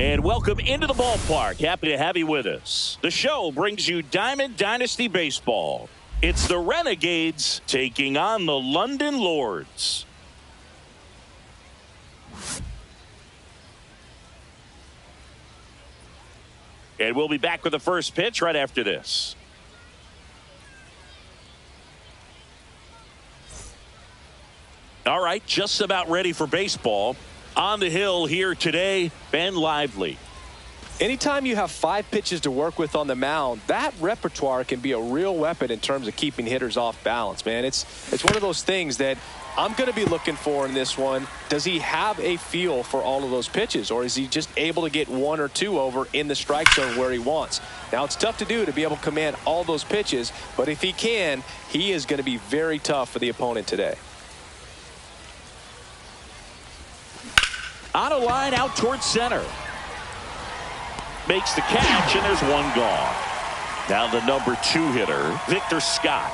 And welcome into the ballpark. Happy to have you with us. The show brings you Diamond Dynasty Baseball. It's the Renegades taking on the London Lords. And we'll be back with the first pitch right after this. All right, just about ready for baseball. On the hill here today, Ben Lively. Anytime you have 5 pitches to work with on the mound, that repertoire can be a real weapon in terms of keeping hitters off balance, man. It's one of those things that I'm going to be looking for in this one. Does he have a feel for all of those pitches, or is he just able to get 1 or 2 over in the strike zone where he wants? Now, it's tough to do to be able to command all those pitches, but if he can, he is going to be very tough for the opponent today. On a line out towards center. Makes the catch, and there's one gone. Now the number 2 hitter, Victor Scott.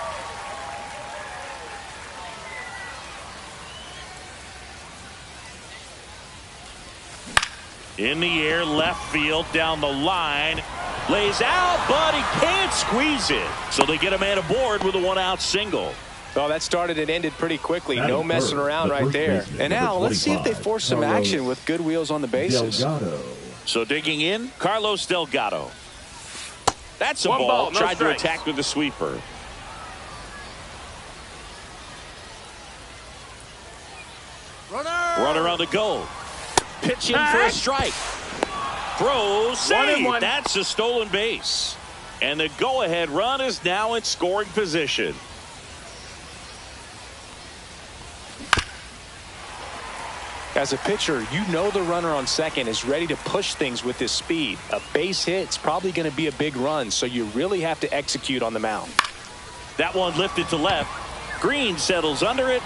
In the air, left field, down the line. Lays out, but he can't squeeze it. So they get a man aboard with a 1-out single. Oh, that started and ended pretty quickly. No messing around right there. And now let's see if they force some action with good wheels on the bases. So digging in, Carlos Delgado. That's a ball. No Tried strikes. to attack with the sweeper. Runner on the go. Pitch in for a strike. Throw, save. 1-1. That's a stolen base. And the go-ahead run is now in scoring position. As a pitcher, you know the runner on second is ready to push things with his speed. A base hit's probably going to be a big run, so you really have to execute on the mound. That one lifted to left. Green settles under it.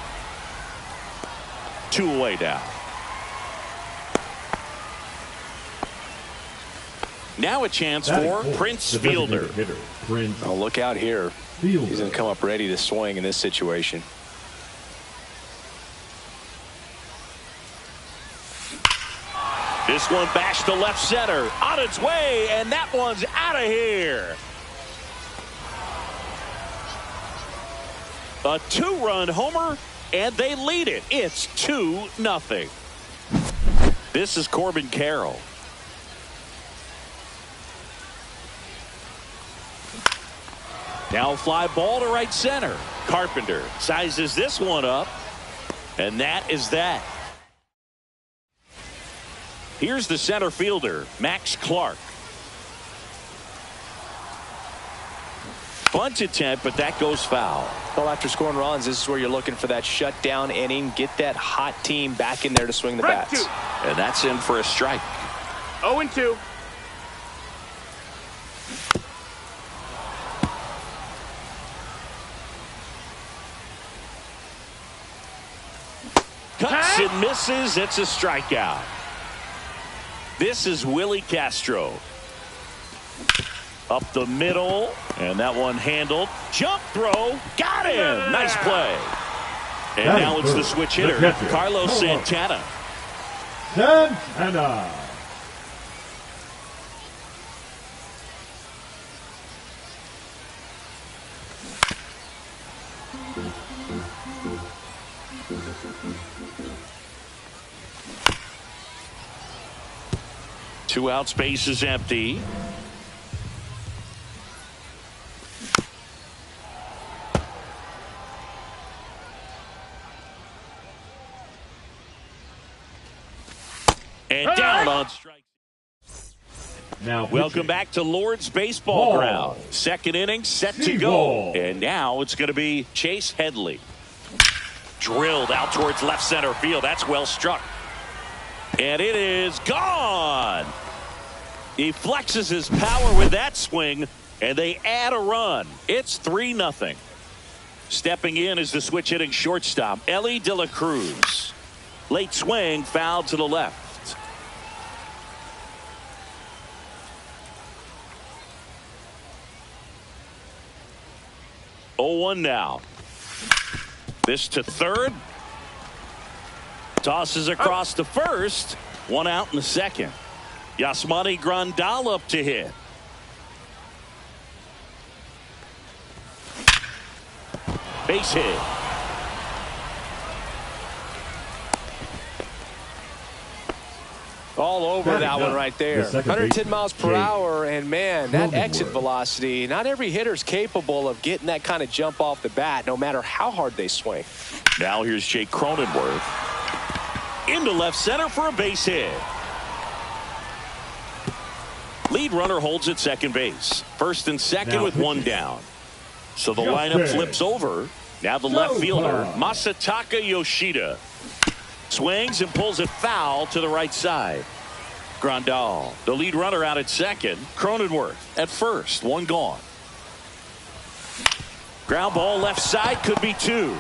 2 away now. Now a chance for Prince Fielder. Oh, look out here. He's going to come up ready to swing in this situation. This one bashed to left center. On its way, and that one's out of here. A 2-run homer, and they lead it. It's 2-0. This is Corbin Carroll. Now fly ball to right center. Carpenter sizes this one up, and that is that. Here's the center fielder, Max Clark. Bunt attempt, but that goes foul. Well, after scoring runs, this is where you're looking for that shutdown inning. Get that hot team back in there to swing the bats. And that's in for a strike. 0-2. Cuts and misses. It's a strikeout. This is Willie Castro. Up the middle, and that one handled. Jump throw, got him. Nice play. And now it's the switch hitter, Carlos Santana. Santana. Two out, space is empty. And down on strike. Now welcome back to Lord's Baseball Ground. Second inning set to go. And now it's going to be Chase Headley. Drilled out towards left center field. That's well struck. And it is gone. He flexes his power with that swing, and they add a run. It's 3-0. Stepping in is the switch hitting shortstop, Ellie De La Cruz. Late swing, foul to the left. Oh, 0-1 now. This to third. Tosses across to first. 1 out in the second. Yasmani Grandal up to hit. Base hit. All over that one right there. 110 miles per hour, and man, that exit velocity, not every hitter's capable of getting that kind of jump off the bat, no matter how hard they swing. Now here's Jake Cronenworth. Into left center for a base hit. Lead runner holds at second base. First and second with one down. So the lineup flips over. Now the left fielder, Masataka Yoshida. Swings and pulls it foul to the right side. Grandal, the lead runner, out at second. Cronenworth at first. One gone. Ground ball left side, could be two.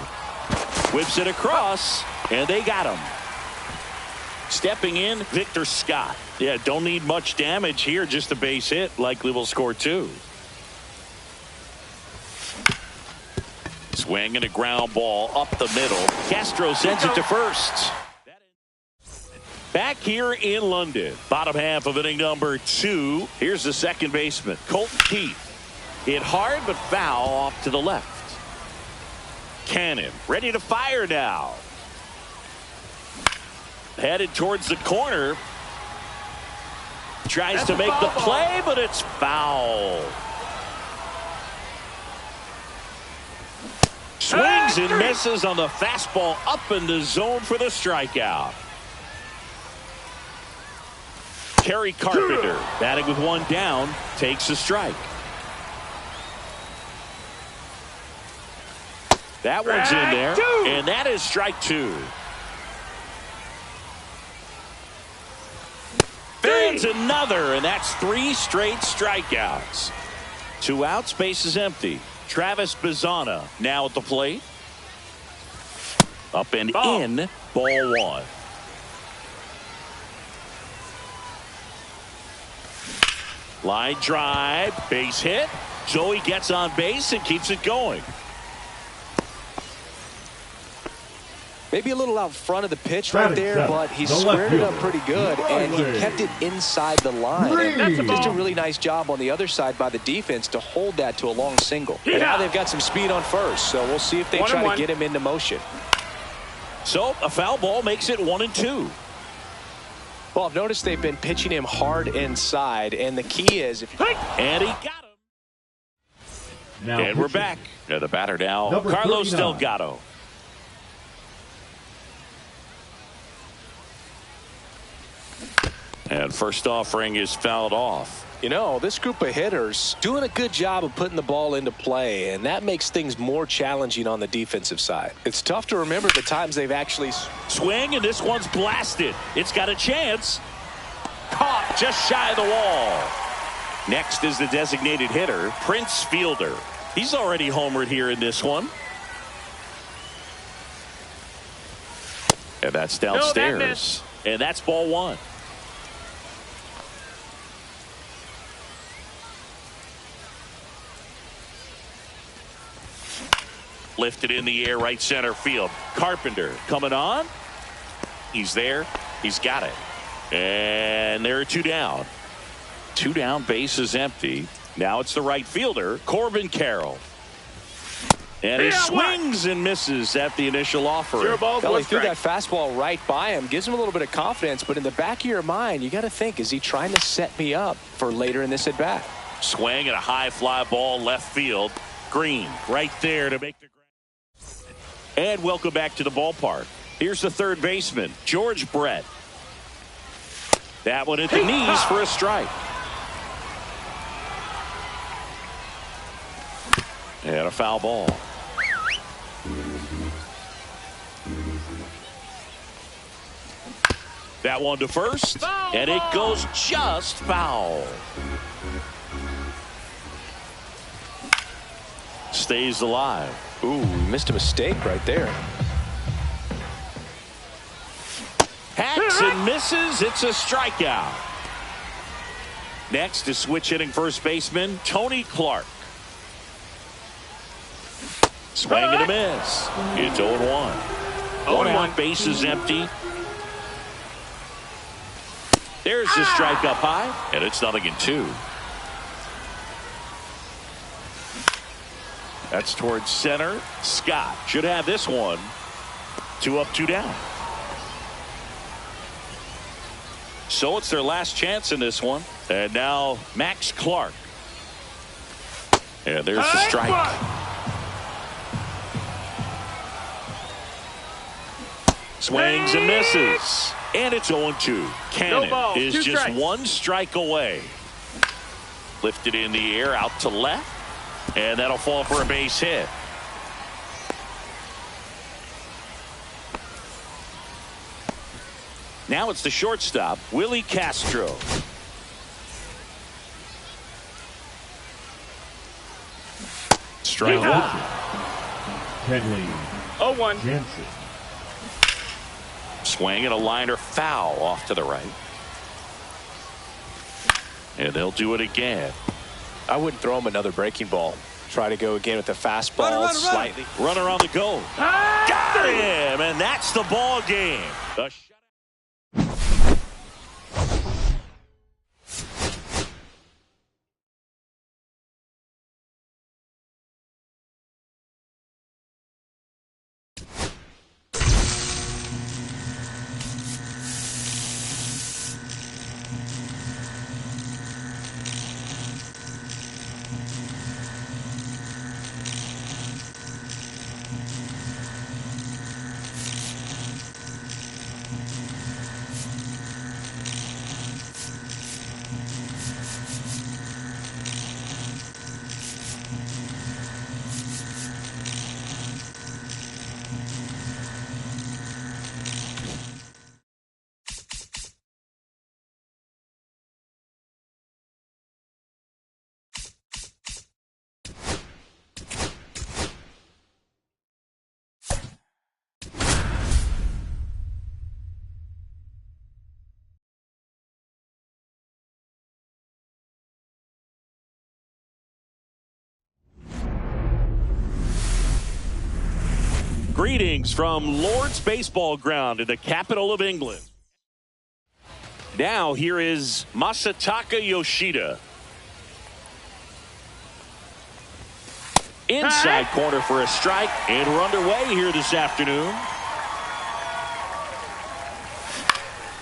Whips it across, and they got him. Stepping in, Victor Scott. Yeah, don't need much damage here, just a base hit. Likely will score two. Swing and a ground ball up the middle. Castro sends it to first. Back here in London, bottom half of inning number 2. Here's the second baseman, Colton Keith. Hit hard but foul off to the left. Cannon ready to fire now. Headed towards the corner. Tries to make the play, but it's foul. Swings and misses on the fastball up in the zone for the strikeout. Terry Carpenter, batting with one down, takes a strike. That one's in there, and that is strike two. There's another, and that's 3 straight strikeouts. 2 outs, base is empty. Travis Bazzana now at the plate. Up and in, ball one. Line drive, base hit. Joey gets on base and keeps it going. Maybe a little out front of the pitch right there, but he squared it up pretty good, and he kept it inside the line. And just a really nice job on the other side by the defense to hold that to a long single. And now they've got some speed on first, so we'll see if they try to get him into motion. So a foul ball makes it 1-2. Well, I've noticed they've been pitching him hard inside, and the key is and he got him. And we're back. The batter now, Carlos Delgado. And first offering is fouled off. You know, this group of hitters doing a good job of putting the ball into play, and that makes things more challenging on the defensive side. It's tough to remember the times they've actually swing, and this one's blasted. It's got a chance. Caught just shy of the wall. Next is the designated hitter, Prince Fielder. He's already homered here in this one. And that's downstairs. And that's ball one. Lifted in the air, right center field. Carpenter coming on. He's there. He's got it. And there are 2 down. 2 down, base is empty. Now it's the right fielder, Corbin Carroll. And he swings and misses at the initial offer. He threw that fastball right by him. Gives him a little bit of confidence, but in the back of your mind, you got to think, is he trying to set me up for later in this at bat? Swing and a high fly ball left field. Green right there to make the ground. And welcome back to the ballpark. Here's the third baseman, George Brett. That one at the knees for a strike. And a foul ball. That one to first, and it goes just foul. Stays alive. Ooh, missed a mistake right there. Hacks and misses. It's a strikeout. Next is switch hitting first baseman Tony Clark. Swing and a miss. It's 0-1. 1 out, base is empty. There's the strike up high, and it's 0-2. That's towards center. Scott should have this one. 2 up, 2 down. So it's their last chance in this one. And now Max Clark. And there's the strike. Swings and misses. And it's 0-2. Cannon is just 1 strike away. Lifted in the air out to left. And that'll fall for a base hit. Now it's the shortstop, Willie Castro. Strike 1. Kenley 0-1. Jansen. Swing and a liner foul off to the right. And they'll do it again. I wouldn't throw him another breaking ball. Try to go again with the fastball slightly. Runner on the go. Got him, and that's the ball game. The Greetings from Lord's Baseball Ground in the capital of England. Now here is Masataka Yoshida. Inside corner for a strike, and we're underway here this afternoon.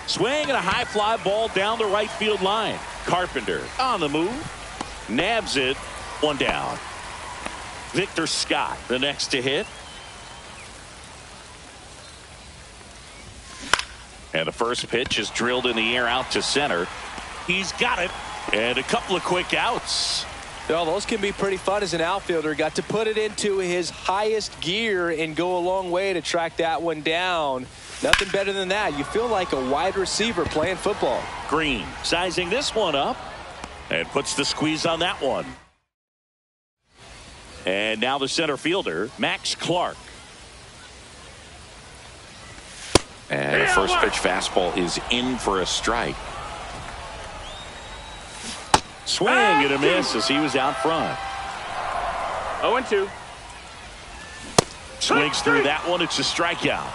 Swing and a high fly ball down the right field line. Carpenter on the move. Nabs it. 1 down. Victor Scott the next to hit. And the first pitch is drilled in the air out to center. He's got it. And a couple of quick outs. Well, those can be pretty fun as an outfielder. Got to put it into his highest gear and go a long way to track that one down. Nothing better than that. You feel like a wide receiver playing football. Green sizing this one up and puts the squeeze on that one. And now the center fielder, Max Clark. And the first pitch fastball is in for a strike. Swing and a miss as he was out front. 0-2. Swings through that one. It's a strikeout.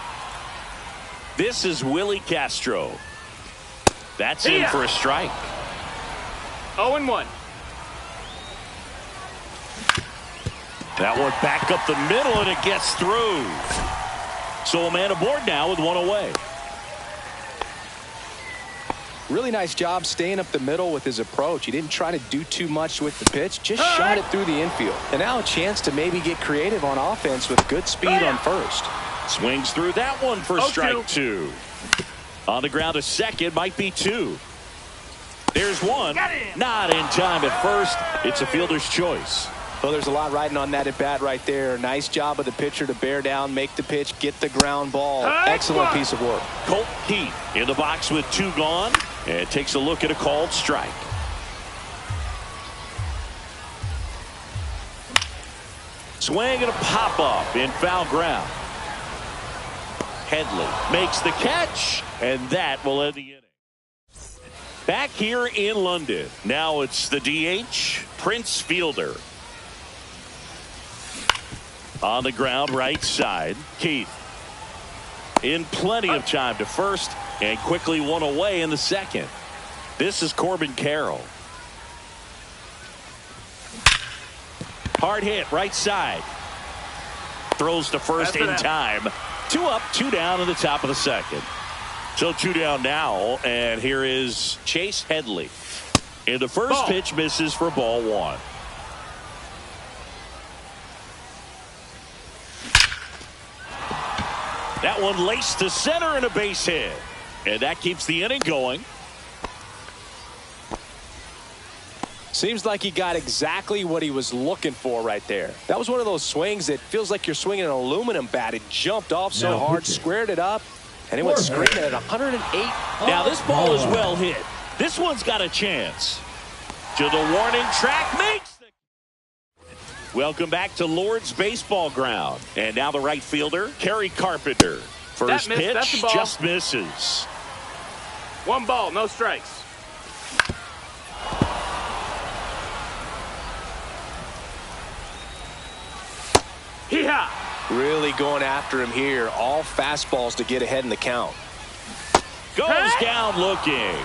This is Willie Castro. That's in for a strike. 0-1. That one back up the middle, and it gets through. So a man aboard now with 1 away. Really nice job staying up the middle with his approach. He didn't try to do too much with the pitch, just shot it through the infield. And now a chance to maybe get creative on offense with good speed on first. Swings through that one for strike 2. On the ground, a second, might be 2. There's 1. Not in time at first. It's a fielder's choice. Well, there's a lot riding on that at bat right there. Nice job of the pitcher to bear down, make the pitch, get the ground ball. Excellent piece of work. Colt Keith in the box with 2 gone, and takes a look at a called strike. Swing and a pop up in foul ground. Headley makes the catch, and that will end the inning. Back here in London, now it's the DH, Prince Fielder. On the ground, right side, Keith. In plenty of time to first, and quickly 1 away in the second. This is Corbin Carroll. Hard hit, right side. Throws to first in time. 2 up, 2 down in the top of the second. So 2 down now, and here is Chase Headley. And the first pitch misses for ball 1. That one laced to center and a base hit. And that keeps the inning going. Seems like he got exactly what he was looking for right there. That was one of those swings that feels like you're swinging an aluminum bat. It jumped off so hard, squared it up, and it went screaming at 108. Now this ball is well hit. This one's got a chance. To the warning track, makes the... Welcome back to Lord's Baseball Ground. And now the right fielder, Kerry Carpenter. First pitch just misses. 1 ball, no strikes. Hee-haw! Really going after him here. All fastballs to get ahead in the count. Goes down looking.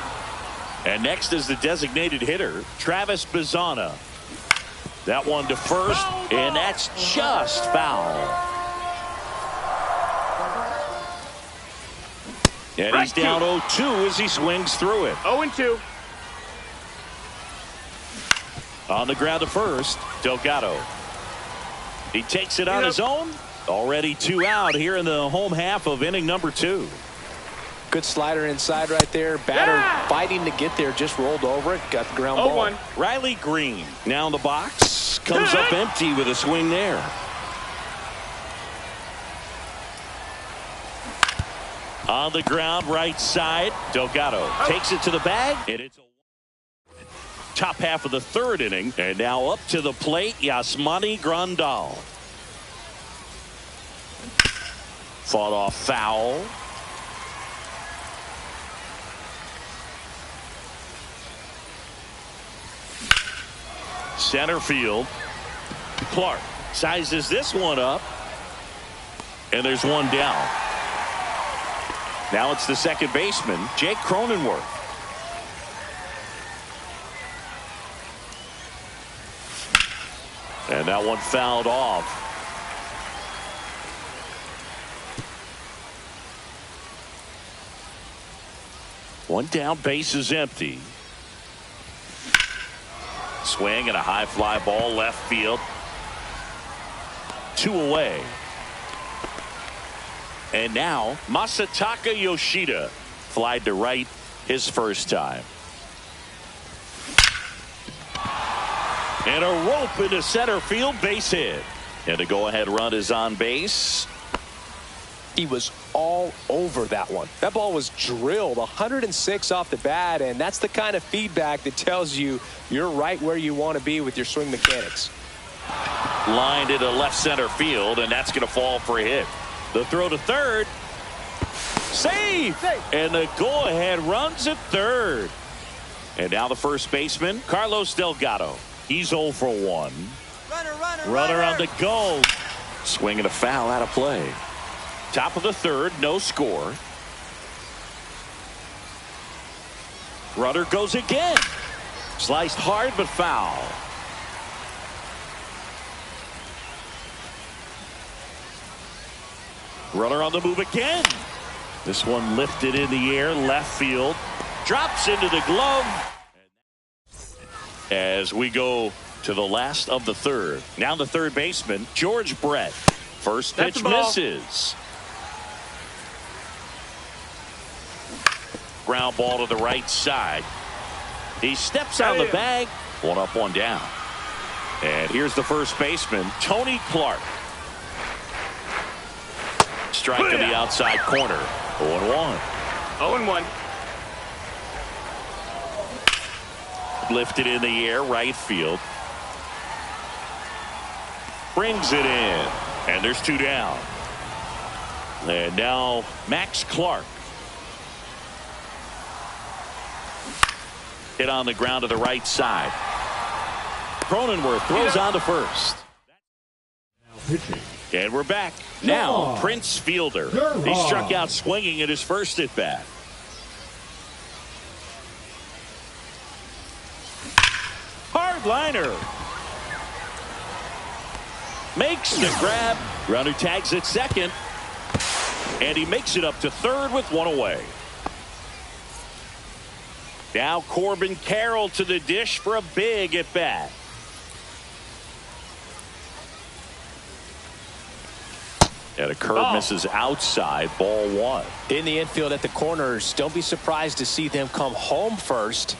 And next is the designated hitter, Travis Bazzana. That one to first, and that's just foul. And he's down 0-2 as he swings through it. 0-2. On the ground to first, Delgado. He takes it on his own. Already 2 out here in the home half of inning number 2. Good slider inside right there. Batter fighting to get there. Just rolled over it. Got the ground ball. Riley Green now in the box. Comes up empty with a swing there. On the ground right side. Delgado takes it to the bag. And it's a top half of the 3rd inning. And now up to the plate, Yasmani Grandal. Fought off foul. Center field. Clark sizes this one up. And there's one down. Now it's the second baseman, Jake Cronenworth. And that one fouled off. One down, base is empty. Swing and a high fly ball left field. 2 away. And now Masataka Yoshida flied to right his first time. And a rope into center field, base hit. And the go-ahead run is on base. He was all over that one. That ball was drilled 106 off the bat, and that's the kind of feedback that tells you you're right where you want to be with your swing mechanics. Lined into left center field, and that's going to fall for a hit. The throw to third. Save! And the go-ahead runs at third. And now the first baseman, Carlos Delgado. He's 0 for 1. Runner on the go. Swinging a foul out of play. Top of the 3rd, no score. Runner goes again. Sliced hard but foul. Runner on the move again. This one lifted in the air, left field. Drops into the glove. As we go to the last of the 3rd. Now the third baseman, George Brett. First pitch misses. Ground ball to the right side. He steps on the bag. 1 up, 1 down. And here's the first baseman, Tony Clark. Strike to the outside corner. 0-1. 0-1. Lifted in the air, right field. Brings it in. And there's 2 down. And now Max Clark. Hit on the ground to the right side. Cronenworth throws on to first. And we're back. Now Prince Fielder. He struck out swinging at his first at bat. hard liner. Makes the grab. Runner tags at second. And he makes it up to third with one away. Now Corbin Carroll to the dish for a big at bat. And a curve misses outside, ball one. In the infield at the corners, don't be surprised to see them come home first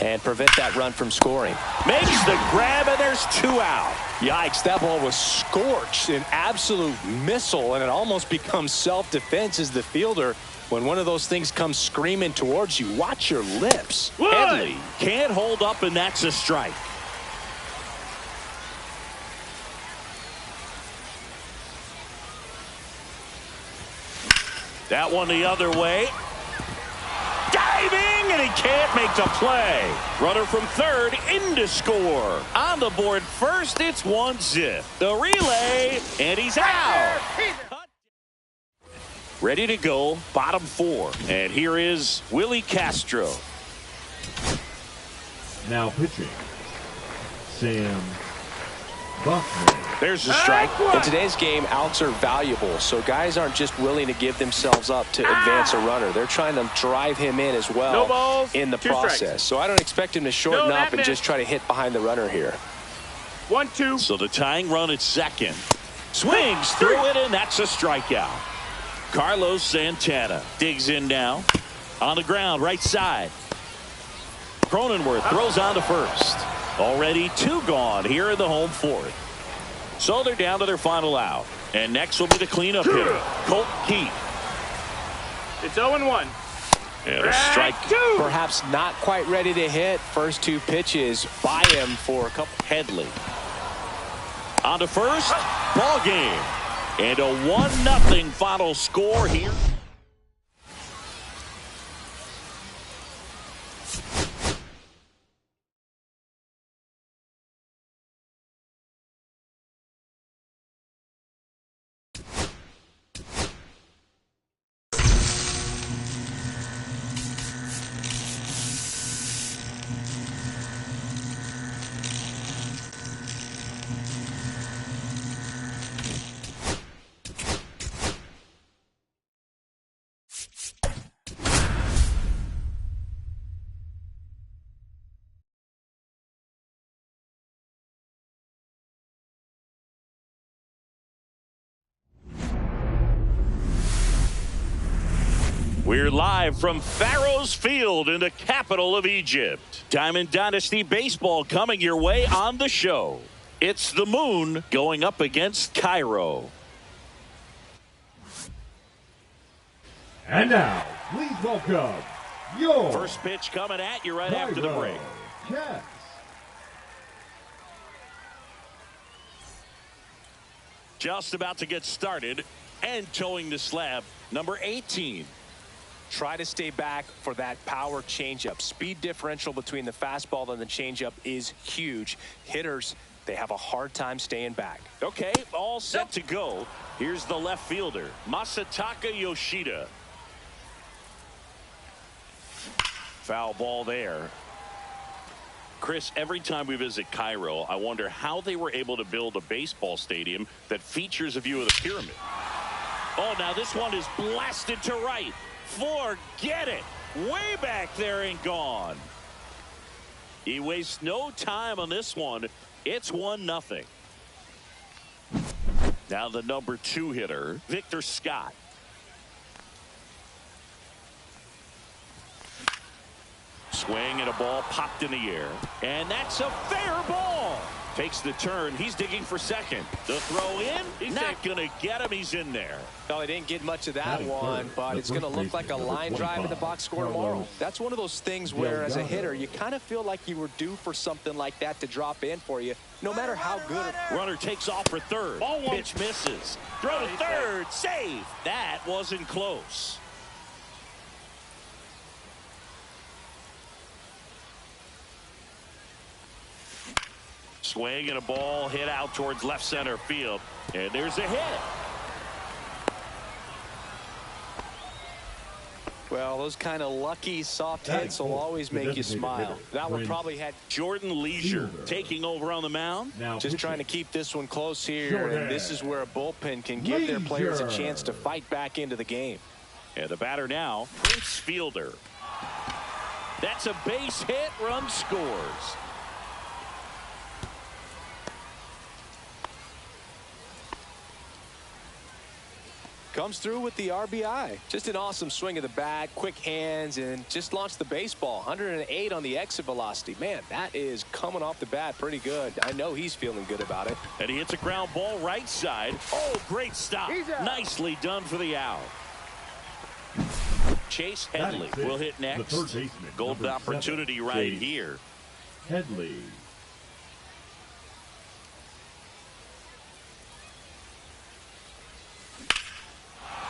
and prevent that run from scoring. Makes the grab, and there's 2 out. Yikes, that ball was scorched, an absolute missile, and it almost becomes self-defense as the fielder. When one of those things comes screaming towards you, watch your lips. Headley can't hold up, and that's a strike. That one the other way. Diving, and he can't make the play. Runner from third in to score. On the board first, it's 1-0. The relay, and he's out. Ready to go, bottom 4. And here is Willie Castro. Now pitching, Sam Buckman. There's the strike. In today's game, outs are valuable, so guys aren't just willing to give themselves up to advance a runner. They're trying to drive him in as well. No balls, in the 2 process. strikes. So I don't expect him to shorten up and just try to hit behind the runner here. 1-2. So the tying run at second. Swings through it, and that's a strikeout. Carlos Santana digs in now. On the ground, right side. Cronenworth throws on to first. Already 2 gone here in the home 4th. So they're down to their final out. And next will be the cleanup hitter, Colt Keith. It's 0-1. And a strike. Perhaps not quite ready to hit. First 2 pitches by him for a couple. Headley. On to first. Ball game. And a 1-0 final score here. We're live from Pharaoh's Field in the capital of Egypt. Diamond Dynasty Baseball coming your way on the show. It's the Moon going up against Cairo. And now, please welcome your First pitch coming at you right after the break. Cats. Just about to get started and towing the slab, number 18. Try to stay back for that power changeup. Speed differential between the fastball and the changeup is huge. Hitters, they have a hard time staying back. Okay, all set to go. Here's the left fielder, Masataka Yoshida. Foul ball there. Chris, every time we visit Cairo, I wonder how they were able to build a baseball stadium that features a view of the pyramid. Oh, now this one is blasted to right. Forget it. Way back there and gone. He wastes no time on this one. It's 1-0. Now the number 2 hitter, Victor Scott. Swing and a ball popped in the air. And that's a fair ball. Takes the turn. He's digging for second. The throw in. He's not going to get him. He's in there. No, he didn't get much of that one, but it's going to look like a line drive in the box score tomorrow. That's one of those things where, as a hitter, you kind of feel like you were due for something like that to drop in for you, no matter how good. Runner takes off for third. Pitch misses. Throw to third. Save. That wasn't close. Swing and a ball hit out towards left center field. And there's a hit. Well, those kind of lucky soft That hits will ball, always the make you designated smile. hitter, That one Prince probably had Jordan Leisure Fielder. taking over on the mound. Now just pitching, trying to keep this one close here, Shorthand. and this is where a bullpen can give their players a chance to Leisure. fight back into the game. And the batter now, Prince Fielder. That's a base hit. Run scores. Comes through with the RBI. Just an awesome swing of the bat, quick hands, and just launched the baseball. 108 on the exit velocity. Man, that is coming off the bat pretty good. I know he's feeling good about it. And he hits a ground ball right side. Oh, great stop. Nicely done for the out. Chase Headley That is it. will hit The next. third baseman, Golden number opportunity 7, right Chase here. Headley.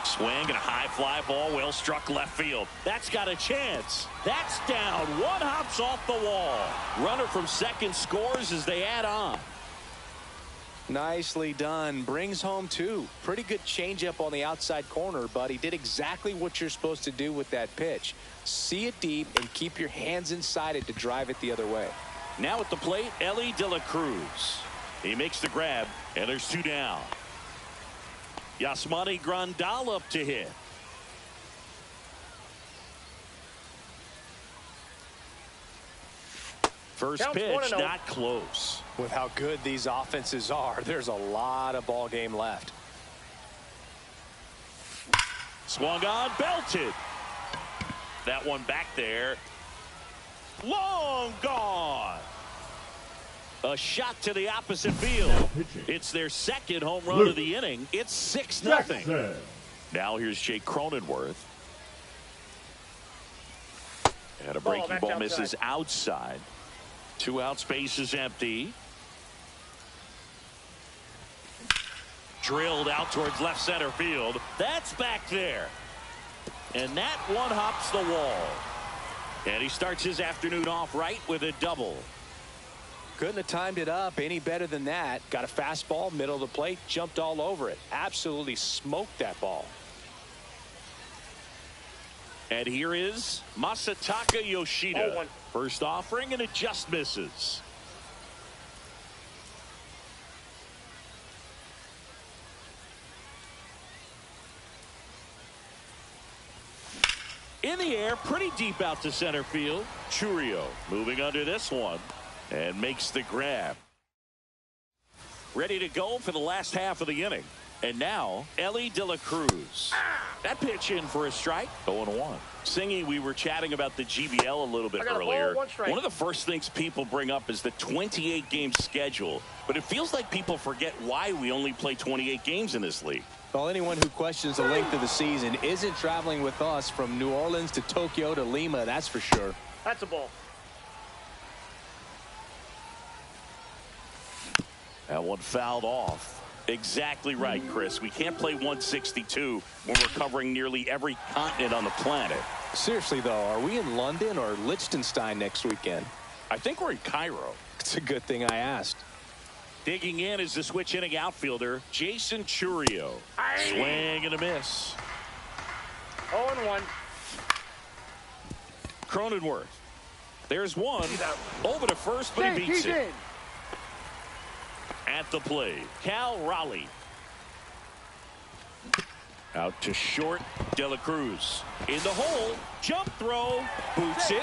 Swing and a high fly ball, well struck left field. That's got a chance. That's down. One hops off the wall. Runner from second scores as they add on. Nicely done. Brings home two. Pretty good changeup on the outside corner, but he did exactly what you're supposed to do with that pitch. See it deep and keep your hands inside it to drive it the other way. Now at the plate, Ellie De La Cruz. He makes the grab, and there's two down. Yasmani Grandal up to hit. First Counts pitch, 1-0. not close. With how good these offenses are, there's a lot of ball game left. Swung on, belted. That one back there. Long gone. A shot to the opposite field. Now pitching, It's their second home run Luke of the inning. It's 6-0. Jackson. Now here's Jake Cronenworth. And a Ball breaking back ball outside. misses outside. 2 out, space is empty. Drilled out towards left center field. That's back there. And that one hops the wall. And he starts his afternoon off right with a double. Couldn't have timed it up any better than that. Got a fastball, middle of the plate, jumped all over it. Absolutely smoked that ball. And here is Masataka Yoshida. 0-1. First offering, and it just misses. In the air, pretty deep out to center field. Churio moving under this one and makes the grab. Ready to go for the last half of the inning. And now, Ellie De La Cruz. That pitch in for a strike. 0-1. Singy, we were chatting about the GBL a little bit I got a ball, earlier. 1 strike. One of the first things people bring up is the 28-game schedule. But it feels like people forget why we only play 28 games in this league. Well, anyone who questions the length of the season isn't traveling with us from New Orleans to Tokyo to Lima, that's for sure. That's a ball. That one fouled off. Exactly right, Chris. We can't play 162 when we're covering nearly every continent on the planet. Seriously, though, are we in London or Liechtenstein next weekend? I think we're in Cairo. It's a good thing I asked. Digging in is the switch inning outfielder, Jason Churio. Swing and a miss. 0-1. Cronenworth. There's one. He's out. Over to first, but he beats He's it. in. At the plate, Cal Raleigh. Out to short, De La Cruz. In the hole, jump throw, boots it.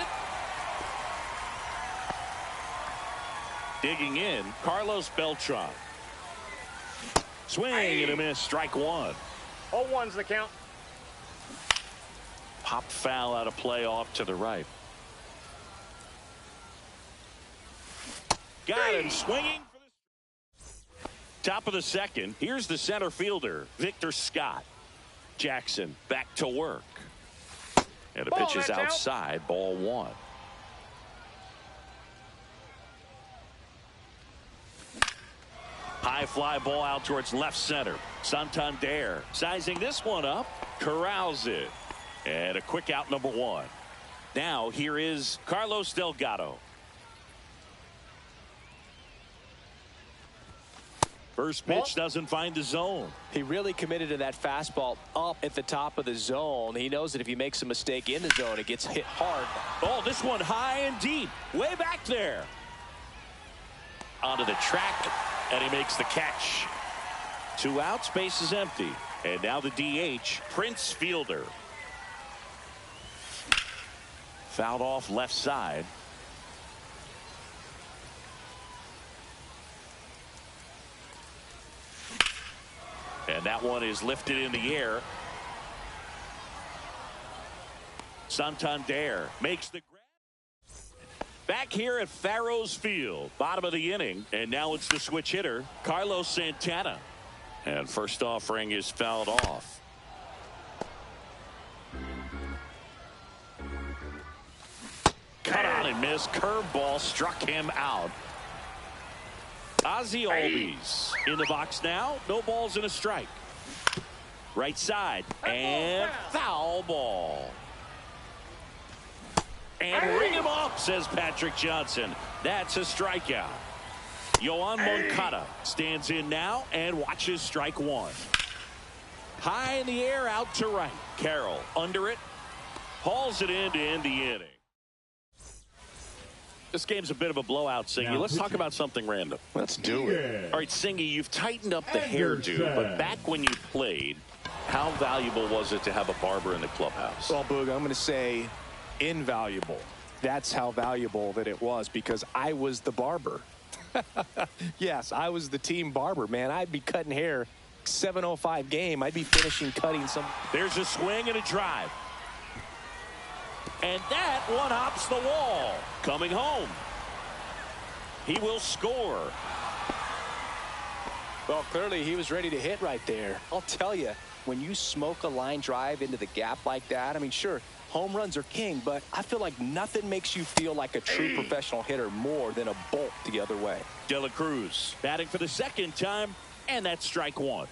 Digging in, Carlos Beltran. Swing and a miss, strike one. 0-1's the count. Popped foul out of play off to the right. Got him swinging. Top of the second. Here's the center fielder, Victor Scott. Jackson back to work. And the Ball, pitch is that's out. outside. Ball one. High fly ball out towards left center. Santander sizing this one up. Corrals it. And a quick out, number one. Now here is Carlos Delgado. First pitch doesn't find the zone. He really committed to that fastball up at the top of the zone. He knows that if he makes a mistake in the zone, it gets hit hard. Oh, this one high and deep. Way back there. Onto the track, and he makes the catch. 2 outs, base is empty. And now the DH, Prince Fielder. Fouled off left side. And that one is lifted in the air. Santander makes the grab. Back here at Farrows Field, bottom of the inning, and now it's the switch hitter, Carlos Santana. And first offering is fouled off. Cut on and missed. Curveball struck him out. Ozzie Albies in the box now. No balls and a strike. Right side. And foul ball. And ring him up, says Patrick Johnson. That's a strikeout. Yoan Moncada stands in now and watches strike 1. High in the air, out to right. Carroll under it. Hauls it in to end the inning. This game's a bit of a blowout, Singy. Let's talk about something random. Let's do it. All right, Singy, you've tightened up the hairdo, but back when you played, how valuable was it to have a barber in the clubhouse? Well, Boog, I'm going to say invaluable. That's how valuable that it was, because I was the barber. Yes, I was the team barber, man. I'd be cutting hair 7:05 game. I'd be finishing cutting some. There's a swing and a drive. And that one hops the wall. Coming home. He will score. Well, clearly he was ready to hit right there. I'll tell you, when you smoke a line drive into the gap like that, I mean, sure, home runs are king, but I feel like nothing makes you feel like a true professional hitter more than a bolt the other way. De La Cruz batting for the second time, and that's strike 1.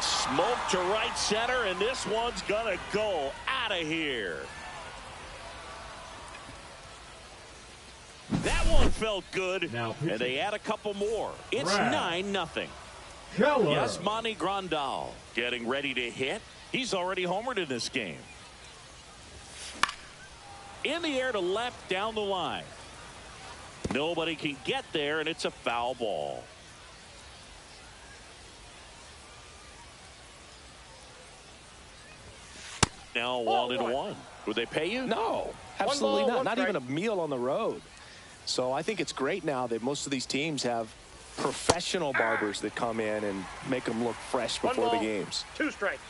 Smoke to right center, and this one's gonna go out of here. That one felt good, and they add a couple more. It's 9-0. Yasmani Grandal getting ready to hit. He's already homered in this game. In the air to left down the line. Nobody can get there, and it's a foul ball. Now 1-1. Would they pay you? No, absolutely not. Not even a meal on the road. So I think it's great now that most of these teams have professional barbers that come in and make them look fresh before the games. 2 strikes.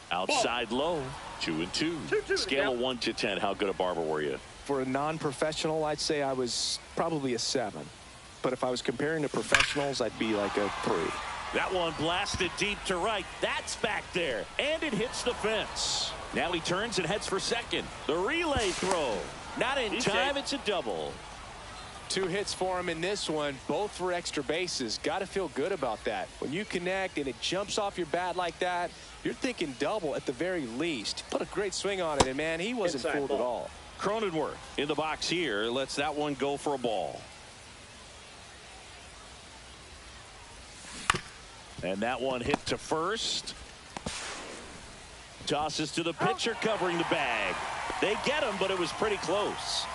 Outside low. 2-2. Scale of 1 to 10. How good a barber were you? For a non-professional, I'd say I was probably a 7. But if I was comparing to professionals, I'd be like a 3. That one blasted deep to right. That's back there. And it hits the fence. Now he turns and heads for second. The relay throw. Not in time. It's a double. 2 hits for him in this one, both for extra bases. Got to feel good about that. When you connect and it jumps off your bat like that, you're thinking double at the very least. Put a great swing on it, and man, he wasn't fooled at all. Cronenworth in the box here. Lets that one go for a ball. And that one hit to first. Tosses to the pitcher covering the bag. They get him, but it was pretty close.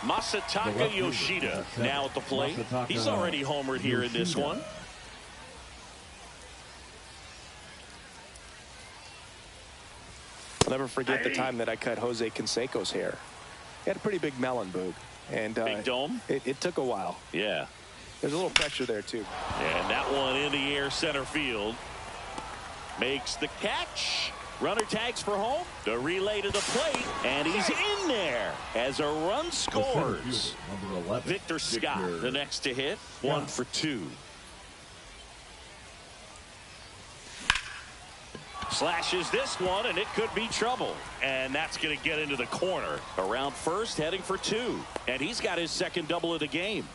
Masataka Yoshida now at the plate. He's already homered here in this one. I'll never forget the time that I cut Jose Canseco's hair. He had a pretty big melon, Boog. And big dome? It took a while. Yeah. There's a little pressure there, too. And that one in the air center field. Makes the catch. Runner tags for home. The relay to the plate. And he's in there as a run scores. Victor Scott, the next to hit. 1 for 2. Slashes this one, and it could be trouble. And that's going to get into the corner. Around first, heading for 2. And he's got his second double of the game.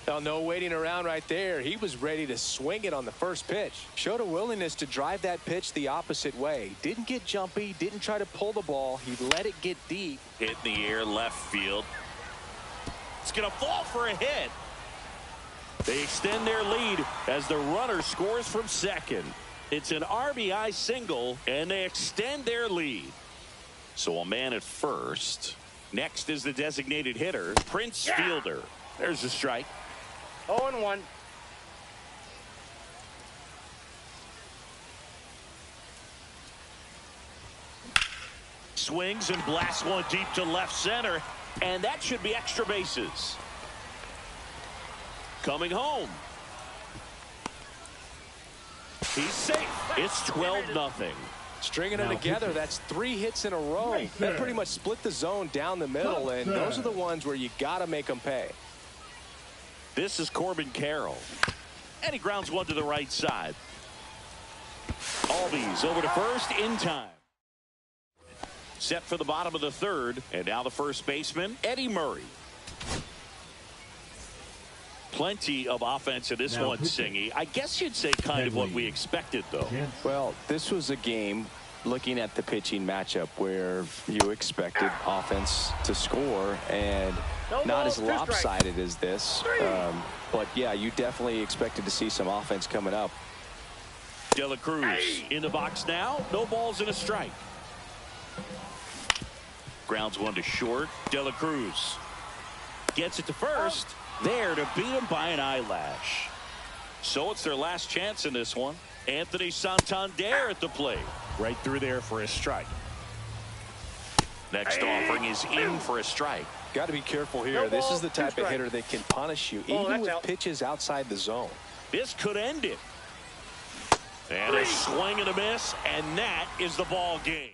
Now, no waiting around right there. He was ready to swing it on the first pitch. Showed a willingness to drive that pitch the opposite way. Didn't get jumpy, didn't try to pull the ball. He let it get deep. Hit in the air left field. It's going to fall for a hit. They extend their lead as the runner scores from second. It's an RBI single, and they extend their lead. So a man at first. Next is the designated hitter, Prince Fielder. There's a strike. 0-1. Swings and blasts one deep to left center, and that should be extra bases. Coming home. He's safe. It's 12-0. Stringing it together, that's 3 hits in a row. That pretty much split the zone down the middle, and those are the ones where you got to make them pay. This is Corbin Carroll. And he grounds one to the right side. Albies over to first in time. Set for the bottom of the third. And now the first baseman, Eddie Murray. Plenty of offense in this one, Singy. I guess you'd say kind of what we expected, though. Well, this was a game, looking at the pitching matchup, where you expected offense to score, and not as lopsided as this. But, yeah, you definitely expected to see some offense coming up. De La Cruz in the box now. No balls and a strike. Grounds one to short. De La Cruz gets it to first. There to beat him by an eyelash. So it's their last chance in this one. Anthony Santander at the plate. Right through there for a strike. Next offering is in for a strike. Got to be careful here. This is the type of hitter that can punish you, even with pitches outside the zone. This could end it. And a swing and a miss, and that is the ball game.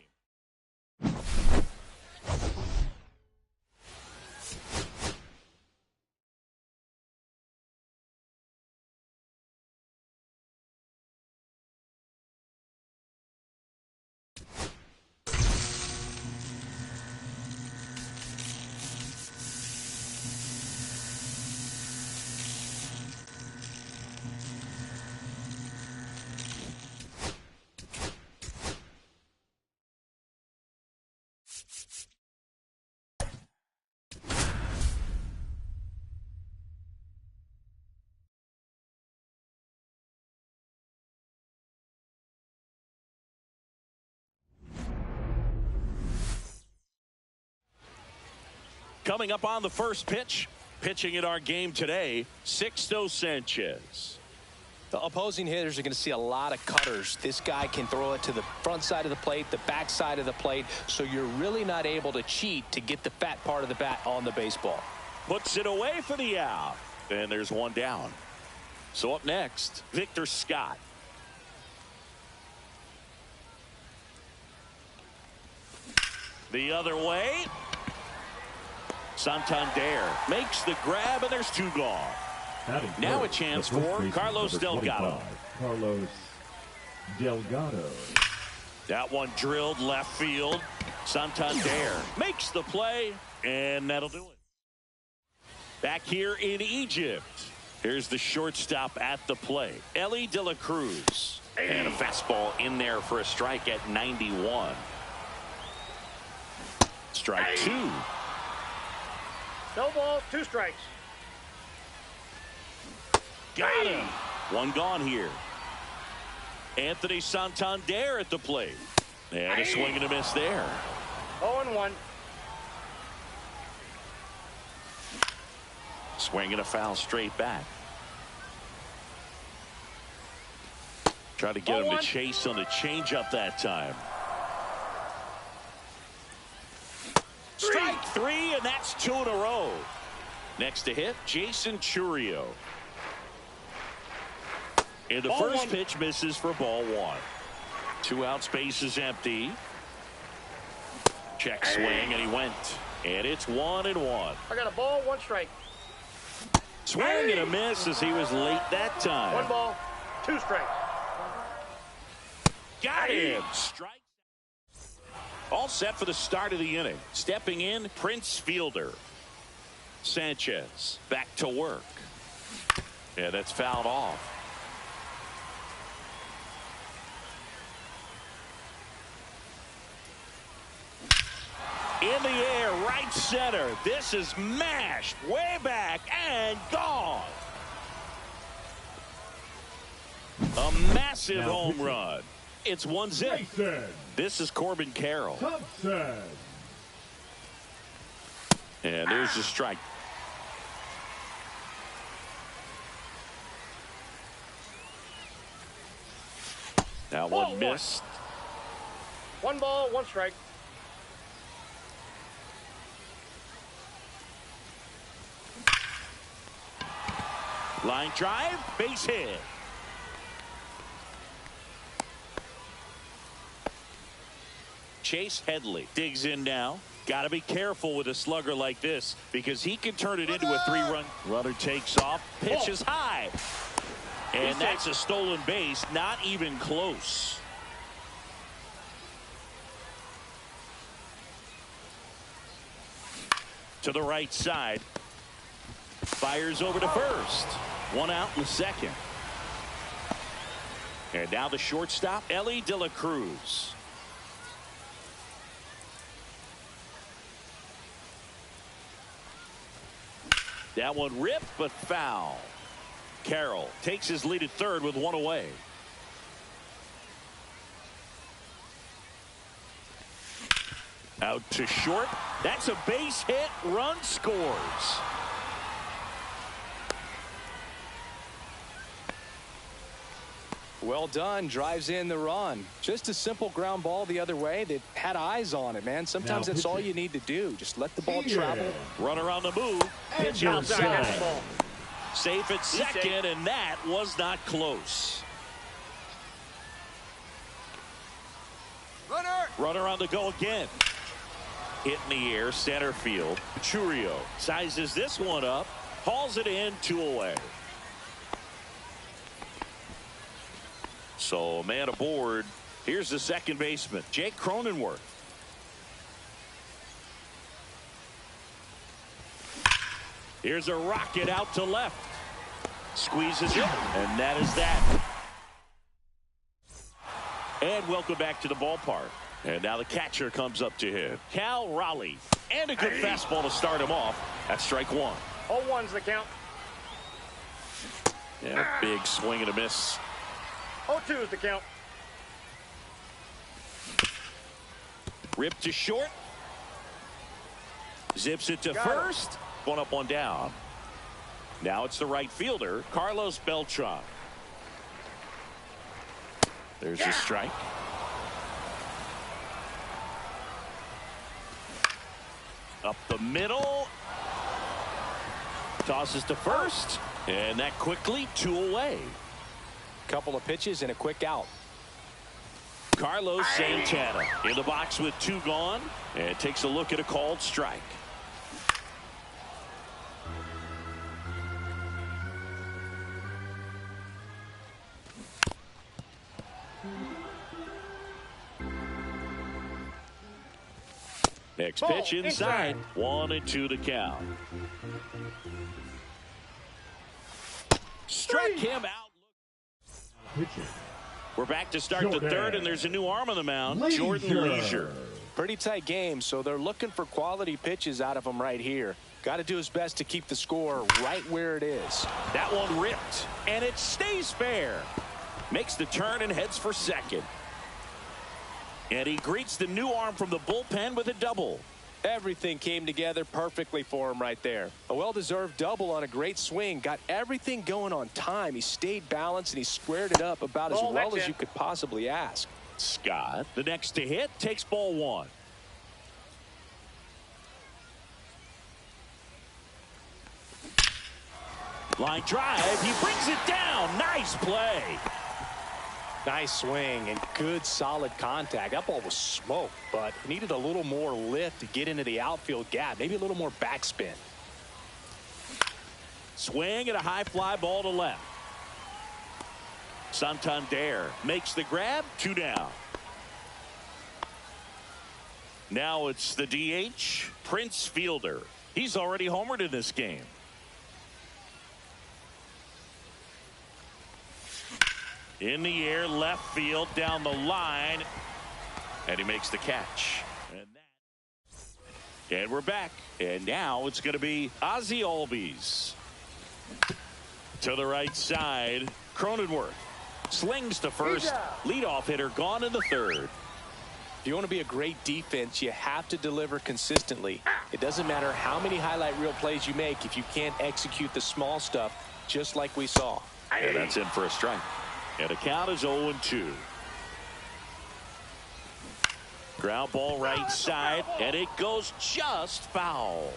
Coming up on the first pitch, pitching in our game today, Sixto Sanchez. The opposing hitters are going to see a lot of cutters. This guy can throw it to the front side of the plate, the back side of the plate, so you're really not able to cheat to get the fat part of the bat on the baseball. Puts it away for the out. And there's one down. So up next, Victor Scott. The other way. Santander makes the grab, and there's 2 gone. Now a chance for Carlos Delgado. Carlos Delgado. That one drilled left field. Santander makes the play, and that'll do it. Back here in Egypt, here's the shortstop at the plate, Ellie De La Cruz. And a fastball in there for a strike at 91. Strike 2. No balls, 2 strikes. Got him. 1 gone here. Anthony Santander at the plate. And a swing and a miss there. 0-1. Swing and a foul straight back. Try to get him to chase on the changeup that time. Strike 3, and that's 2 in a row. Next to hit, Jason Churio. And the first pitch misses for ball 1. 2 outs, base is empty. Check swing, and he went. And it's 1-1. I got a ball, 1 strike. Swing and a miss as he was late that time. 1 ball, 2 strikes. Got him. Strike. All set for the start of the inning. Stepping in, Prince Fielder. Sanchez back to work. Yeah, that's fouled off. In the air, right center. This is mashed way back and gone. A massive home run. It's 1-0. This is Corbin Carroll. And there's the strike. Now one missed. 1 ball, 1 strike. Line drive, base hit. Chase Headley digs in now. Got to be careful with a slugger like this because he can turn it into a 3-run. Runner takes off, pitches high. And that's a stolen base, not even close. To the right side. Fires over to first. 1 out in the second. And now the shortstop, Ellie De La Cruz. That one ripped, but foul. Carroll takes his lead at third with 1 away. Out to short. That's a base hit. Run scores. Well done. Drives in the run. Just a simple ground ball the other way that had eyes on it, man. Sometimes that's all you need to do. Just let the ball travel. Runner on the move. Pitch outside. Safe at second, and that was not close. Runner on the go again. Hit in the air, center field. Churio sizes this one up. Hauls it in, 2 away. So, man aboard. Here's the second baseman, Jake Cronenworth. Here's a rocket out to left. Squeezes it, and that is that. And welcome back to the ballpark. And now the catcher comes up to him, Cal Raleigh. And a good fastball to start him off. That's strike 1. 0-1's the count. And a big swing and a miss. 0-2's the count. Ripped to short. Zips it to first. 1 up, 1 down. Now it's the right fielder, Carlos Beltran. There's a strike. Up the middle. Tosses to first. And that quickly 2 away. Couple of pitches and a quick out. Carlos Santana in the box with 2 gone. And takes a look at a called strike. Next pitch inside. 1-2 the count. Struck him out. We're back to start the third, and there's a new arm on the mound, Jordan Leisure. Pretty tight game, so they're looking for quality pitches out of him right here. Got to do his best to keep the score right where it is. That one ripped, and it stays fair. Makes the turn and heads for second. And he greets the new arm from the bullpen with a double. Everything came together perfectly for him right there. A well-deserved double on a great swing. Got everything going on time. He stayed balanced, and he squared it up about as well as you could possibly ask. Scott, the next to hit, takes ball 1. Line drive. He brings it down. Nice play. Nice swing and good solid contact. That ball was smoked, but needed a little more lift to get into the outfield gap. Maybe a little more backspin. Swing and a high fly ball to left. Santander makes the grab. 2 down. Now it's the DH, Prince Fielder. He's already homered in this game. In the air, left field, down the line. And he makes the catch. And we're back. And now it's going to be Ozzie Albies. To the right side, Cronenworth slings to first. Leadoff hitter gone in the third. If you want to be a great defense, you have to deliver consistently. It doesn't matter how many highlight reel plays you make if you can't execute the small stuff, just like we saw. And that's in for a strike. And the count is 0-2. Ground ball right side, and it goes just foul.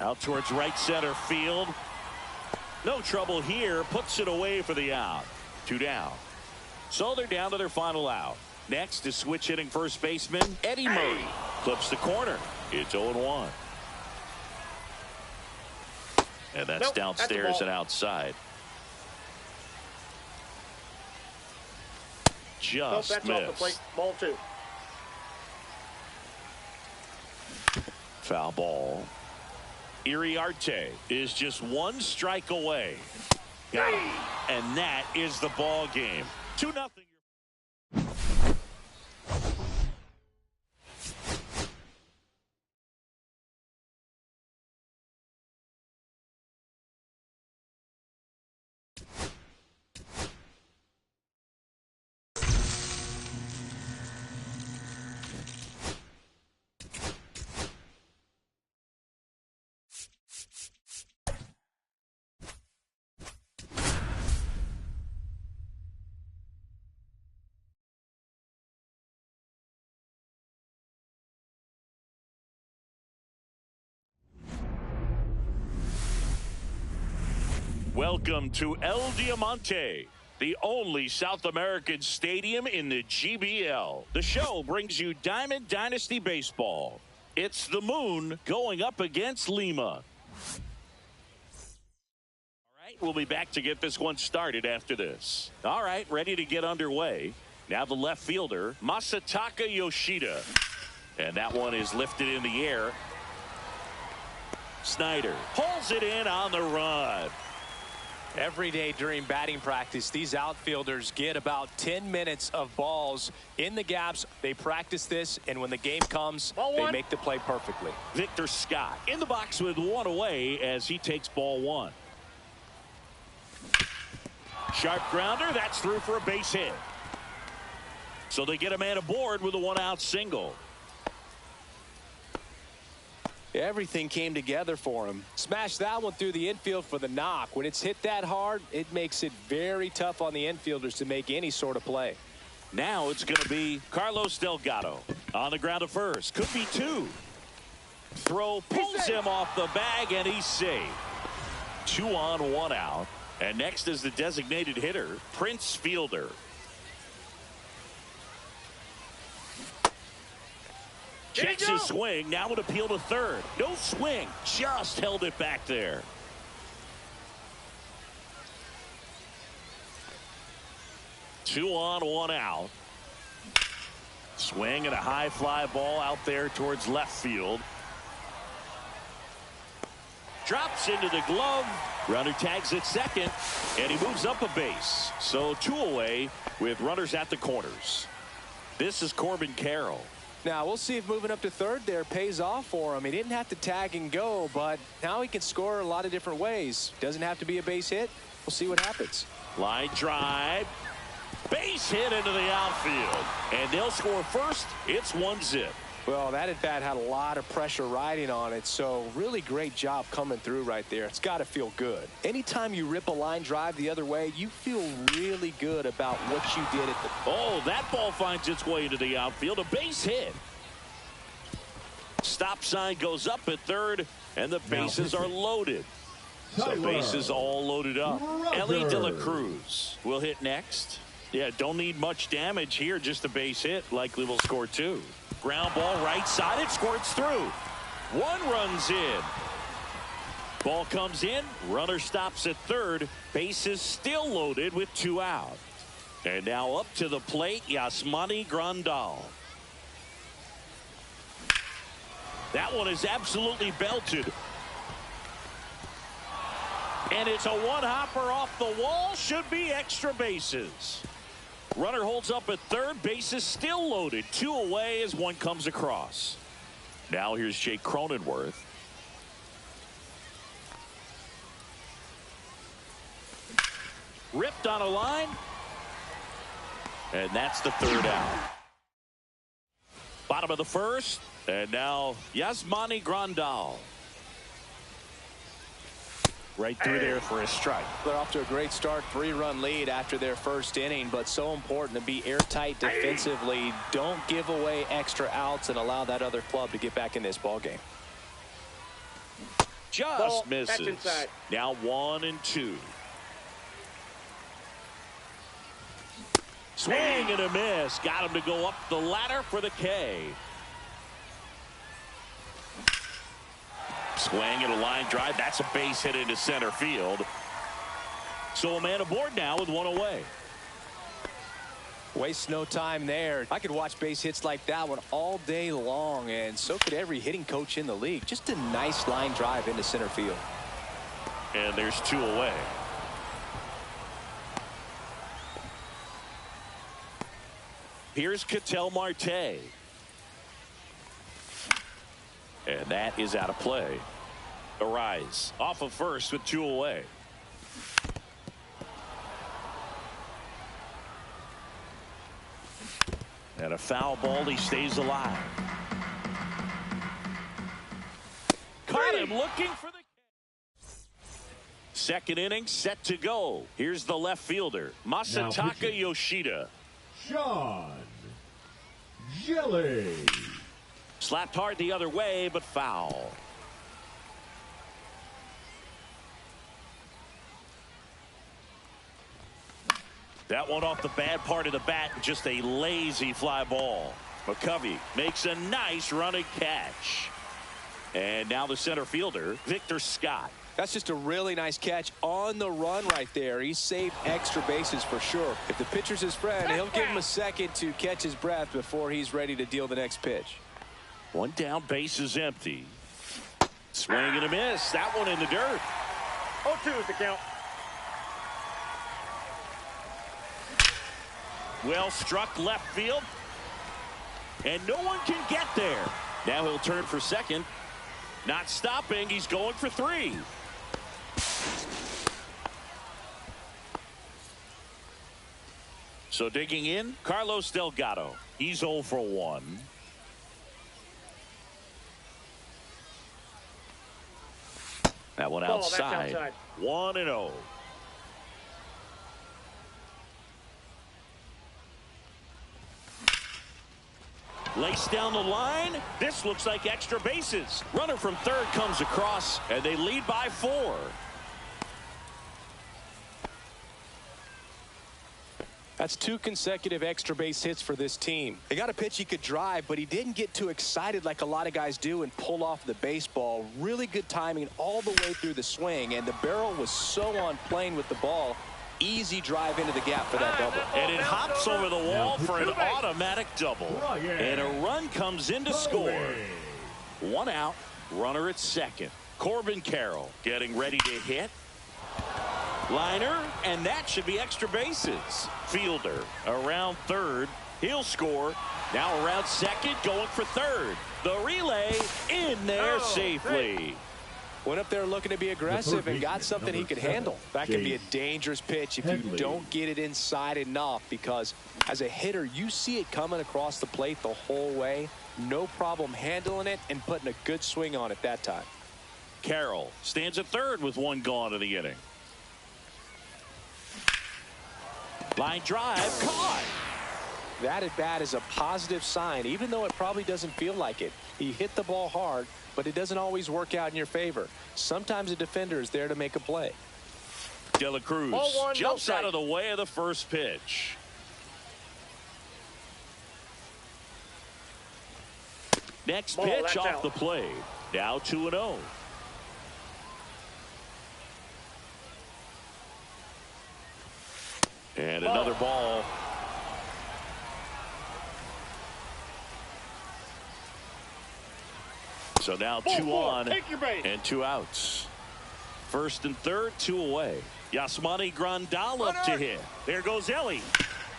Out towards right center field. No trouble here. Puts it away for the out. 2 down. So they're down to their final out. Next is switch hitting first baseman Eddie Murray. Clips the corner. It's 0-1. And that's downstairs and outside. Just that's missed. off the plate. Ball 2. Foul ball. Iriarte is just 1 strike away. Got him. And that is the ball game. 2-0. Welcome to El Diamante, the only South American stadium in the GBL. The show brings you Diamond Dynasty Baseball. It's the Moon going up against Lima. All right, we'll be back to get this one started after this. All right, ready to get underway. Now the left fielder, Masataka Yoshida. And that one is lifted in the air. Snyder pulls it in on the run. Every day during batting practice, these outfielders get about 10 minutes of balls in the gaps. They practice this, and when the game comes, they make the play perfectly. Victor Scott in the box with 1 away as he takes ball 1. Sharp grounder. That's through for a base hit. So they get a man aboard with a 1-out single. Everything came together for him. Smashed that one through the infield for the knock. When it's hit that hard, it makes it very tough on the infielders to make any sort of play. Now it's going to be Carlos Delgado on the ground to first. Could be 2. Throw pulls him off the bag, and he's safe. 2 on, 1 out. And next is the designated hitter, Prince Fielder. Checks his swing. Now would appeal to third. No swing. Just held it back there. Two on, 1 out. Swing and a high fly ball out there towards left field. Drops into the glove. Runner tags at second, and he moves up a base. So 2 away with runners at the corners. This is Corbin Carroll. Now, we'll see if moving up to third there pays off for him. He didn't have to tag and go, but now he can score a lot of different ways. Doesn't have to be a base hit. We'll see what happens. Line drive. Base hit into the outfield. And they'll score first. It's 1-0. Well, that at bat had a lot of pressure riding on it, so really great job coming through right there. It's got to feel good. Anytime you rip a line drive the other way, you feel really good about what you did at the... Oh, that ball finds its way into the outfield. A base hit. Stop sign goes up at third, and the bases are loaded. So bases all loaded up. Ellie De La Cruz will hit next. Yeah, don't need much damage here, just a base hit. Likely will score 2. Ground ball right side. It squirts through. 1 runs in. Ball comes in. Runner stops at third. Bases still loaded with 2 out. And now up to the plate, Yasmani Grandal. That one is absolutely belted. And it's a one-hopper off the wall. Should be extra bases. Runner holds up at third. Bases still loaded. 2 away as one comes across. Now here's Jake Cronenworth. Ripped on a line. And that's the 3rd out. Bottom of the 1st. And now Yasmani Grandal. Right through there for a strike. They're off to a great start. 3-run lead after their first inning, but so important to be airtight defensively. Don't give away extra outs and allow that other club to get back in this ball game. Just Ball, misses. Now 1-2. Swing and a miss. Got him to go up the ladder for the K. Swing and a line drive. That's a base hit into center field. So a man aboard now with 1 away. Waste no time there. I could watch base hits like that one all day long, and so could every hitting coach in the league. Just a nice line drive into center field. And there's 2 away. Here's Ketel Marte. And that is out of play. Arise off of first with 2 away. And a foul ball. He stays alive. Caught him looking for the 2nd inning set to go. Here's the left fielder, Masataka Yoshida. Sean Jelly. Slapped hard the other way, but foul. That one off the bad part of the bat, just a lazy fly ball. McCovey makes a nice running catch. And now the center fielder, Victor Scott. That's just a really nice catch on the run right there. He saved extra bases for sure. If the pitcher's his friend, he'll give him a second to catch his breath before he's ready to deal the next pitch. 1 down, base is empty. Swing and a miss. That one in the dirt. 0-2 is the count. Well struck left field. And no one can get there. Now he'll turn for second. Not stopping. He's going for 3. So digging in, Carlos Delgado. He's 0 for 1. That one outside. 1-0. Laced down the line. This looks like extra bases. Runner from third comes across, and they lead by 4. That's 2 consecutive extra base hits for this team. They got a pitch he could drive, but he didn't get too excited like a lot of guys do and pull off the baseball. Really good timing all the way through the swing, and the barrel was so on plane with the ball. Easy drive into the gap for that double. And it hops over the wall for an automatic double. And a run comes in to score. 1 out, runner at second. Corbin Carroll getting ready to hit. Liner, and that should be extra bases. Fielder around third. He'll score. Now around second, going for third. The relay in there safely. Went up there looking to be aggressive and got something he could handle. That can be a dangerous pitch if you don't get it inside enough, because as a hitter, you see it coming across the plate the whole way. No problem handling it and putting a good swing on it that time. Carroll stands at third with 1 gone in the inning. Line drive, caught. That at bat is a positive sign, even though it probably doesn't feel like it. He hit the ball hard, but it doesn't always work out in your favor. Sometimes a defender is there to make a play. De La Cruz jumps out of the way of the first pitch. Next pitch off the plate. Now 2-0. And another ball. So now 2 on and 2 outs. First and third, 2 away. Yasmani Grandal up to hit. There goes Ellie.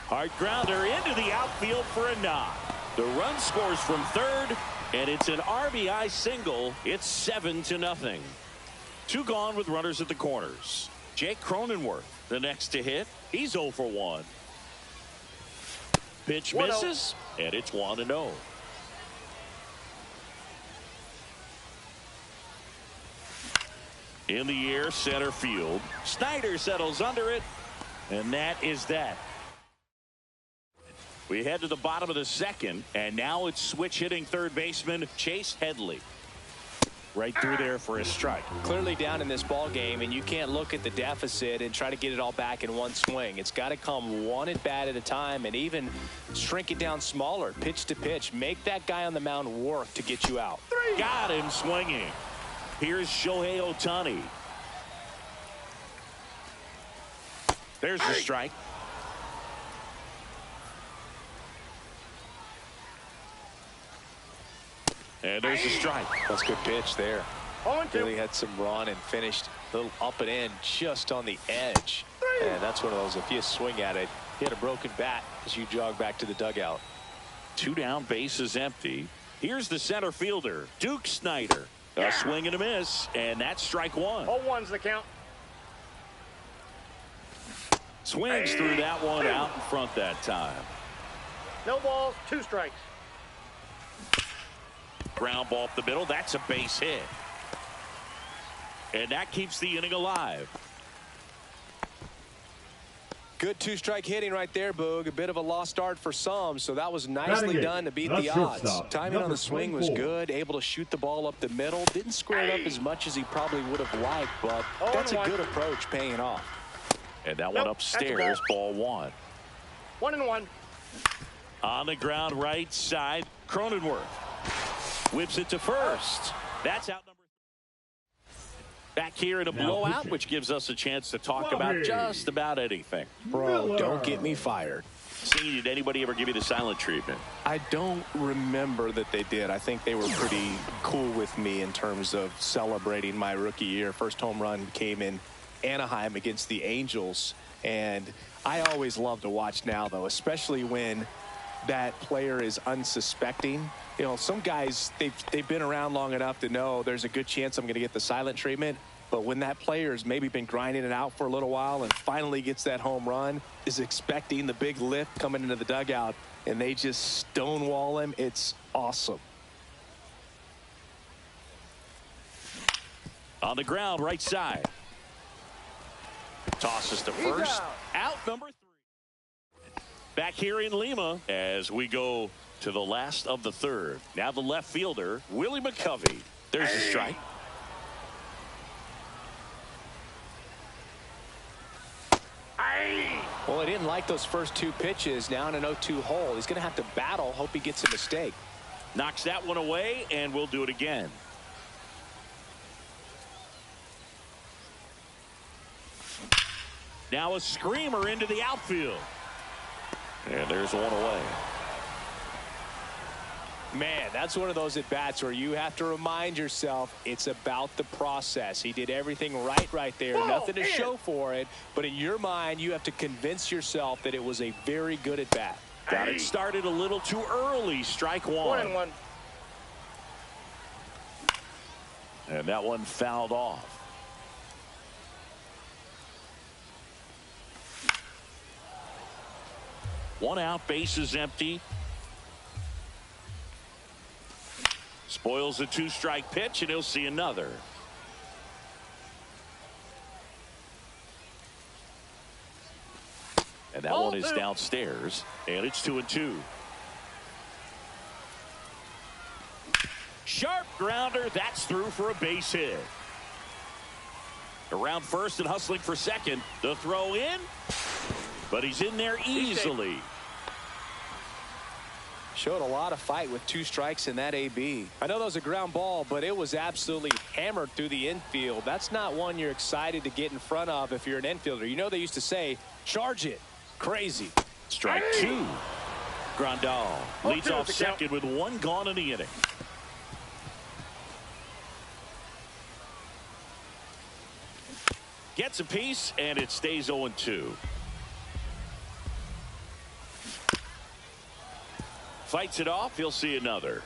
Hard grounder into the outfield for a knock. The run scores from third, and it's an RBI single. It's 7-0. 2 gone with runners at the corners. Jake Cronenworth, the next to hit. He's 0 for 1. Pitch misses, and it's 1-0. In the air, center field. Snyder settles under it, and that is that. We head to the bottom of the second, and now it's switch hitting third baseman Chase Headley. Right through there for a strike. Clearly down in this ball game, and you can't look at the deficit and try to get it all back in one swing. It's got to come one at bat at a time, and even shrink it down smaller, pitch to pitch. Make that guy on the mound work to get you out. Got him swinging. Here's Shohei Ohtani. There's the strike. And there's the strike. That's a good pitch there. Really had some run and finished a little up and in just on the edge. And that's one of those, if you swing at it, hit a broken bat as you jog back to the dugout. 2 down, bases empty. Here's the center fielder, Duke Snyder. A swing and a miss, and that's strike 1. 0-1's the count. Swings through that one out in front that time. No balls, 2 strikes. Ground ball up the middle. That's a base hit. And that keeps the inning alive. Good 2-strike hitting right there, Boog. A bit of a lost start for some, so that was nicely done to beat the odds. Timing on the swing was good, able to shoot the ball up the middle. Didn't square it up as much as he probably would have liked, but that's a good approach paying off. And that one upstairs, ball 1. 1-1. On the ground right side, Cronenworth whips it to first. That's out number 3. Back here in a blowout, which gives us a chance to talk about just about anything. Bro, don't get me fired. See, did anybody ever give you the silent treatment? I don't remember that they did. I think they were pretty cool with me in terms of celebrating my rookie year. First home run came in Anaheim against the Angels, and I always love to watch now, though, especially when that player is unsuspecting. You know, some guys, they've been around long enough to know there's a good chance I'm going to get the silent treatment. But when that player's maybe been grinding it out for a little while and finally gets that home run, is expecting the big lift coming into the dugout, and they just stonewall him, it's awesome. On the ground, right side. Tosses to first. Out number 3. Back here in Lima as we go to the last of the third. Now the left fielder, Willie McCovey. There's the strike. Well, I didn't like those first 2 pitches. Now in an 0-2 hole. He's going to have to battle. Hope he gets a mistake. Knocks that one away, and we'll do it again. Now a screamer into the outfield. And there's one away. Man, that's one of those at-bats where you have to remind yourself it's about the process. He did everything right there. Nothing to show for it. But in your mind, you have to convince yourself that it was a very good at-bat. Got it started a little too early. Strike 1. 1-1. And that one fouled off. One out, bases empty. Spoils a 2-strike pitch, and he'll see another. And that one is downstairs, and it's 2-2. Sharp grounder, that's through for a base hit. Around first and hustling for second. The throw in, but he's in there easily. Showed a lot of fight with 2 strikes in that AB. I know that was a ground ball, but it was absolutely hammered through the infield. That's not one you're excited to get in front of if you're an infielder. You know they used to say, charge it. Crazy. Strike 2. Grandal leads off second with 1 gone in the inning. Gets a piece, and it stays 0-2. Fights it off. He'll see another.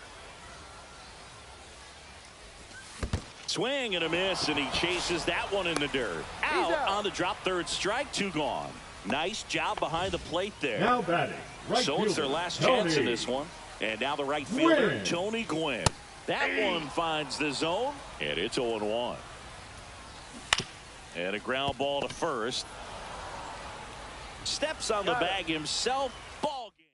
Swing and a miss, and he chases that one in the dirt. Out on the drop, third strike, 2 gone. Nice job behind the plate there. Now batting, right So it's their fielder, last Tony chance in this one. And now the right fielder, Gwynn. Tony Gwynn. That one finds the zone, and it's 0-1. And a ground ball to first. Steps on the bag himself. Ball game.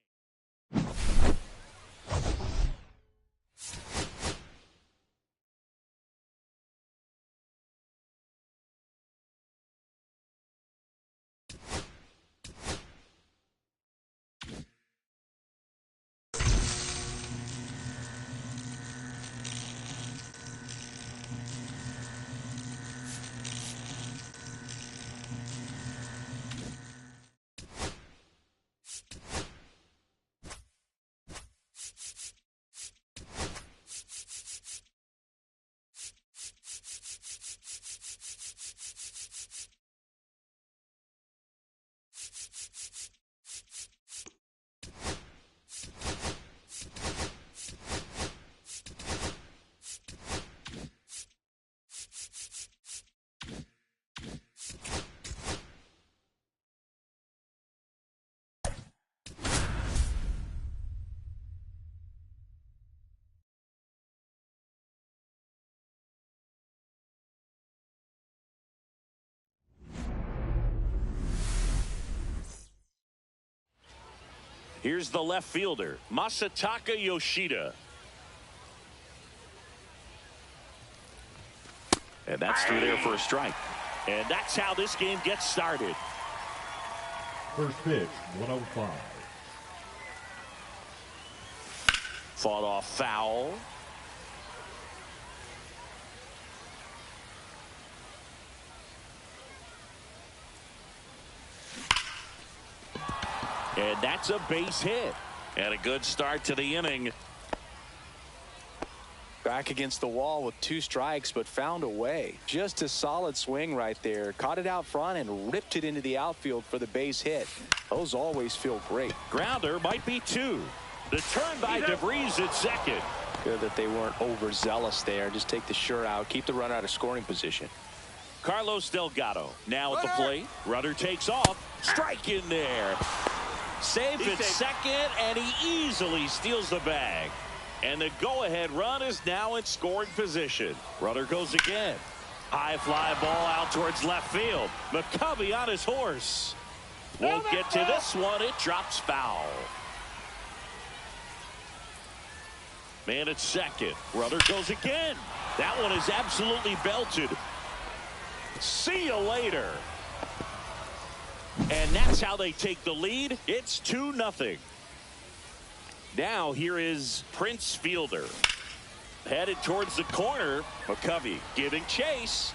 Here's the left fielder, Masataka Yoshida. And that's through there for a strike. And that's how this game gets started. First pitch, 105. Fought off foul. And that's a base hit. And a good start to the inning. Back against the wall with 2 strikes, but found a way. Just a solid swing right there. Caught it out front and ripped it into the outfield for the base hit. Those always feel great. Grounder might be 2. The turn by DeVries at second. Good that they weren't overzealous there. Just take the sure out. Keep the runner out of scoring position. Carlos Delgado now at the plate. Runner takes off. Strike in there. Safe at second, and he easily steals the bag. And the go-ahead run is now in scoring position. Runner goes again. High fly ball out towards left field. McCovey on his horse. Won't get to this one. It drops foul. Man at second. Runner goes again. That one is absolutely belted. See you later. And that's how they take the lead. It's 2-0. Now here is Prince Fielder. Headed towards the corner. McCovey giving chase.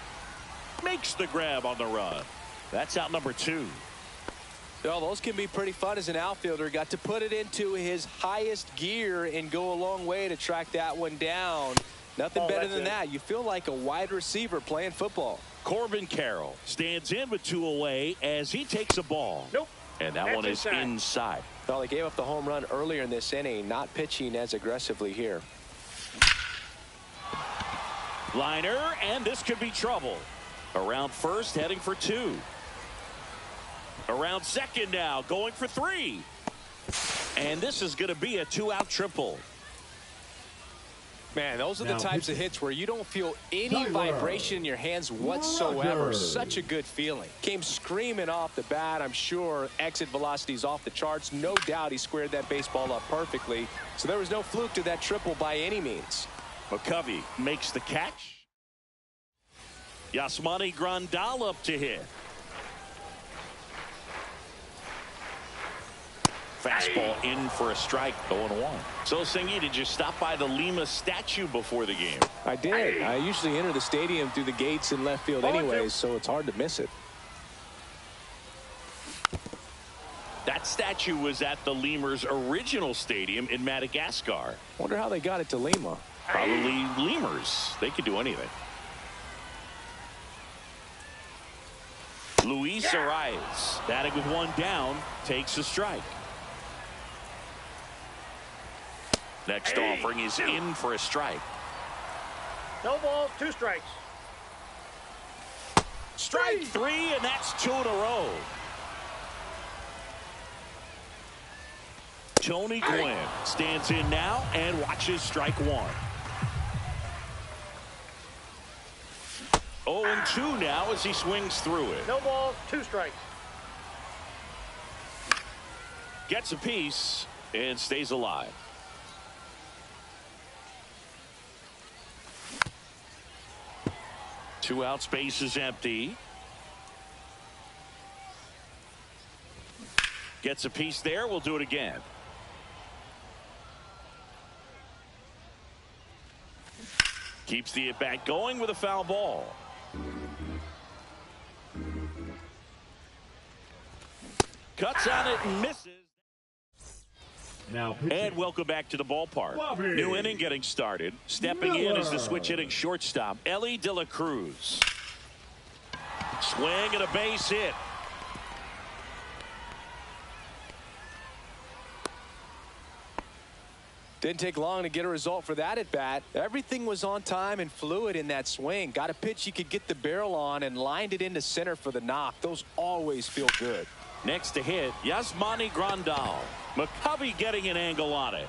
Makes the grab on the run. That's out number 2. Well, those can be pretty fun as an outfielder. Got to put it into his highest gear and go a long way to track that one down. Nothing better than that. You feel like a wide receiver playing football. Corbin Carroll stands in with 2 away as he takes a ball. Nope. And that one is inside. Well, they gave up the home run earlier in this inning, not pitching as aggressively here. Liner, and this could be trouble. Around first, heading for 2. Around second now, going for 3. And this is going to be a 2-out triple. Man, those are the types of hits where you don't feel any vibration in your hands whatsoever. Such a good feeling. Came screaming off the bat. I'm sure exit velocity's off the charts. No doubt he squared that baseball up perfectly. So there was no fluke to that triple by any means. McCovey makes the catch. Yasmani Grandal up to hit. Fastball in for a strike, 0-1. So, Singy, did you stop by the Lima statue before the game? I did. I usually enter the stadium through the gates in left field anyways, so it's hard to miss it. That statue was at the Lemurs' original stadium in Madagascar. Wonder how they got it to Lima. Probably Lemurs. They could do anything. Luis Arias, batting with one down, takes a strike. Next offering is in for a strike. No balls, 2 strikes. Strike 3, and that's 2 in a row. Tony Gwynn stands in now and watches strike 1. 0-2 now as he swings through it. No balls, 2 strikes. Gets a piece and stays alive. Two out, space is empty. Gets a piece there. We'll do it again. Keeps the at-bat going with a foul ball. Cuts on it and misses. Now pitching. And welcome back to the ballpark. Bobby. New inning getting started. Stepping in is the switch hitting shortstop, Ellie De La Cruz. Swing and a base hit. Didn't take long to get a result for that at bat. Everything was on time and fluid in that swing. Got a pitch he could get the barrel on and lined it into center for the knock. Those always feel good. Next to hit, Yasmani Grandal. McCovey getting an angle on it.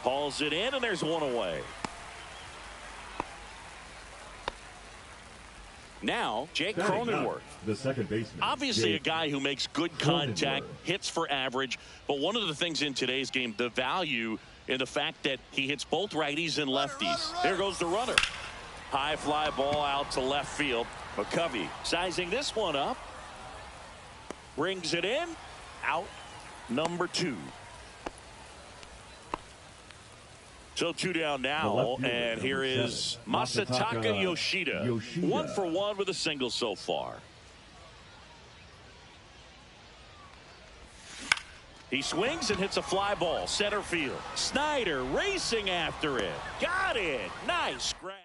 Hauls it in, and there's one away. Now, Jake Cronenworth. The second baseman. Obviously Jake a guy who makes good contact, hits for average, but one of the things in today's game, the value in the fact that he hits both righties and lefties. There goes the runner. High fly ball out to left field. McCovey sizing this one up. Brings it in. Out number 2. So 2 down now, and here is Masataka Yoshida. 1 for 1 with a single so far. He swings and hits a fly ball center field. Snyder racing after it. Got it. Nice grab.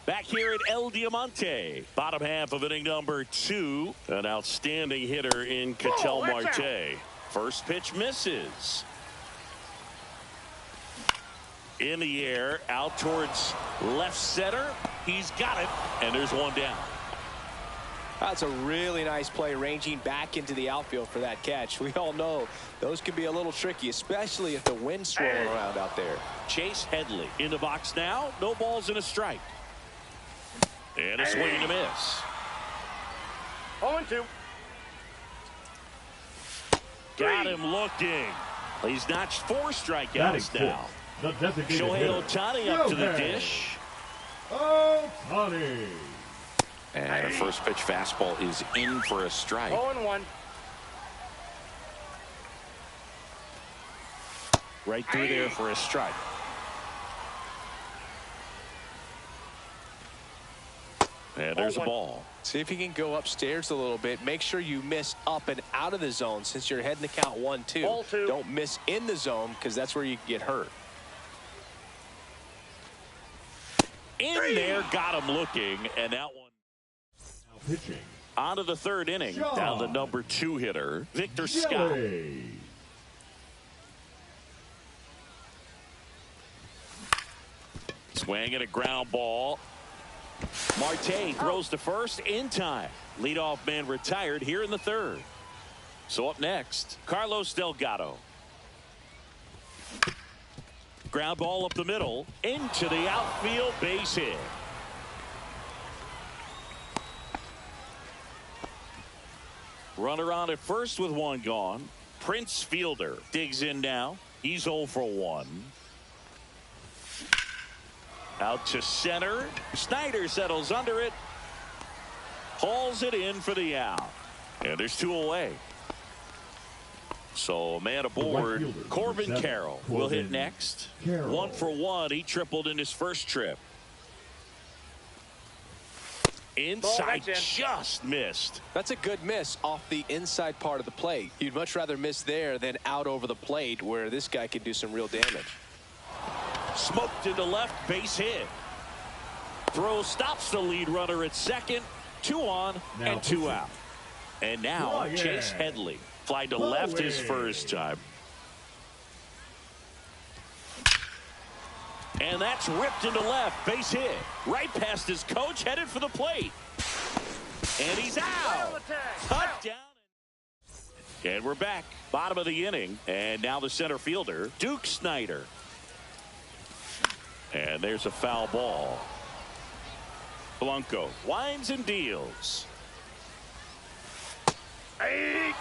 Back here at El Diamante, bottom half of inning number 2. An outstanding hitter in Ketel Marte. First pitch misses. In the air, out towards left center. He's got it, and there's one down. That's a really nice play, ranging back into the outfield for that catch. We all know those can be a little tricky, especially if the wind's swirling around out there. Chase Headley in the box now. No balls and a strike. And a swing and a miss. 0-2. Got him looking. He's notched 4 strikeouts now. The designated Shohei Ohtani up to the dish. Ohtani. And a first pitch fastball is in for a strike. 0-1. Right through there for a strike. And there's a ball. See if you can go upstairs a little bit. Make sure you miss up and out of the zone since you're heading the count 1-2. Ball 2. Don't miss in the zone because that's where you can get hurt. In there, got him looking, and that one. Now pitching. On to the 3rd inning. Down the number 2 hitter, Victor Scott. Swing and a ground ball. Marte throws to first in time. Leadoff man retired here in the 3rd. So up next, Carlos Delgado. Ground ball up the middle into the outfield, base hit. Runner on at first with 1 gone. Prince Fielder digs in now. He's 0 for 1. Out to center. Snyder settles under it. Hauls it in for the out. And there's 2 away. So man aboard, Corbin Carroll will hit next. 1 for 1. He tripled in his first trip. Inside, just missed. That's a good miss off the inside part of the plate. You'd much rather miss there than out over the plate where this guy could do some real damage. Smoked into left, base hit. Throw stops the lead runner at second. 2 on Now and 2 pitching. out. And now Oh, yeah. Chase Headley flied to Oh, left his yeah. first time. And that's ripped into left. Base hit. Right past his coach, headed for the plate. And he's Right on out. the tag. Touchdown. And we're back. Bottom of the inning. And now the center fielder, Duke Snyder. And there's a foul ball. Blanco winds and deals. 8-2.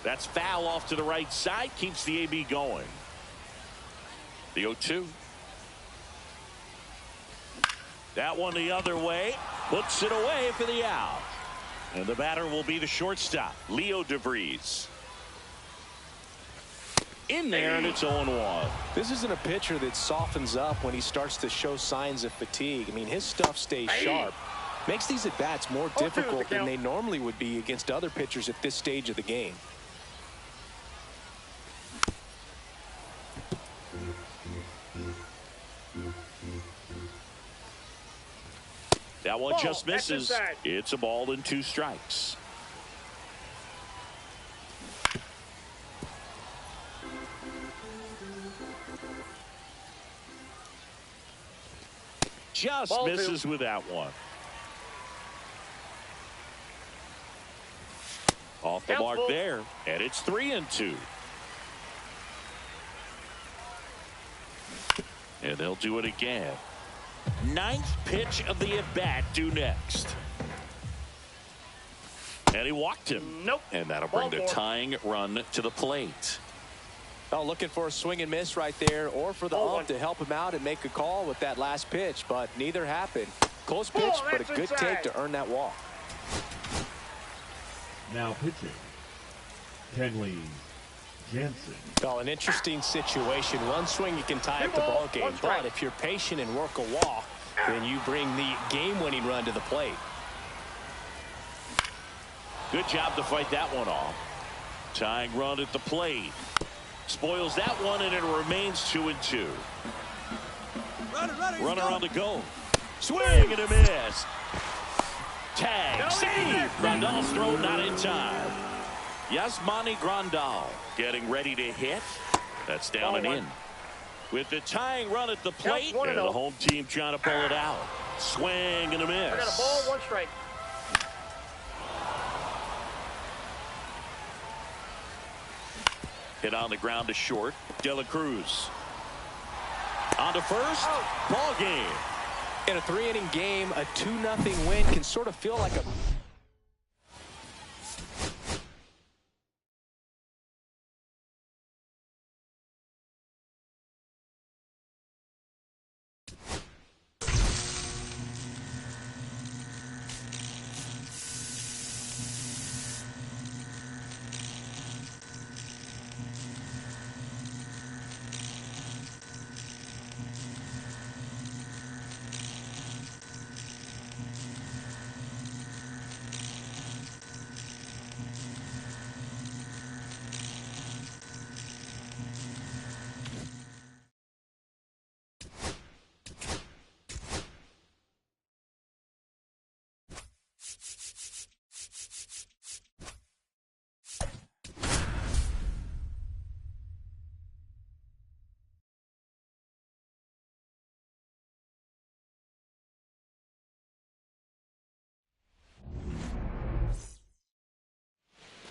That's foul off to the right side. Keeps the AB going. The 0-2. That one the other way. Puts it away for the out. And the batter will be the shortstop, Leo DeVries. In there, and it's 0-1. This isn't a pitcher that softens up when he starts to show signs of fatigue. I mean, his stuff stays sharp. Makes these at-bats more 0-2 the difficult than count. they normally would be against other pitchers at this stage of the game. That one Ball. just That's misses. inside. It's a ball and 2 strikes. Just Ball 2. misses with that one. Off the Count mark full. there, and it's 3-2. And they'll do it again. 9th pitch of the at-bat due next. And he walked him. Nope. And that'll bring the Ball 4. tying run to the plate. Oh, looking for a swing and miss right there, or for the Ball ump 1. to help him out and make a call with that last pitch, but neither happened. Close pitch, Ball, but a that's good inside. take to earn that walk. Now pitching. Kenley Jansen. Well, an interesting situation. One swing you can tie up the 2 ball balls, game, 1 strike. but if you're patient and work a walk, then you bring the game-winning run to the plate. Good job to fight that one off. Tying run at the plate. Spoils that one, and it remains 2-2. Runner on the go. Swing and a miss. Tag. Save. Grandal's throw not in time. Yasmani Grandal getting ready to hit. That's down and in. With the tying run at the plate, Count 1-0. and the home team trying to pull it out. Swing and a miss. I got a ball, 1 strike. Hit on the ground to short. De La Cruz. On to first. Ball game. In a 3-inning game, a 2-0 win can sort of feel like a...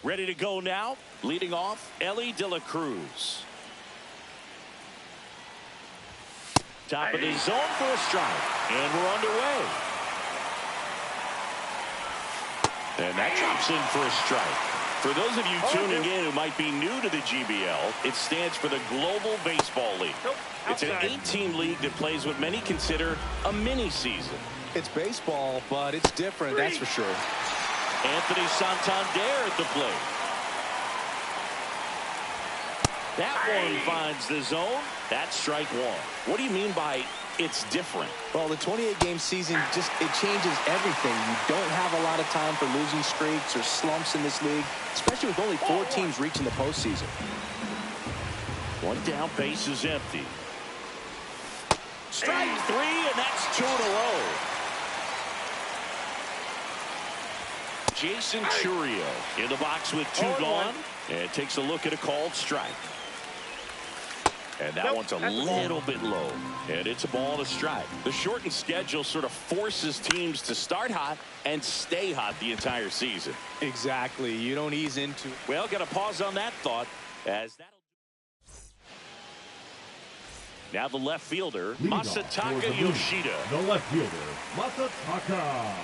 Ready to go now. Leading off, Ellie De La Cruz. Top of the zone for a strike. And we're underway. And that drops in for a strike. For those of you tuning in who might be new to the GBL, it stands for the Global Baseball League. Nope. It's an Outside. 8-team league that plays what many consider a mini season. It's baseball, but it's different, that's for sure. Anthony Santander at the plate. That one finds the zone. That's strike 1. What do you mean by it's different? Well, the 28-game season, it changes everything. You don't have a lot of time for losing streaks or slumps in this league, especially with only 4 teams reaching the postseason. One down, base is empty. Strike three, and that's two in a row. Jason Churio in the box with two gone. And takes a look at a called strike. And that one's a little bit low. And it's a ball to strike. The shortened schedule sort of forces teams to start hot and stay hot the entire season. Exactly. You don't ease into it. Well, got to pause on that thought as that'll. Now the left fielder, Masataka Yoshida. The left fielder, Masataka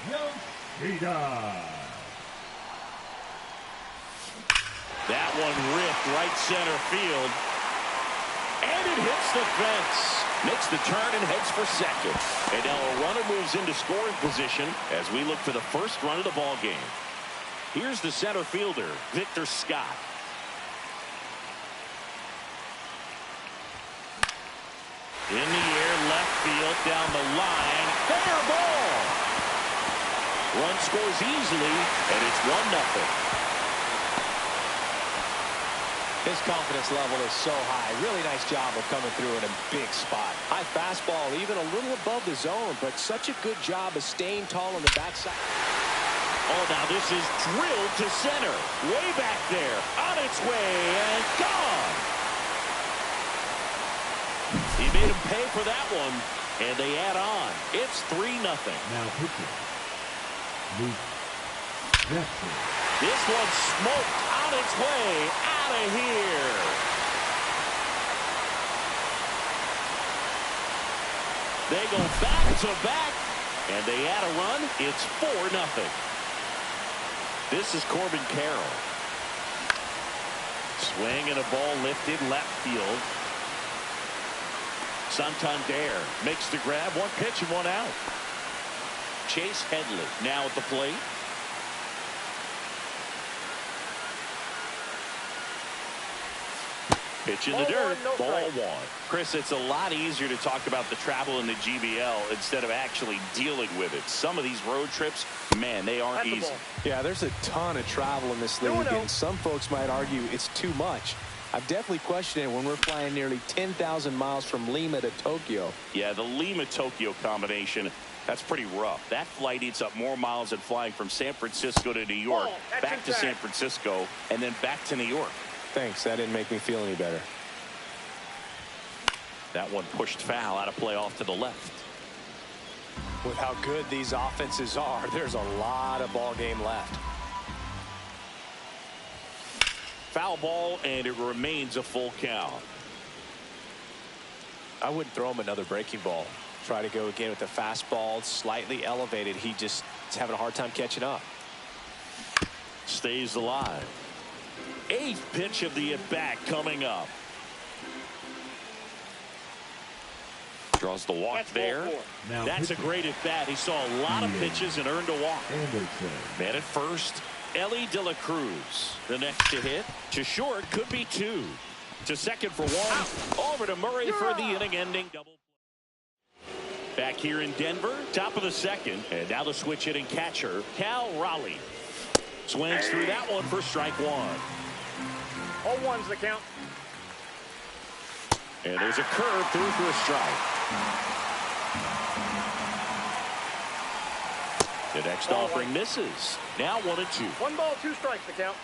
Yoshida. That one ripped right center field. And it hits the fence. Makes the turn and heads for second. And now a runner moves into scoring position as we look for the first run of the ball game. Here's the center fielder, Victor Scott. In the air, left field, down the line. Fair ball. One scores easily, and it's 1-0. His confidence level is so high. Really nice job of coming through in a big spot. High fastball, even a little above the zone, but such a good job of staying tall on the backside. Oh, now this is drilled to center. Way back there. On its way and gone. He made him pay for that one, and they add on. It's 3-0. Now pitching, Luke Jackson. This one smoked on its way out of here. They go back to back, and they add a run. It's 4-0. This is Corbin Carroll. Swing and a ball lifted left field. Santander makes the grab. One pitch and one out. Chase Headley now at the plate. Pitch in the dirt. Ball one. Chris, it's a lot easier to talk about the travel in the GBL instead of actually dealing with it. Some of these road trips, man, they aren't easy. Yeah, there's a ton of travel in this league, and some folks might argue it's too much. I've definitely questioned it when we're flying nearly 10,000 miles from Lima to Tokyo. Yeah, the Lima-Tokyo combination, that's pretty rough. That flight eats up more miles than flying from San Francisco to New York, back to San Francisco, and then back to New York. Thanks. That didn't make me feel any better. That one pushed foul out of play off to the left. With how good these offenses are, there's a lot of ball game left. Foul ball, and it remains a full count. I wouldn't throw him another breaking ball. Try to go again with the fastball, slightly elevated. He just is having a hard time catching up. Stays alive. 8th pitch of the at-bat coming up. Draws the walk there. That's a great at-bat. He saw a lot of pitches and earned a walk. Man at first, Ellie De La Cruz. The next to hit. To short, could be 2. To second for 1. Over to Murray for the inning-ending double. Back here in Denver, top of the second. And now the switch hitting catcher, Cal Raleigh. Swings through that one for strike 1. 0-1's the count. And there's a curve through for a strike. The next offering misses. Now 1-2. 1 ball, 2 strikes the count.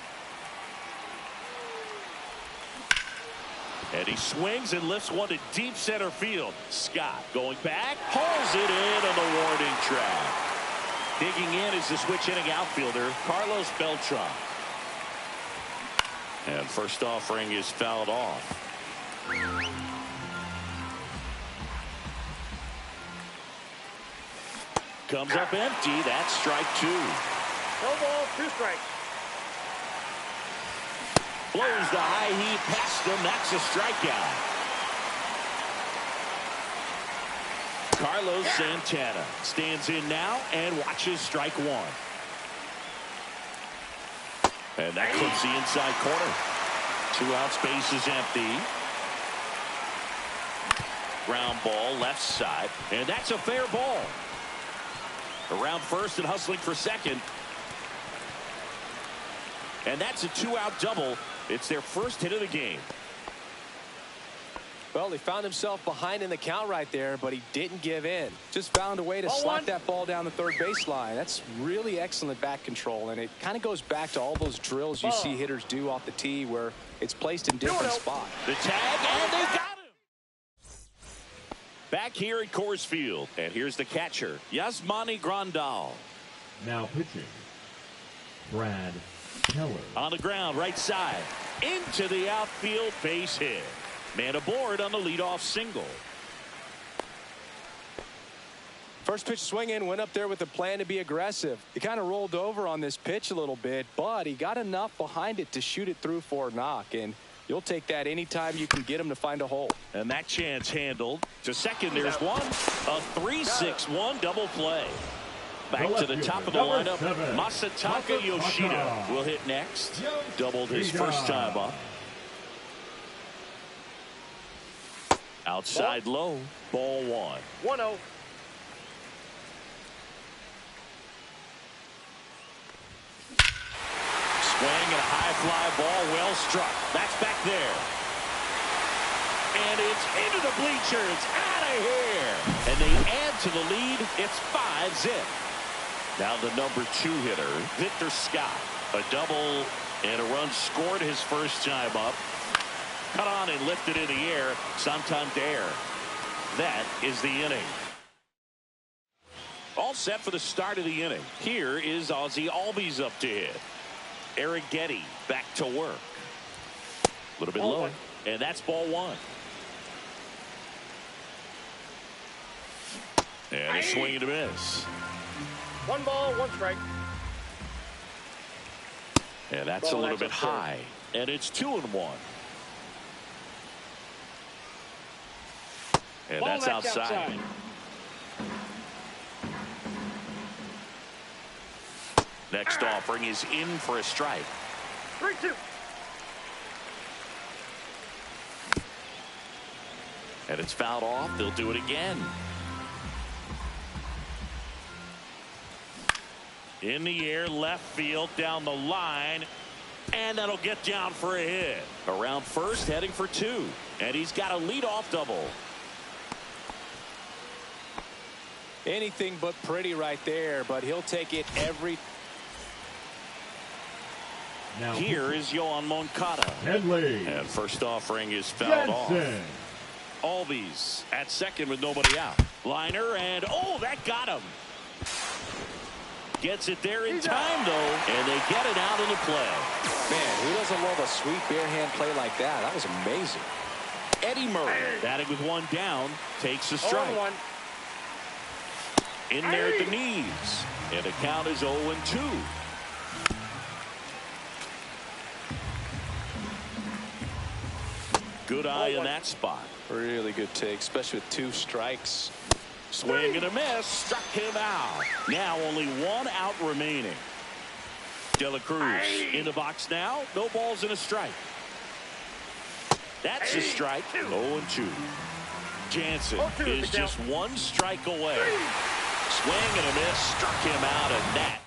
And he swings and lifts one to deep center field. Scott going back, hauls it in on the warning track. Digging in is the switch hitting outfielder, Carlos Beltran. And first offering is fouled off. Comes up empty. That's strike 2. No ball, 2 strikes. Blows the high heat past him. That's a strikeout. Carlos Santana stands in now and watches strike 1. And that clips the inside corner. 2 out, space is empty. Ground ball left side. And that's a fair ball. Around first and hustling for second. And that's a 2-out double. It's their first hit of the game. Well, he found himself behind in the count right there, but he didn't give in. Just found a way to slap that ball down the third baseline. That's really excellent bat control, and it kind of goes back to all those drills you see hitters do off the tee where it's placed in different spots. The tag, and they got him. Back here at Coors Field, and here's the catcher, Yasmani Grandal. Now pitching, Brad Keller. On the ground, right side, into the outfield, base hit. Man aboard on the leadoff single. First pitch swinging, went up there with a plan to be aggressive. He kind of rolled over on this pitch a little bit, but he got enough behind it to shoot it through for a knock, and you'll take that anytime you can get him to find a hole. And that chance handled. To second, there's one. A 3-6-1 double play. Back to the top of the lineup, Masataka Yoshida will hit next. Doubled his first time up. Outside low, ball 1. 1-0. Swing and a high fly ball, well struck. That's back there. And it's into the bleachers, out of here. And they add to the lead. It's 5-zip. Now the number 2 hitter, Victor Scott. A double and a run scored his first time up. Cut on and lifted in the air. Santander. That is the inning. All set for the start of the inning. Here is Ozzie Albies up to hit. Eric Getty back to work. A little bit low. And that's ball 1. And a swing and a miss. 1 ball, 1 strike. And that's a little bit high. And it's 2-1. And that's outside. Next offering is in for a strike. 3-2. And it's fouled off. They'll do it again. In the air, left field, down the line. And that'll get down for a hit. Around first, heading for 2. And he's got a leadoff double. Anything but pretty right there, but he'll take it every. Now here is Yohan Moncada. Henley. And first offering is fouled off. Albies at second with nobody out. Liner, and oh, that got him. Gets it there in time, though, and they get it out into play. Man, who doesn't love a sweet bare hand play like that? That was amazing. Eddie Murray, batting with 1 down, takes a strike. 0-1. In there at the knees. And the count is 0-2. Good eye in that spot. Really good take, especially with 2 strikes. Swing and a miss. Struck him out. Now only 1 out remaining. De La Cruz in the box now. No balls and a strike. That's a strike. 0-2. Jansen is just 1 strike away. Swing and a miss. Struck him out, and that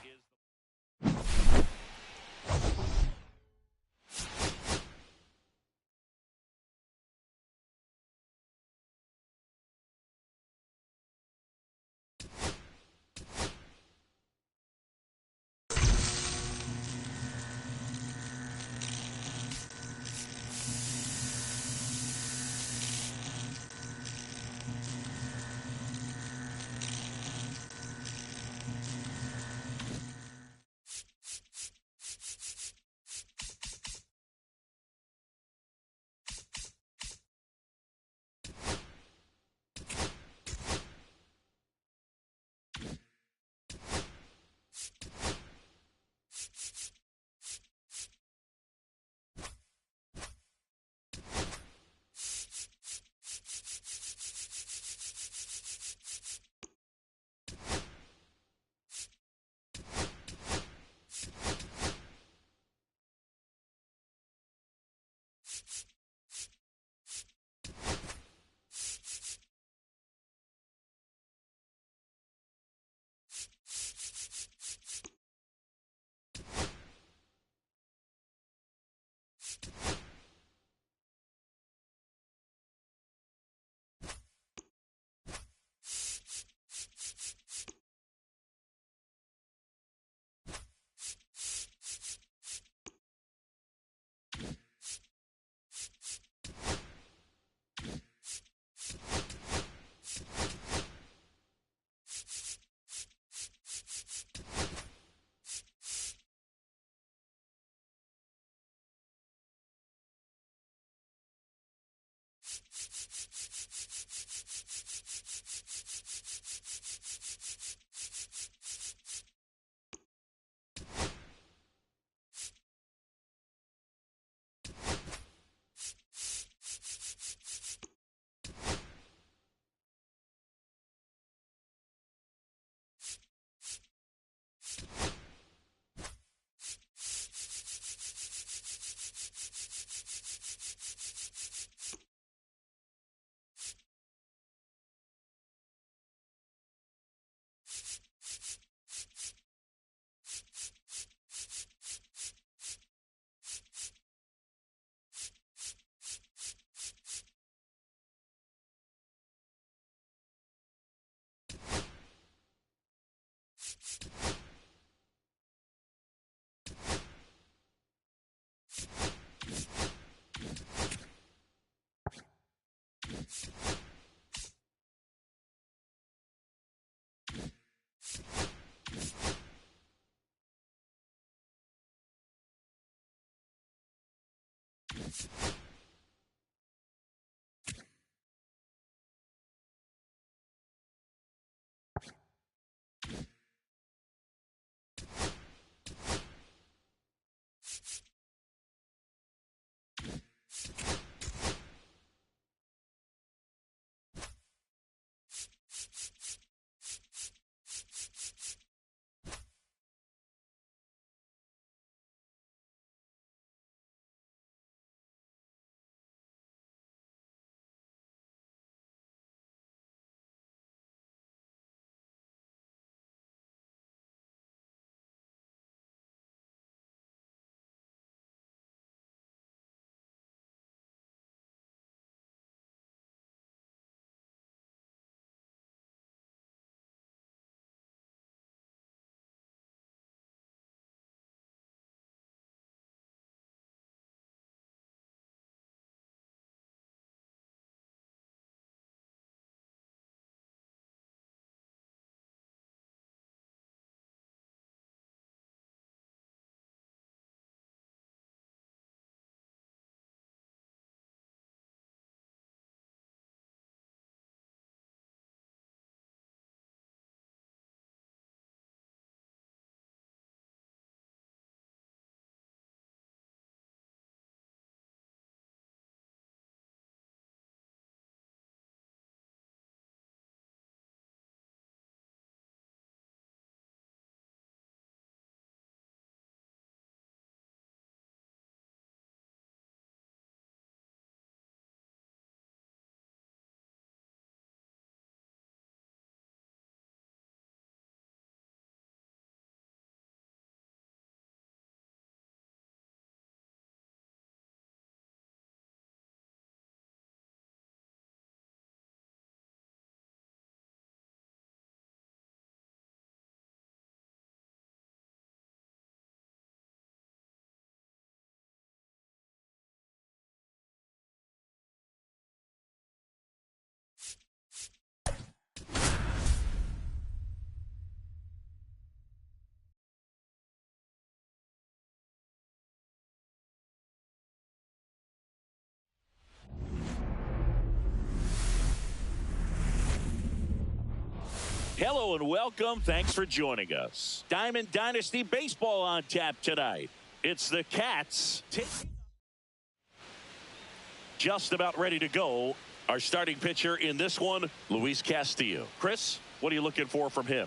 Hello and welcome. Thanks for joining us. Diamond Dynasty Baseball on tap tonight. It's the Cats. Just about ready to go. Our starting pitcher in this one, Luis Castillo. Chris, what are you looking for from him?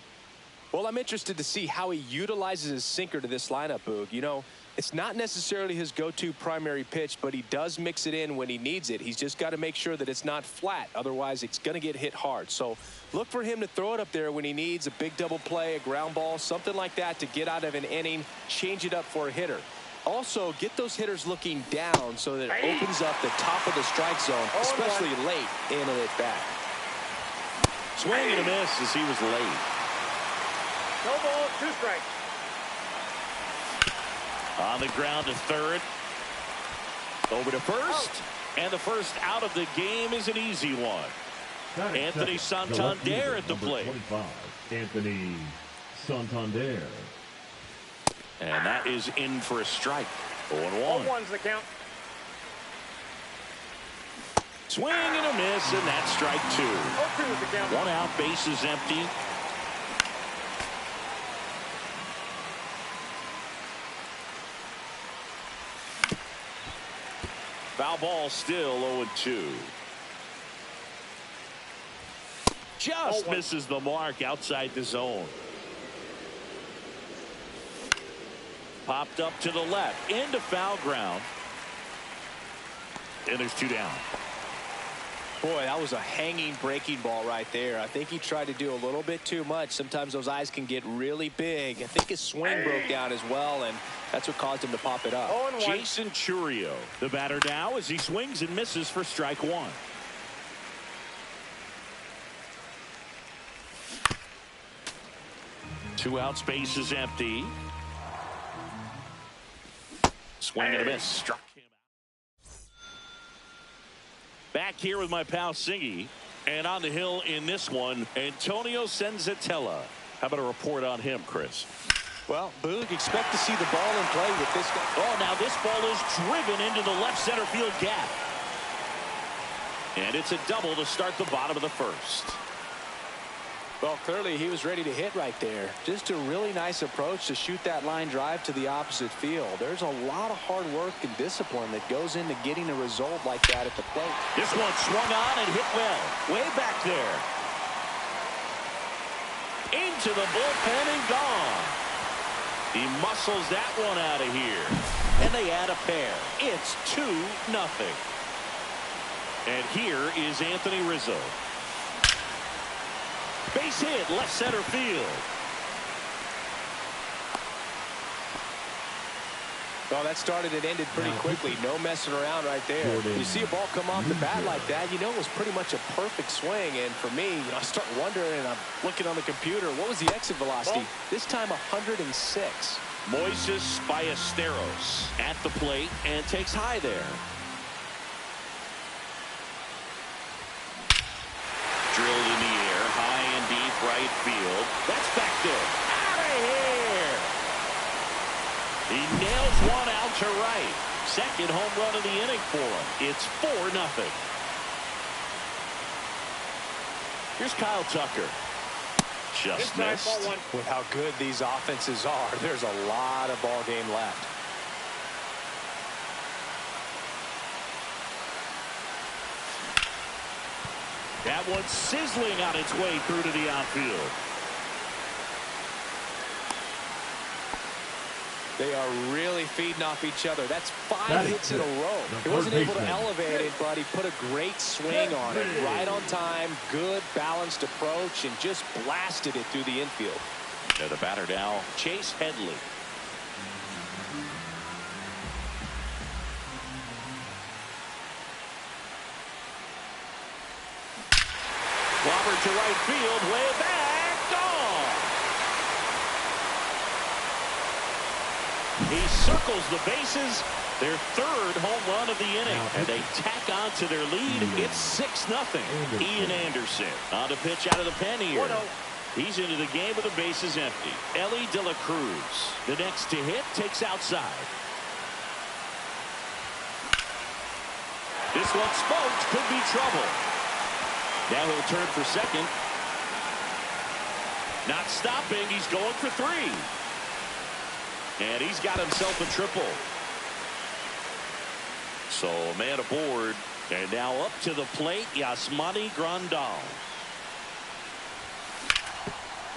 Well, I'm interested to see how he utilizes his sinker to this lineup, Boog. You know, it's not necessarily his go-to primary pitch, but he does mix it in when he needs it. He's just got to make sure that it's not flat. Otherwise, it's going to get hit hard. So look for him to throw it up there when he needs a big double play, a ground ball, something like that to get out of an inning, change it up for a hitter. Also, get those hitters looking down so that it opens up the top of the strike zone, especially late in an at-bat. Swing and a miss as he was late. No ball, 2 strikes. On the ground to third. Over to first. And the first out of the game is an easy one. Anthony Santander at the plate. 25, Anthony Santander. And that is in for a strike. 0-1. 0-1's the count. Swing and a miss, and that's strike 2. 0-2 with the count. 1 out, bases empty. Foul ball, still 0-2. Just misses the mark outside the zone. Popped up to the left, into foul ground. And there's 2 down. Boy, that was a hanging breaking ball right there. I think he tried to do a little bit too much. Sometimes those eyes can get really big. I think his swing broke down as well, and that's what caused him to pop it up. 0-1. Jason Churio, the batter now, as he swings and misses for strike 1. Two outs, base is empty. Swing and a miss. Struck him out. Back here with my pal Singy. And on the hill in this one, Antonio Senzatella. How about a report on him, Chris? Well, Boog, expect to see the ball in play with this guy. Oh, now this ball is driven into the left center field gap. And it's a double to start the bottom of the first. Well, clearly he was ready to hit right there. Just a really nice approach to shoot that line drive to the opposite field. There's a lot of hard work and discipline that goes into getting a result like that at the plate. This one swung on and hit well. Way back there. Into the bullpen and gone. He muscles that one out of here. And they add a pair. It's 2-0. And here is Anthony Rizzo. Base hit, left center field. Well, that started and ended pretty quickly. No messing around right there. You see a ball come off the bat like that, you know it was pretty much a perfect swing. And for me, I start wondering, and I'm looking on the computer, what was the exit velocity? This time 106. Moises Ballesteros at the plate and takes high there. Drilled in the air, high and deep right field. That's back there. Out of here. He nails one out to right. Second home run of the inning for him. It's 4-0. Here's Kyle Tucker. Just missed. With how good these offenses are, there's a lot of ball game left. That one's sizzling on its way through to the outfield. They are really feeding off each other. That's 5 hits in a row. He wasn't able to elevate it, but he put a great swing on it. Right on time, good balanced approach, and just blasted it through the infield. The batter now, Chase Headley. Robert to right field, way back, gone. He circles the bases. Their third home run of the inning. And they tack on to their lead. It's 6-0. Ian Anderson on the pitch out of the pen here. He's into the game with the bases empty. Ellie De La Cruz, the next to hit, takes outside. This one smoked, could be trouble. Now he'll turn for second. Not stopping, he's going for 3. And he's got himself a triple. So a man aboard. And now up to the plate, Yasmani Grandal.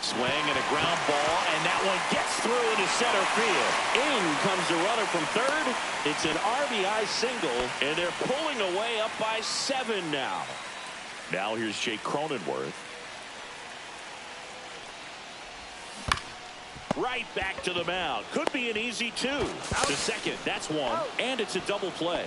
Swing and a ground ball, and that one gets through into center field. In comes the runner from third. It's an RBI single, and they're pulling away up by 7 now. Now here's Jake Cronenworth. Right back to the mound. Could be an easy 2. To second, that's 1, and it's a double play.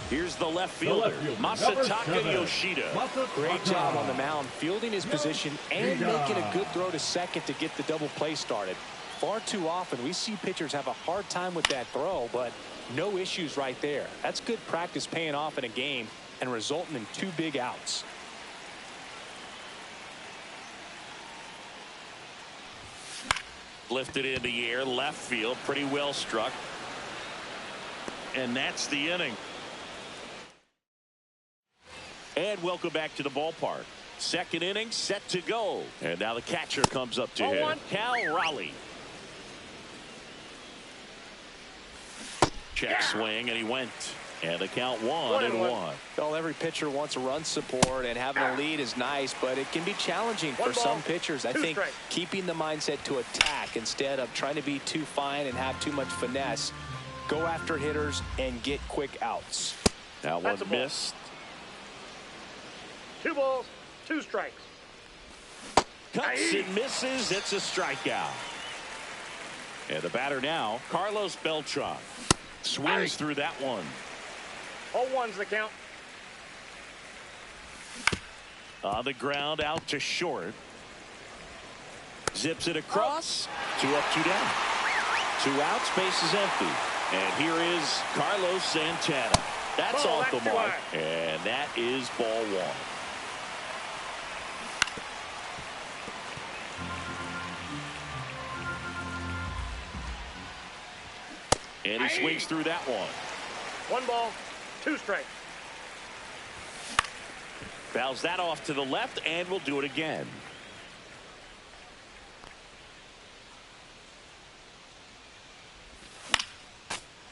Here's the left fielder, Masataka Yoshida. Great job on the mound, fielding his position and making a good throw to second to get the double play started. Far too often we see pitchers have a hard time with that throw, but no issues right there. That's good practice paying off in a game and resulting in 2 big outs. Lifted in the air, left field, pretty well struck. And that's the inning. And welcome back to the ballpark. Second inning set to go. And now the catcher comes up to hit. Cal Raleigh. Check swing, and he went. And the count 1-1. Well, every pitcher wants run support, and having a lead is nice, but it can be challenging for some pitchers. I think keeping the mindset to attack instead of trying to be too fine and have too much finesse. Go after hitters and get quick outs. That one missed. 2 balls, 2 strikes. Cuts and misses. It's a strikeout. And the batter now, Carlos Beltran. Swings through that one. 0-1's the count. On the ground, out to short. Zips it across. 2 up, 2 down. 2 outs, base is empty. And here is Carlos Santana. That's off the mark. And that is ball 1. And he swings through that one. 1 ball, 2 strikes. Fouls that off to the left, and we'll do it again.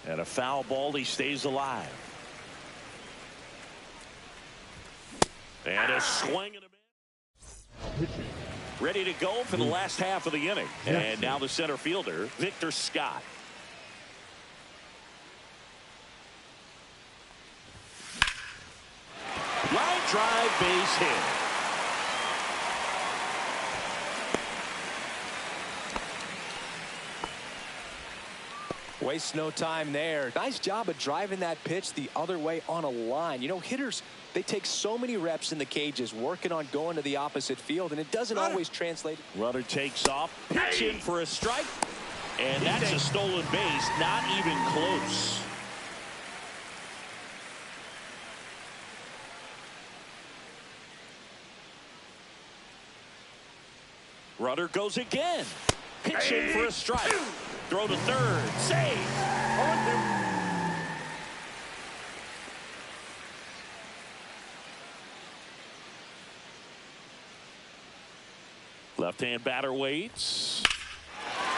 And a foul ball, he stays alive. And a swing and a miss. Ready to go for the last half of the inning. And now the center fielder, Victor Scott. Line drive, base hit. Waste no time there. Nice job of driving that pitch the other way on a line. You know, hitters, they take so many reps in the cages working on going to the opposite field, and it doesn't always translate. Runner takes off, pitch in for a strike, and that's a stolen base, not even close. Runner goes again. Pitch in for a strike. Throw to third. Save. 0-2. Left-hand batter waits.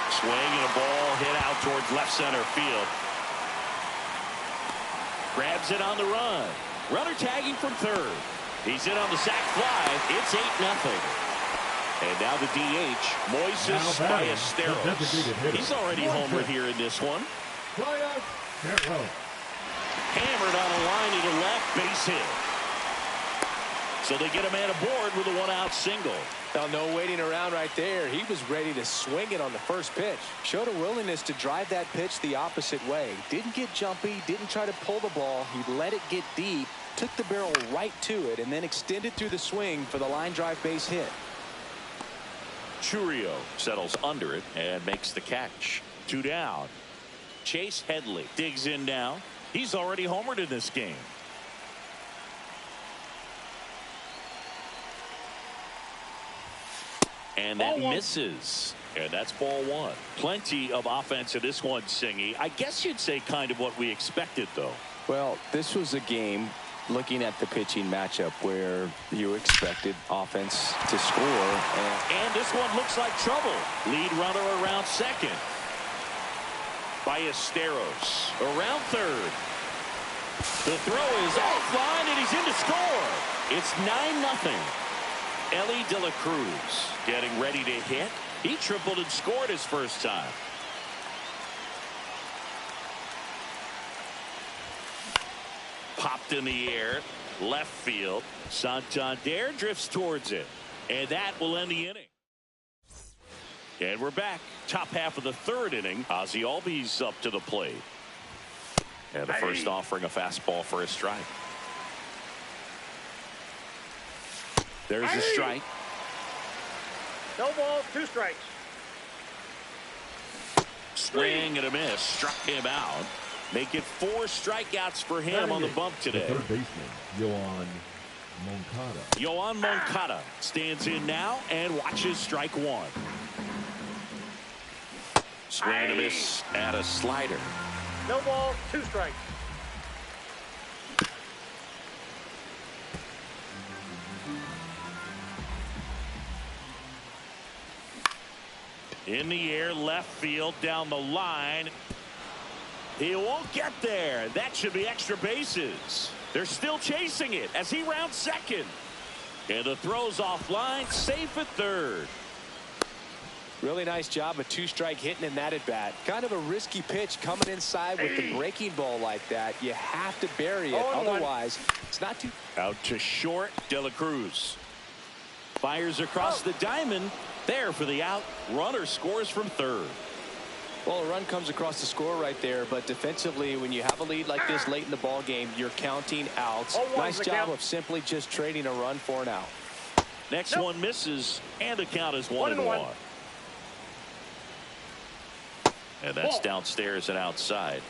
Swing and a ball hit out towards left center field. Grabs it on the run. Runner tagging from third. He's in on the sac fly. It's 8-0. And now the DH, Moises Ballesteros. He's already homered here in this one. Hammered on a line to the left, base hit. So they get a man aboard with a 1-out single. Now, no waiting around right there. He was ready to swing it on the first pitch. Showed a willingness to drive that pitch the opposite way. Didn't get jumpy, didn't try to pull the ball. He let it get deep, took the barrel right to it, and then extended through the swing for the line drive base hit. Churio settles under it and makes the catch. 2 down. Chase Headley digs in now. He's already homered in this game. And that misses. And that's ball 1. Plenty of offense in this one, Singy. I guess you'd say kind of what we expected, though. Well, this was a game, looking at the pitching matchup, where you expected offense to score. And this one looks like trouble. Lead runner around second. Ballesteros around third. The throw is offline, and he's in to score. It's 9-0. Ellie De La Cruz getting ready to hit. He tripled and scored his first time. Popped in the air, left field. Santander drifts towards it, and that will end the inning. And we're back. Top half of the third inning. Ozzie Albies up to the plate. And the first offering a fastball for a strike. There's a strike. No balls, 2 strikes. Swing and a miss. Struck him out. Make it 4 strikeouts for him on the bump today. The third baseman, Yoan Moncada. Yoan Moncada stands in now and watches strike 1. Swing and a miss at a slider. No balls, 2 strikes. In the air, left field, down the line. He won't get there. That should be extra bases. They're still chasing it as he rounds second. And the throw's offline, safe at third. Really nice job of two-strike hitting in that at-bat. Kind of a risky pitch coming inside with the breaking ball like that. You have to bury it. Otherwise, it's not too... Out to short, De La Cruz. Fires across the diamond. There for the out. Runner scores from third. Well, a run comes across the score right there, but defensively, when you have a lead like this late in the ball game, you're counting outs. Nice job of simply just trading a run for an out. Next one misses, and the count is 1-1. And that's downstairs and outside.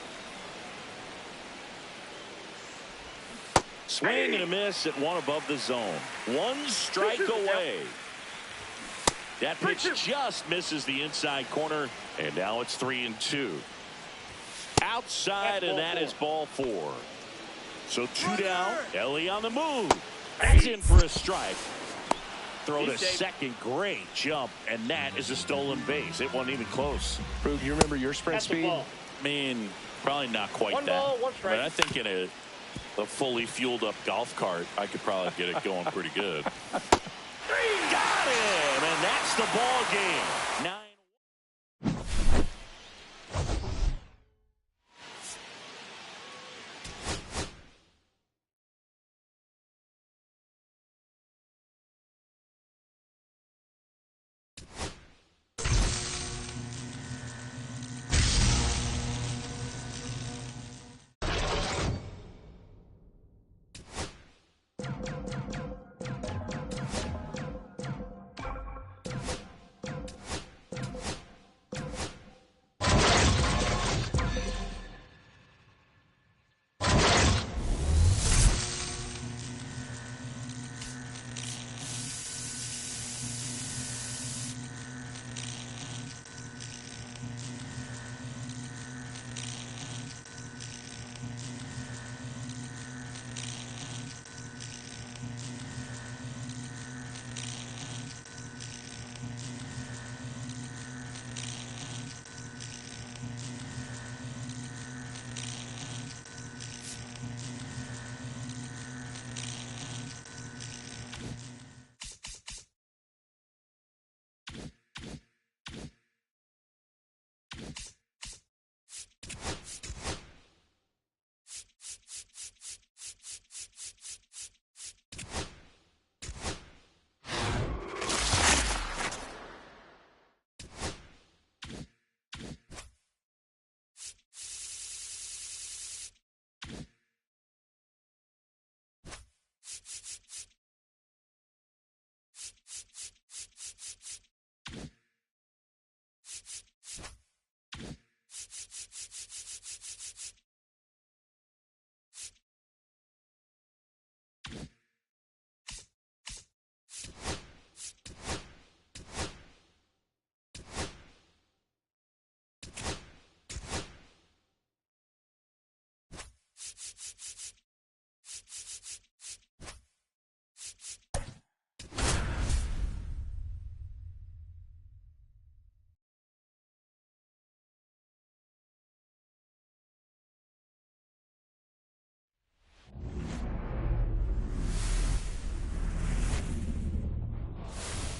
Swing and a miss at one above the zone. One strike away. That pitch just misses the inside corner, and now it's 3-2. Outside, and that is ball 4. So 2 down. Ellie on the move. That's in for a strike. Throw to second. Great jump, and that is a stolen base. It wasn't even close. Rube, you remember your sprint speed? I mean, probably not quite one that. Ball, one strike. But I think in a fully fueled up golf cart, I could probably get it going pretty good. Got him, and that's the ball game. 9.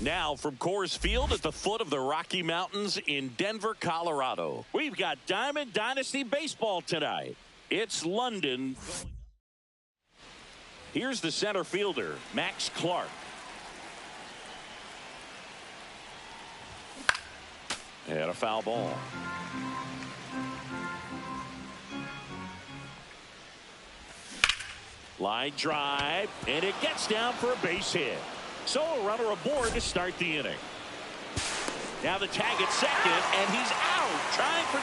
Now from Coors Field at the foot of the Rocky Mountains in Denver, Colorado. We've got Diamond Dynasty Baseball tonight. It's London. Here's the center fielder, Max Clark. And a foul ball. Line drive, and it gets down for a base hit. So a runner aboard to start the inning. Now the tag at second, and he's out, trying for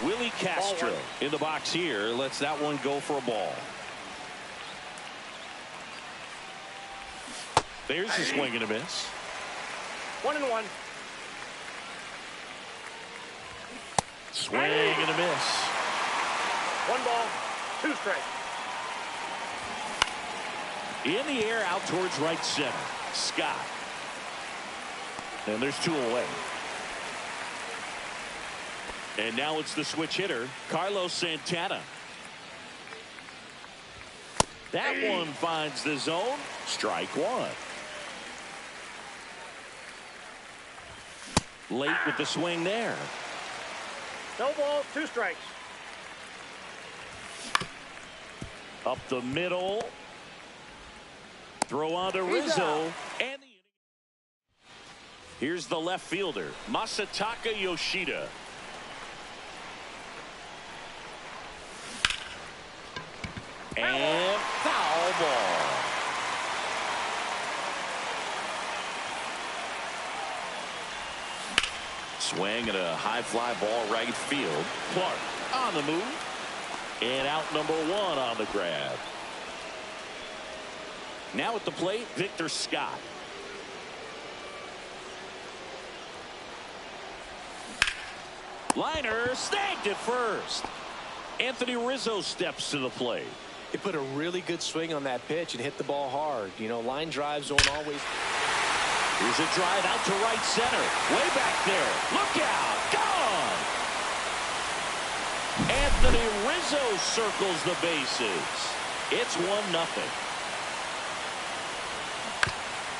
2. Willie Castro in the box here lets that one go for a ball. There's a swing and a miss. 1-1. Swing and a miss. 1 ball, 2 strikes. In the air, out towards right center. Scott And there's 2 away. And now it's the switch hitter, Carlos Santana. That one finds the zone. Strike 1. Late with the swing there. No balls, 2 strikes. Up the middle. Throw on to Rizzo. And here's the left fielder, Masataka Yoshida. And foul ball. Swing and a high fly ball right field. Clark on the move. And out number 1 on the grab. Now at the plate, Victor Scott. Liner snagged it first. Anthony Rizzo steps to the plate. He put a really good swing on that pitch and hit the ball hard. You know, line drives don't always. Here's a drive out to right center. Way back there. Look out. Gone. Anthony Rizzo circles the bases. It's 1-0.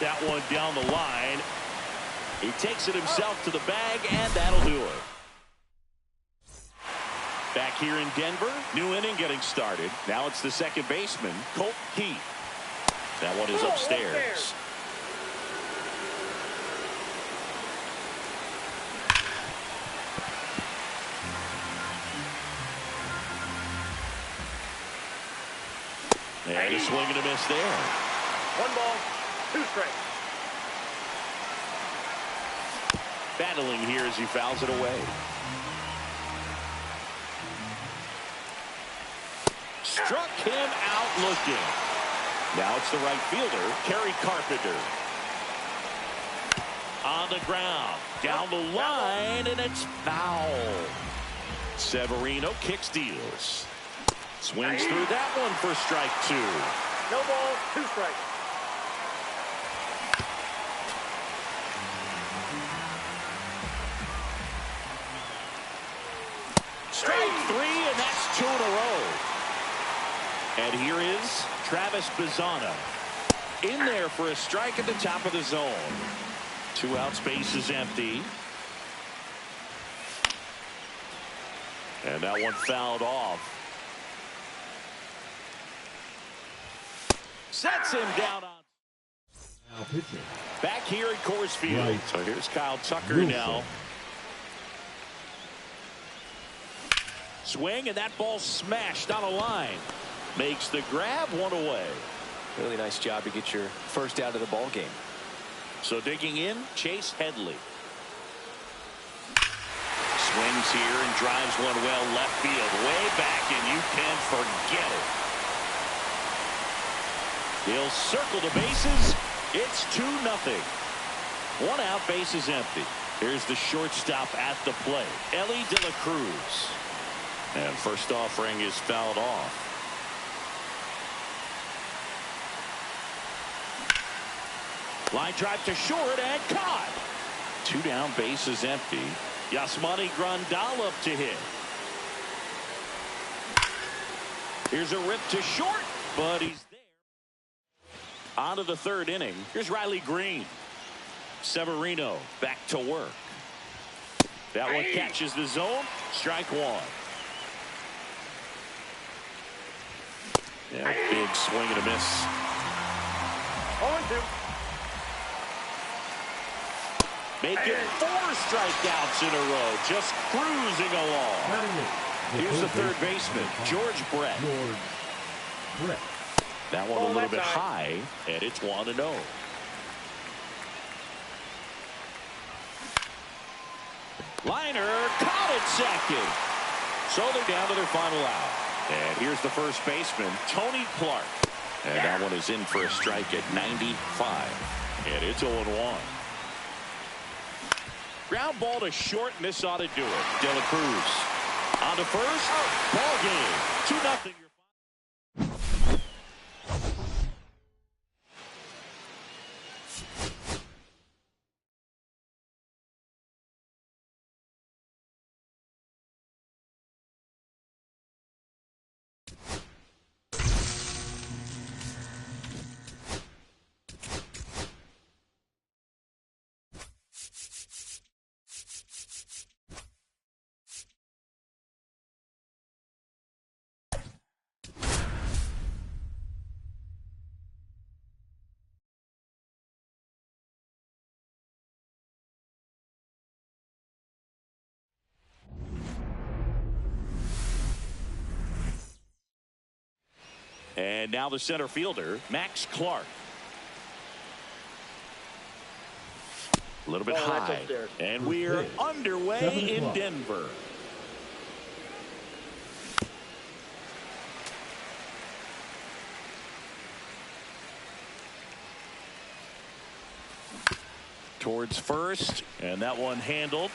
That one down the line. He takes it himself to the bag, and that'll do it. Back here in Denver, new inning getting started. Now it's the second baseman, Colt Keith. That one is upstairs. And a swing and a miss there. 1 ball, 2 strikes. Battling here as he fouls it away. Struck him out looking. Now it's the right fielder, Kerry Carpenter. On the ground, down the line, and it's foul. Severino kicks, deals. Swings through that one for strike 2. No balls, 2 strikes. Strike 3, and that's 2 in a row. And here is Travis Bazzana in there for a strike at the top of the zone. 2 outs, base is empty. And that one fouled off. Sets him down on. Now pitching. Back here at Coors Field. Right. So here's Kyle Tucker Wilson. now. Swing, and that ball smashed on a line. Makes the grab, 1 away. Really nice job to get your first out of the ball game. So digging in, Chase Headley. Swings here and drives one well left field. Way back, and you can forget it. He'll circle the bases. It's 2-0. 1 out, base is empty. Here's the shortstop at the plate, Ellie De La Cruz. And first offering is fouled off. Line drive to short and caught. 2 down, base is empty. Yasmani Grandal up to hit. Here's a rip to short, but he's there. On to the 3rd inning. Here's Riley Green. Severino back to work. That one catches the zone. Strike 1. Yeah, big swing and a miss. 0-2. Making 4 strikeouts in a row. Just cruising along. Here's the 3rd baseman, George Brett. George Brett. That one a little bit high, and it's 1-0. Liner caught at second. So they're down to their final out. And here's the first baseman, Tony Clark. And that one is in for a strike at 95. And it's 0-1. Ground ball to short, and this ought to do it. De La Cruz on to first. Ball game. 2-0. And now the center fielder, Max Clark. A little bit high. And we're underway in Denver. Towards first, and that one handled.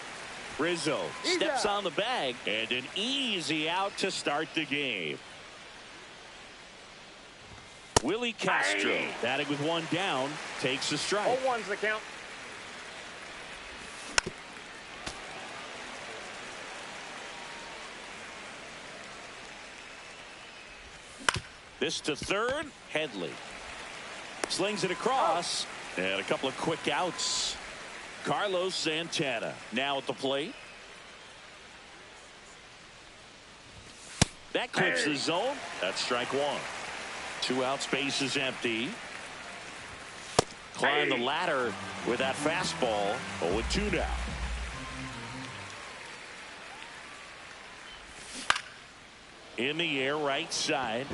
Rizzo steps on the bag, and an easy out to start the game. Willie Castro, batting with one down, takes a strike. 0-1's the count. This to third, Headley. Slings it across, and a couple of quick outs. Carlos Santana now at the plate. That clips the zone. That's strike one. 2 outs, base is empty. Climb the ladder with that fastball. 0-2 now. In the air, right side.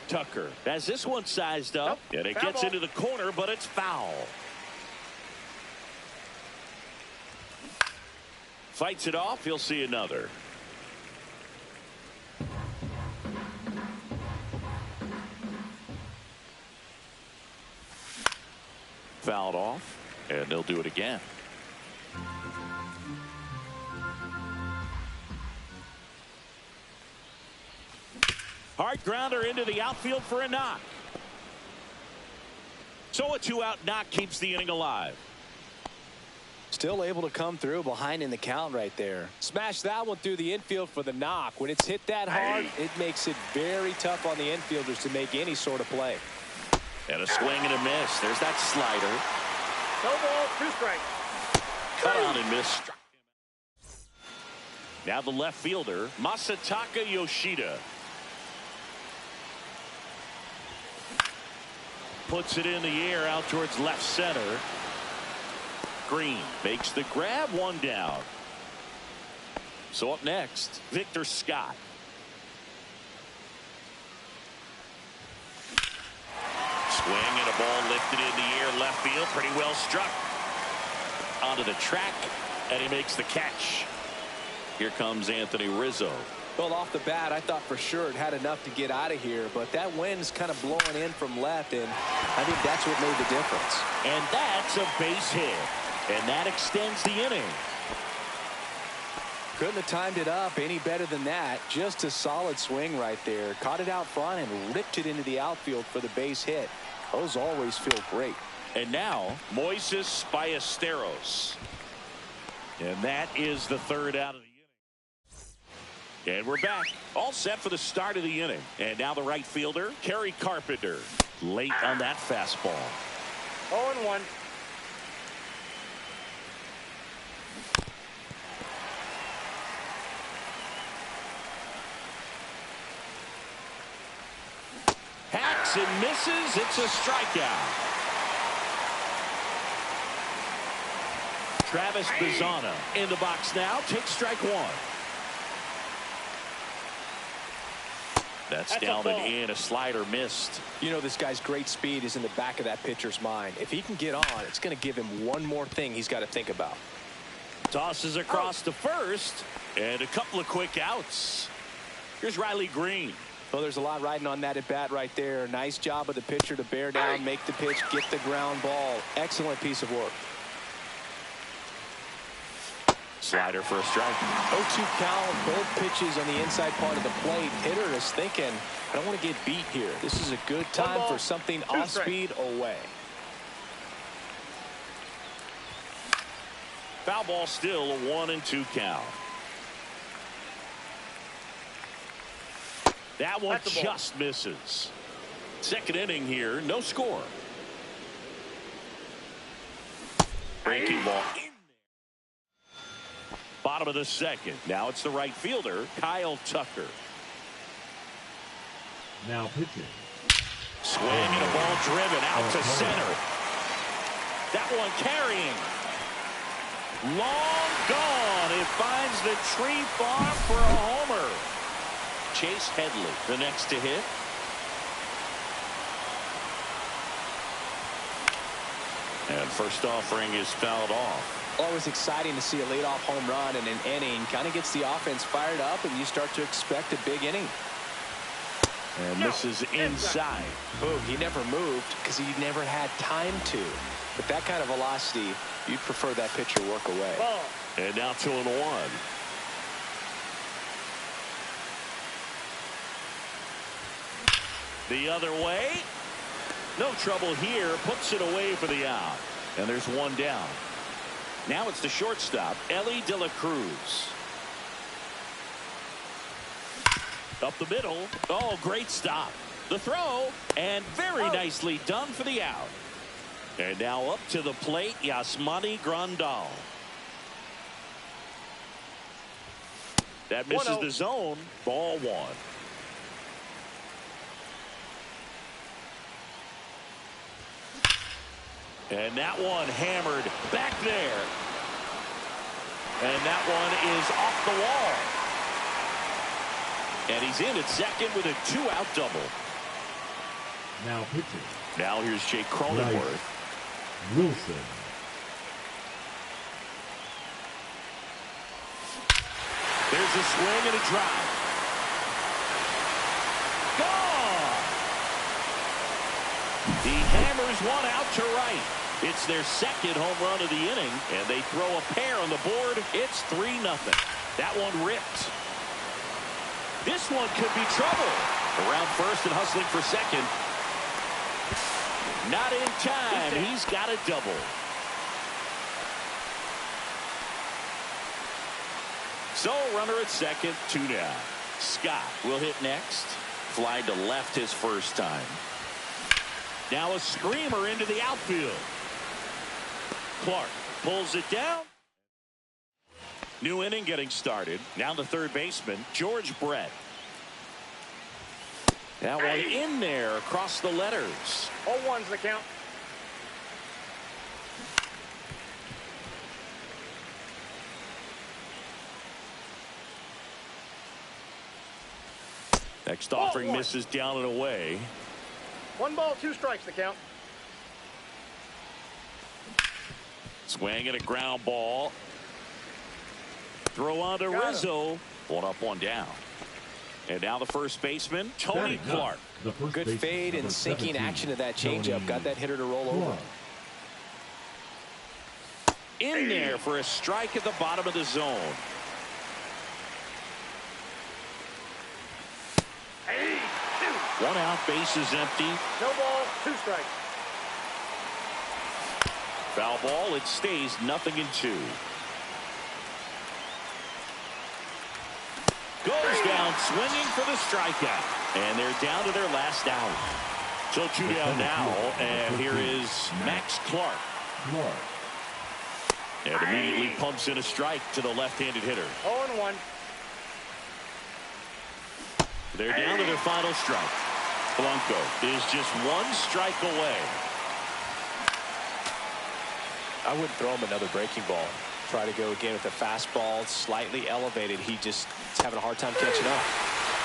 Tucker has this one sized up, and it gets into the corner, but it's foul. Fights it off. He'll see another. Fouled off, and they'll do it again. Hard grounder into the outfield for a knock. So a 2-out knock keeps the inning alive. Still able to come through behind in the count right there. Smash that one through the infield for the knock. When it's hit that hard, it makes it very tough on the infielders to make any sort of play. And a swing and a miss. There's that slider. No ball, 2 strikes. Cut on and miss. Now the left fielder, Masataka Yoshida. Puts it in the air out towards left center. Green makes the grab, 1 down. So up next, Victor Scott. Swing and a ball lifted in the air, left field, pretty well struck. Onto the track, and he makes the catch. Here comes Anthony Rizzo. Well, off the bat, I thought for sure it had enough to get out of here, but that wind's kind of blowing in from left, and I think that's what made the difference. And that's a base hit, and that extends the inning. Couldn't have timed it up any better than that. Just a solid swing right there. Caught it out front and ripped it into the outfield for the base hit. Those always feel great. And now, Moises Ballesteros. And that is the 3rd out of the inning. And we're back. All set for the start of the inning. And now the right fielder, Kerry Carpenter. Late on that fastball. 0-1. Hacks and misses. It's a strikeout. Travis Bazzana in the box now. Takes strike 1. That's down and in. A slider missed. You know, this guy's great speed is in the back of that pitcher's mind. If he can get on, it's going to give him one more thing he's got to think about. Tosses across to first, and a couple of quick outs. Here's Riley Green. Well, there's a lot riding on that at bat right there. Nice job of the pitcher to bear down, make the pitch, get the ground ball. Excellent piece of work. Slider for a strike. 0-2 count, both pitches on the inside part of the plate. Hitter is thinking, I don't want to get beat here. This is a good time for something off speed away. Foul ball still, a 1-2 count. That one just misses. Second inning here, no score. Breaking ball in there. Bottom of the second. Now it's the right fielder, Kyle Tucker. Now pitching. Swing and a ball driven out to center. That one carrying. Long gone. It finds the tree farm for a homer. Chase Headley, the next to hit. And first offering is fouled off. Always exciting to see a leadoff home run in an inning. Kind of gets the offense fired up, and you start to expect a big inning. And this is inside. Boom, he never moved because he never had time to. With that kind of velocity, you'd prefer that pitcher work away. Ball. And now 2-1. The other way. No trouble here. Puts it away for the out. And there's one down. Now it's the shortstop, Ellie De La Cruz. Up the middle. Oh, great stop. The throw. And very nicely done for the out. And now up to the plate, Yasmani Grandal. That misses the zone. Ball one. And that one hammered back there. And that one is off the wall. And he's in at second with a 2-out double. Now pitching. Now here's Jake Cronenworth. Wilson. There's a swing and a drive. Gone! He hammers one out to right. It's their second home run of the inning, and they throw a pair on the board. It's 3-0. That one ripped. This one could be trouble. Around first and hustling for second. Not in time. He's got a double. So runner at second, 2 down. Scott will hit next. Fly to left his first time. Now a screamer into the outfield. Clark pulls it down. New inning getting started. Now the third baseman, George Brett. That one in there across the letters. 0-1's the count. Next offering misses down and away. 1 ball, 2 strikes the count. Swing and a ground ball. Throw on to Rizzo. 1 up, 1 down. And now the first baseman, Tony Clark. Good fade and sinking action of that changeup. Got that hitter to roll over. In there for a strike at the bottom of the zone. One out, base is empty. No ball, 2 strikes. Foul ball, it stays 0-2. Goes down swinging for the strikeout. And they're down to their last out. So 2 down now, and here is Max Clark. And immediately pumps in a strike to the left-handed hitter. 0-1. They're down to their final strike. Blanco is just 1 strike away. I wouldn't throw him another breaking ball. Try to go again with the fastball slightly elevated. He just is having a hard time catching up.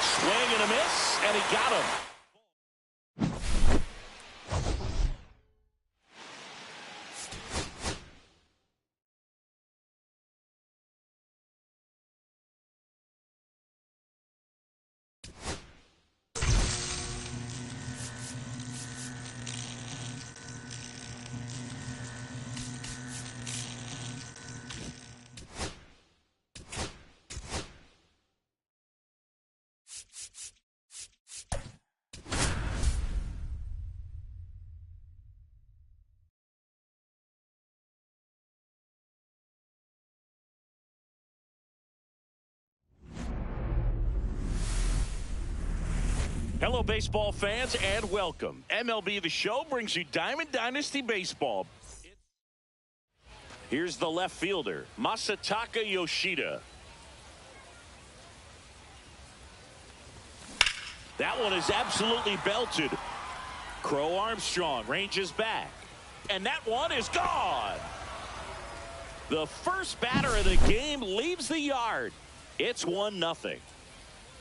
Swing and a miss, and he got him. Hello, baseball fans, and welcome. MLB The Show brings you Diamond Dynasty Baseball. Here's the left fielder, Masataka Yoshida. That one is absolutely belted. Crow Armstrong ranges back. And that one is gone. The first batter of the game leaves the yard. It's 1-0.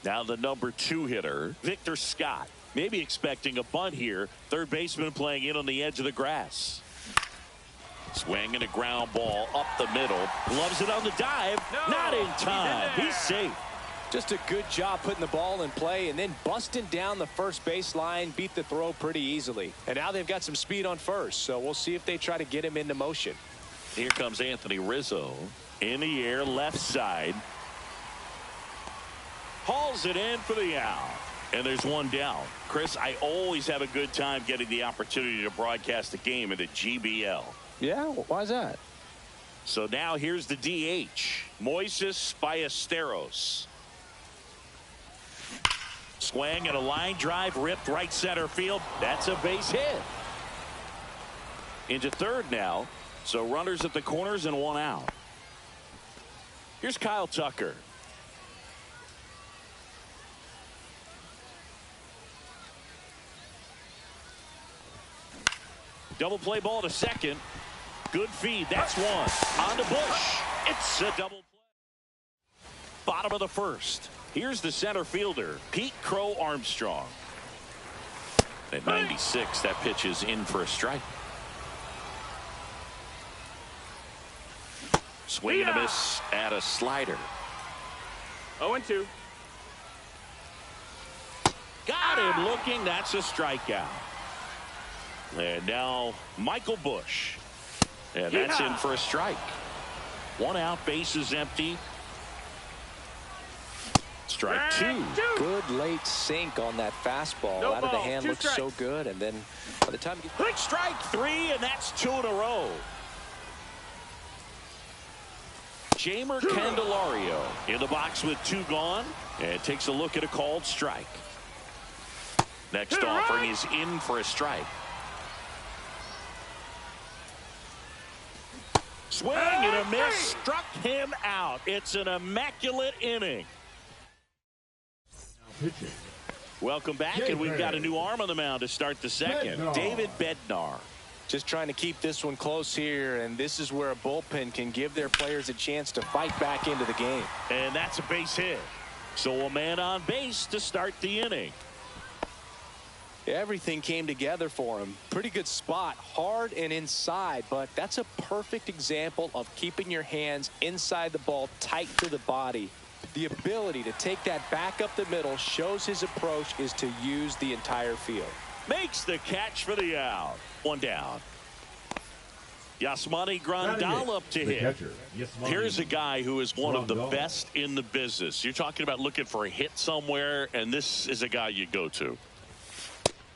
Now the number 2 hitter, Victor Scott. Maybe expecting a bunt here. Third baseman playing in on the edge of the grass. Swinging a ground ball up the middle. Gloves it on the dive. No, Not in time. he's in there. He's safe. Just a good job putting the ball in play and then busting down the first baseline, beat the throw pretty easily. And now they've got some speed on first, so we'll see if they try to get him into motion. Here comes Anthony Rizzo. In the air, left side. Hauls it in for the out. And there's one down. Chris, I always have a good time getting the opportunity to broadcast a game in the GBL. Yeah, why is that? So now here's the DH, Moises Ballesteros. Swing and a line drive ripped right center field. That's a base hit. Into third now. So runners at the corners and one out. Here's Kyle Tucker. Double play ball to second. Good feed. That's one. On to Bush. It's a double play. Bottom of the first. Here's the center fielder, Pete Crow Armstrong. At 96, that pitch is in for a strike. Swing and a miss at a slider. 0-2. Got him looking. That's a strikeout. And now Michael Bush. And that's in for a strike. One out, bases empty. Strike two. Good late sink on that fastball. No Out of the ball, hand, 2 looks so strikes. good. And then by the time you get Strike three, and that's two in a row. Jamer Candelario in the box with two gone. And takes a look at a called strike. Next offering is in for a swing and a miss. Struck him out. It's an immaculate inning. Now pitching. Welcome back, and we've got a new arm on the mound to start the second. Bednar. David Bednar. just trying to keep this one close here, and this is where a bullpen can give their players a chance to fight back into the game. And that's a base hit. So a man on base to start the inning. Everything came together for him. Pretty good spot, hard and inside, but that's a perfect example of keeping your hands inside the ball, tight to the body. The ability to take that back up the middle shows his approach is to use the entire field. Makes the catch for the out. One down. Yasmani Grandal up to The hit. catcher, Yasmani Here's a guy who is one of the Grandal. best in the business. You're talking about looking for a hit somewhere, and this is a guy you go to.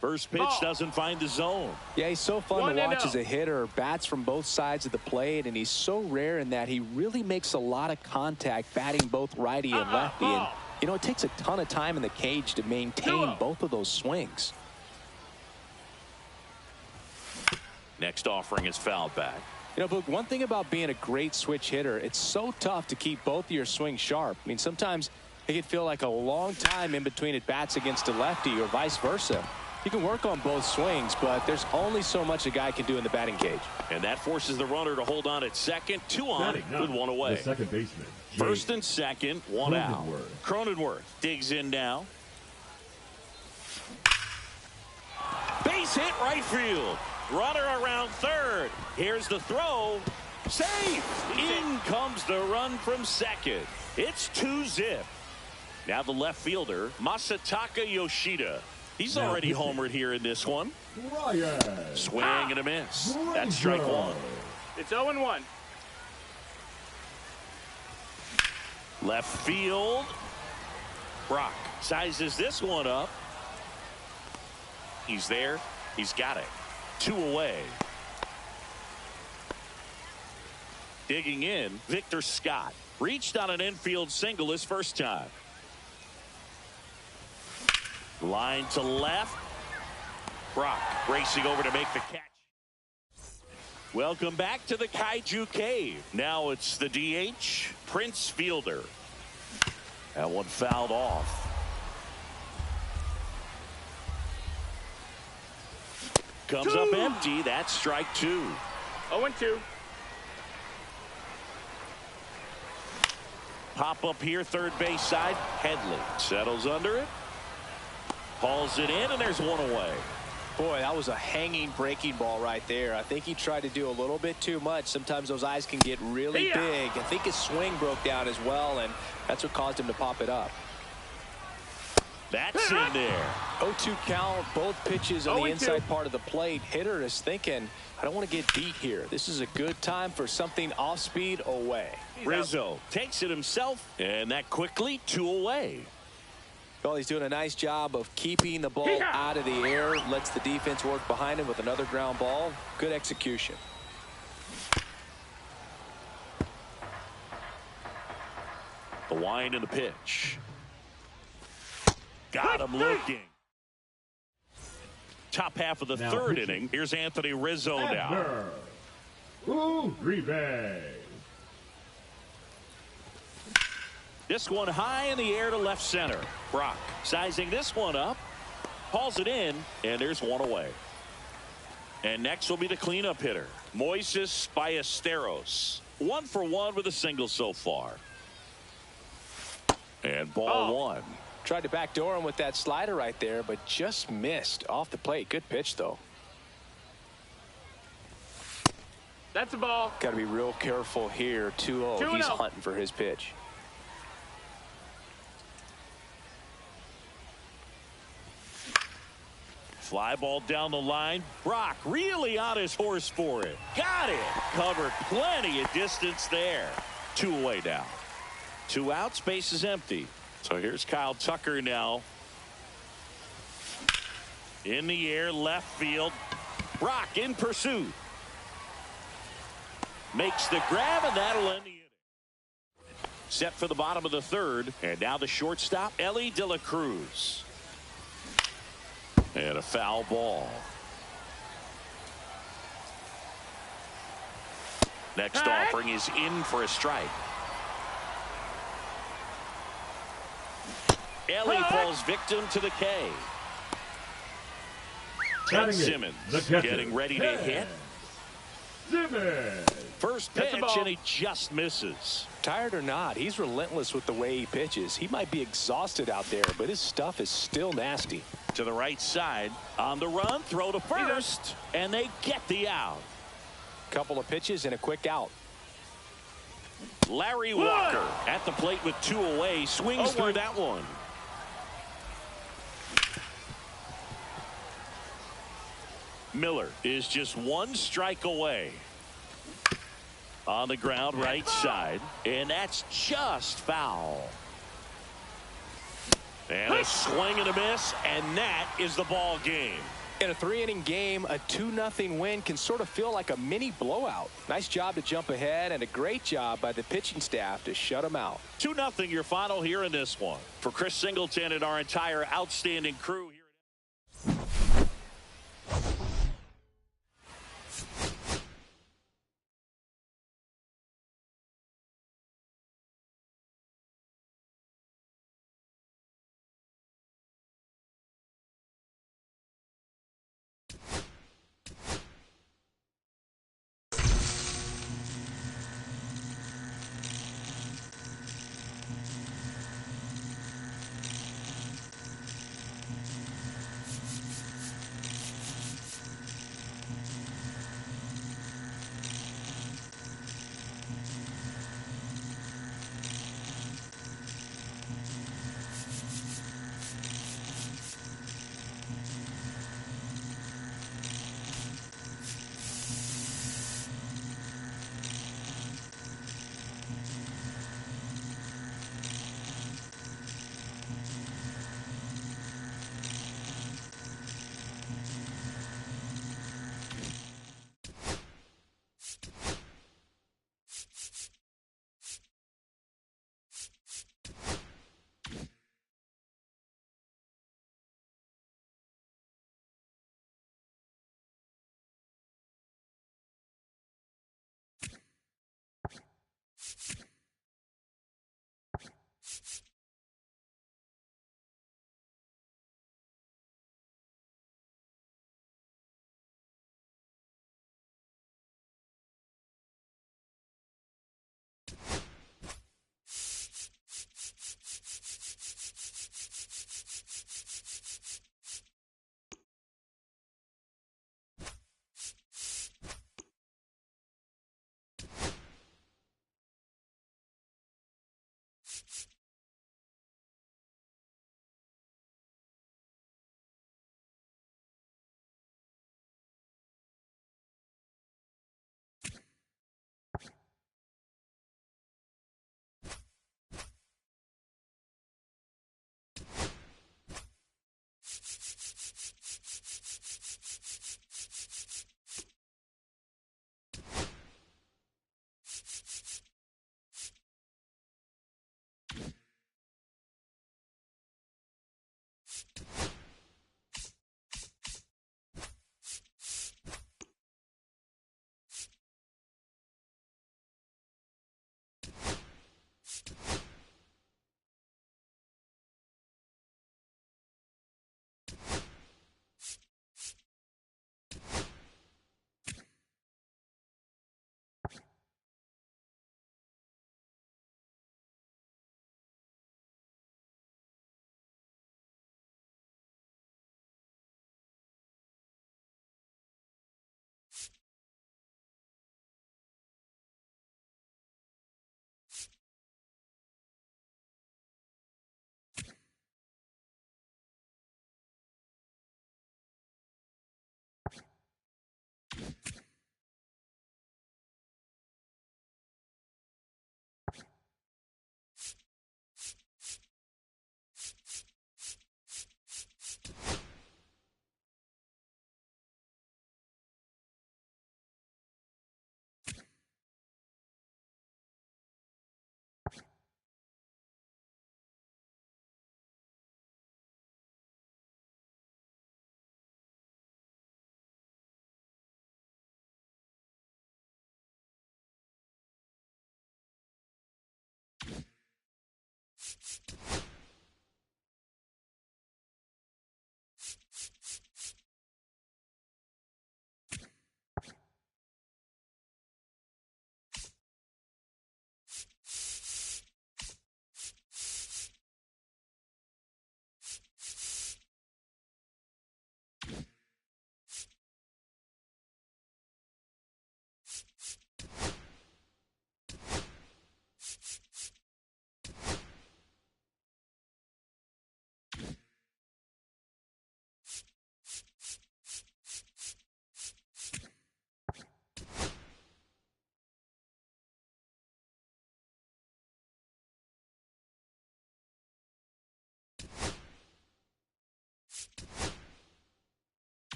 First pitch doesn't find the zone. Yeah, he's so fun to 1-0. watch as a hitter. Bats from both sides of the plate, and he's so rare in that he really makes a lot of contact batting both righty and lefty. And, you know, it takes a ton of time in the cage to maintain both of those swings. Next offering is fouled back. You know, but one thing about being a great switch hitter, it's so tough to keep both of your swings sharp. I mean, sometimes it can feel like a long time in between at bats against a lefty or vice versa. You can work on both swings, but there's only so much a guy can do in the batting cage. And that forces the runner to hold on at second. 2 on Batting with 1 away. The second baseman. First and second, 1 out. Cronenworth. Cronenworth digs in now. Base hit right field. Runner around third. Here's the throw. Safe. In comes the run from second. It's 2-zip. Now the left fielder, Masataka Yoshida. He's Now already pitching. homered here in this one. Ryan. Swing and a miss. That's strike Granger. 1. It's 0-1. Left field. Brock sizes this one up. He's there. He's got it. 2 away. Digging in, Victor Scott. Reached on an infield single his first time. Line to left. Brock racing over to make the catch. Welcome back to the Kaiju Cave. Now it's the DH, Prince Fielder. That one fouled off. Comes up empty. That's strike 2. 0-2. Pop up here, third base side. Headley settles under it. Hauls it in, and there's 1 away. Boy, that was a hanging breaking ball right there. I think he tried to do a little bit too much. Sometimes those eyes can get really big. I think his swing broke down as well, and that's what caused him to pop it up. That's in there. 0-2 count, both pitches on the inside part of the plate. Hitter is thinking, I don't want to get beat here. This is a good time for something off speed away. Rizzo takes it himself, and that quickly 2 away. Well, he's doing a nice job of keeping the ball out of the air. Lets the defense work behind him with another ground ball. Good execution. The wind and the pitch. Got him looking. Top half of the third inning. Here's Anthony Rizzo now. Uribe. This one high in the air to left center. Brock sizing this one up. Hauls it in, and there's 1 away. And next will be the cleanup hitter, Moises Ballesteros. 1 for 1 with a single so far. And ball 1. Tried to backdoor him with that slider right there, but just missed off the plate. Good pitch, though. That's a ball. Got to be real careful here. 2-0. He's hunting for his pitch. Fly ball down the line. Brock really on his horse for it. Got it. Covered plenty of distance there. 2 away now. 2 outs. Base is empty. So here's Kyle Tucker now. In the air, left field. Brock in pursuit. Makes the grab, and that'll end the inning. Set for the bottom of the third. And now the shortstop, Ellie De La Cruz. And a foul ball. Next offering is in for a strike. Ellie falls victim to the K. Ted Simmons getting ready to hit. Simmons. First pitch, and he just misses. Tired or not, he's relentless with the way he pitches. He might be exhausted out there, but his stuff is still nasty. To the right side, on the run, throw to first, and they get the out. Couple of pitches and a quick out. Larry Walker at the plate with 2 away, swings through that one. Miller is just 1 strike away. On the ground, right side, and that's just foul. And a swing and a miss, and that is the ball game. In a 3-inning game, a 2-0 win can sort of feel like a mini blowout. Nice job to jump ahead, and a great job by the pitching staff to shut them out. 2-0 your final here in this one. For Chris Singleton and our entire outstanding crew here.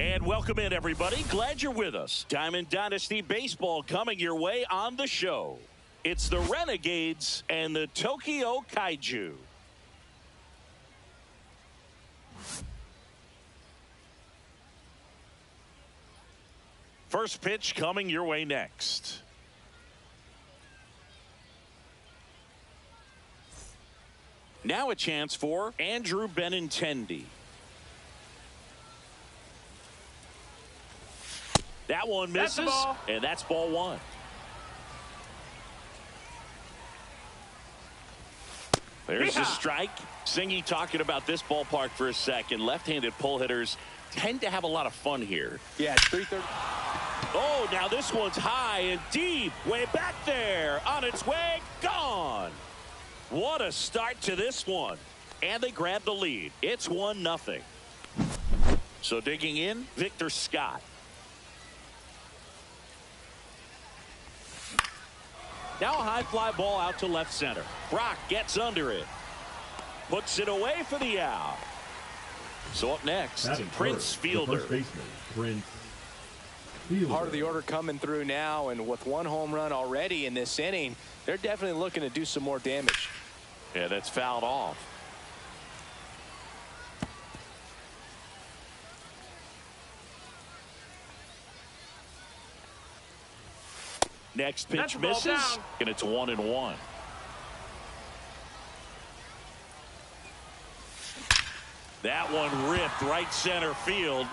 And welcome in, everybody. Glad you're with us. Diamond Dynasty Baseball coming your way on the show. It's the Renegades and the Tokyo Kaiju. First pitch coming your way next. Now a chance for Andrew Benintendi. That one misses, and that's ball one. There's a strike. Singy talking about this ballpark for a second. Left-handed pull hitters tend to have a lot of fun here. Yeah, it's 330. Oh, now this one's high and deep. Way back there. On its way. Gone. What a start to this one. And they grab the lead. It's 1-0. So digging in, Victor Scott. Now a high fly ball out to left center. Brock gets under it. Puts it away for the out. So up next, Prince Fielder. First baseman, Prince Fielder. Part of the order coming through now, and with one home run already in this inning, they're definitely looking to do some more damage. Yeah, that's fouled off. Next pitch misses, and it's 1-1. That one ripped right center field.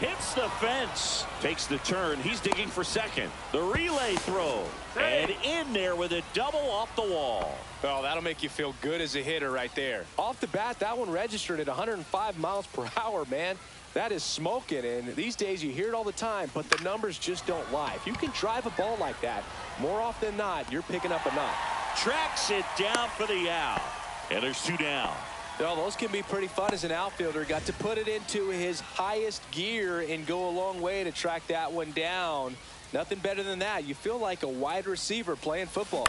Hits the fence. Takes the turn. He's digging for second. The relay throw. And in there with a double off the wall. Oh, that'll make you feel good as a hitter right there. Off the bat, that one registered at 105 miles per hour, man. That is smoking, and these days you hear it all the time, but the numbers just don't lie. If you can drive a ball like that, more often than not, you're picking up enough. Tracks it down for the out. And there's 2 down. Well, those can be pretty fun as an outfielder. Got to put it into his highest gear and go a long way to track that one down. Nothing better than that. You feel like a wide receiver playing football.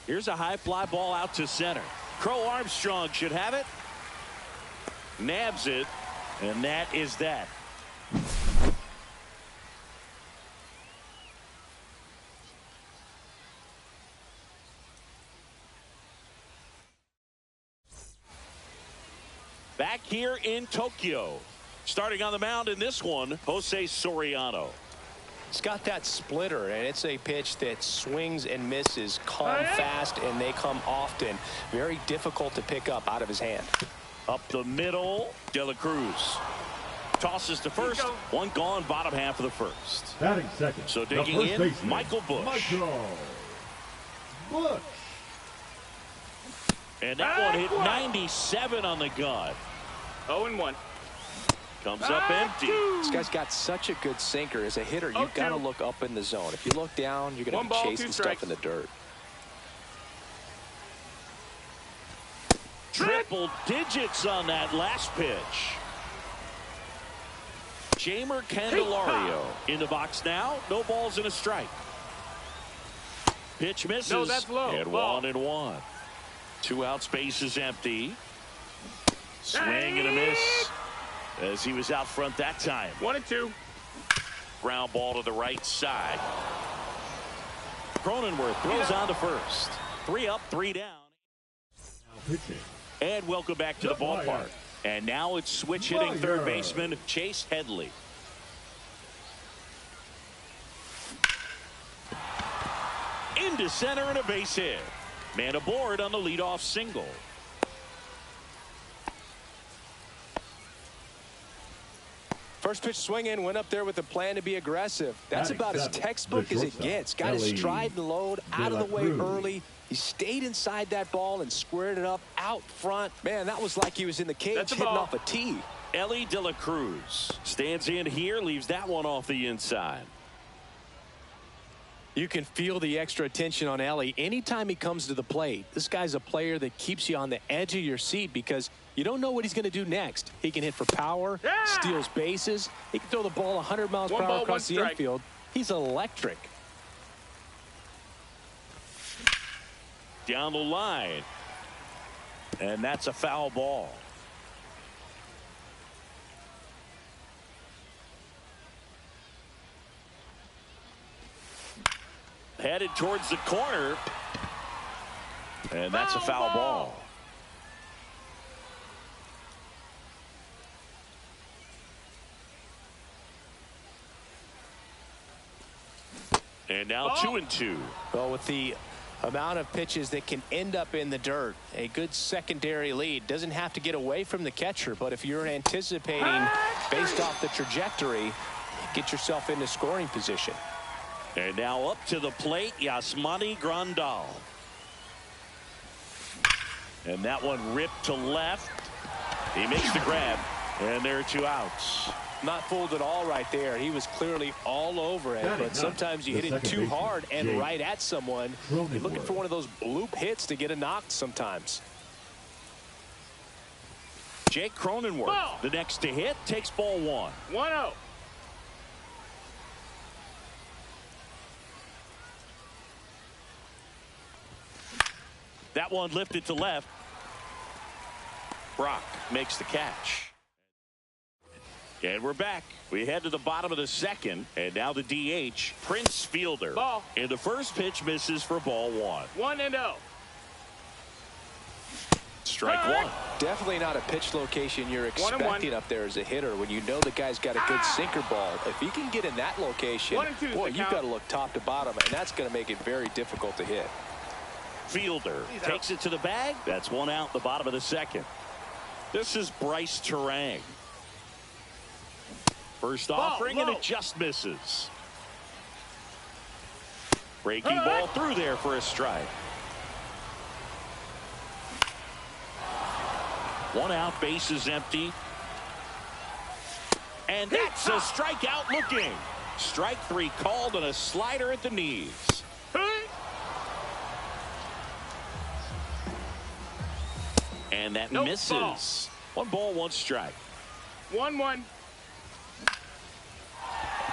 Here's a high fly ball out to center. Crow Armstrong should have it. Nabs it. And that is that. Back here in Tokyo. Starting on the mound in this one, Jose Soriano. It's got that splitter, and it's a pitch that swings and misses, come fast, and they come often. Very difficult to pick up out of his hand. Up the middle, De La Cruz. Tosses to first. One gone, bottom half of the first. Batting second. So digging in, baseman, Michael Bush. Michael Bush. And that one hit 97 on the gun. 0-1. Comes up empty. This guy's got such a good sinker. As a hitter, you've got to look up in the zone. If you look down, you're going to be chasing stuff in the dirt. Triple digits on that last pitch. Jamer Candelario in the box now. No balls and a strike. Pitch misses. No, that's low. And 1-1. 2 out, space is empty. Swing and a miss as he was out front that time. 1-2. Ground ball to the right side. Cronenworth throws on to first. 3 up, 3 down. Now pitching. And welcome back to the ballpark. And now it's switch hitting third baseman Chase Headley. Into center and a base hit. Man aboard on the leadoff single. First pitch swinging, went up there with a plan to be aggressive. That's about as textbook as it gets. Got his stride and load out of the way early. He stayed inside that ball and squared it up out front. Man, that was like he was in the cage hitting off a tee. Ellie De La Cruz stands in here, leaves that one off the inside. You can feel the extra attention on Ellie anytime he comes to the plate. This guy's a player that keeps you on the edge of your seat because you don't know what he's going to do next. He can hit for power, steals bases. He can throw the ball 100 miles per hour across the infield. He's electric. Down the line. And that's a foul ball. headed towards the corner. And that's a foul ball. And now 2-2. Well, with the amount of pitches that can end up in the dirt, a good secondary lead. Doesn't have to get away from the catcher, but if you're anticipating based off the trajectory, get yourself into scoring position. And now up to the plate, Yasmani Grandal. And that one ripped to left. He makes the grab, and there are 2 outs. Not fooled at all right there. He was clearly all over it, but sometimes you hit it too hard and right at someone. You're looking for one of those bloop hits to get a knock sometimes. Jake Cronenworth, the next to hit, takes ball 1. 1-0. That one lifted to left. Brock makes the catch. And we're back. We head to the bottom of the second, and now the DH, Prince Fielder. Ball. And the first pitch misses for ball 1. 1-0. Strike 1. Definitely not a pitch location you're expecting up there as a hitter when you know the guy's got a good sinker ball. If he can get in that location, boy, you've got to look top to bottom, and that's going to make it very difficult to hit. Fielder takes it to the bag. That's 1 out, the bottom of the second. This is Bryce Terang. First offering, and it just misses. Breaking ball through there for a strike. 1 out, base is empty. And that's a strikeout looking. Strike 3 called on a slider at the knees. And that misses. 1 ball, 1 strike. 1-1.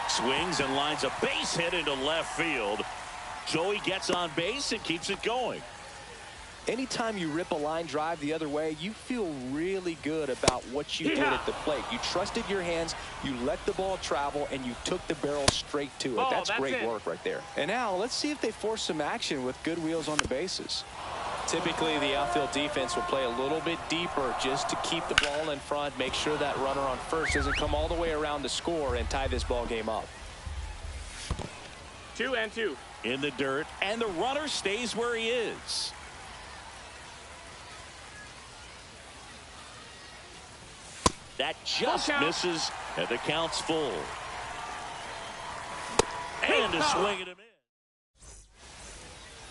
Swings and lines a base hit into left field. Joey gets on base and keeps it going. Anytime you rip a line drive the other way, you feel really good about what you did at the plate. You trusted your hands, you let the ball travel, and you took the barrel straight to it. That's great work right there. And now let's see if they force some action with good wheels on the bases. Typically, the outfield defense will play a little bit deeper just to keep the ball in front, make sure that runner on first doesn't come all the way around to score and tie this ball game up. 2-2. In the dirt, and the runner stays where he is. That just misses, and the count's full. And a swing and a miss.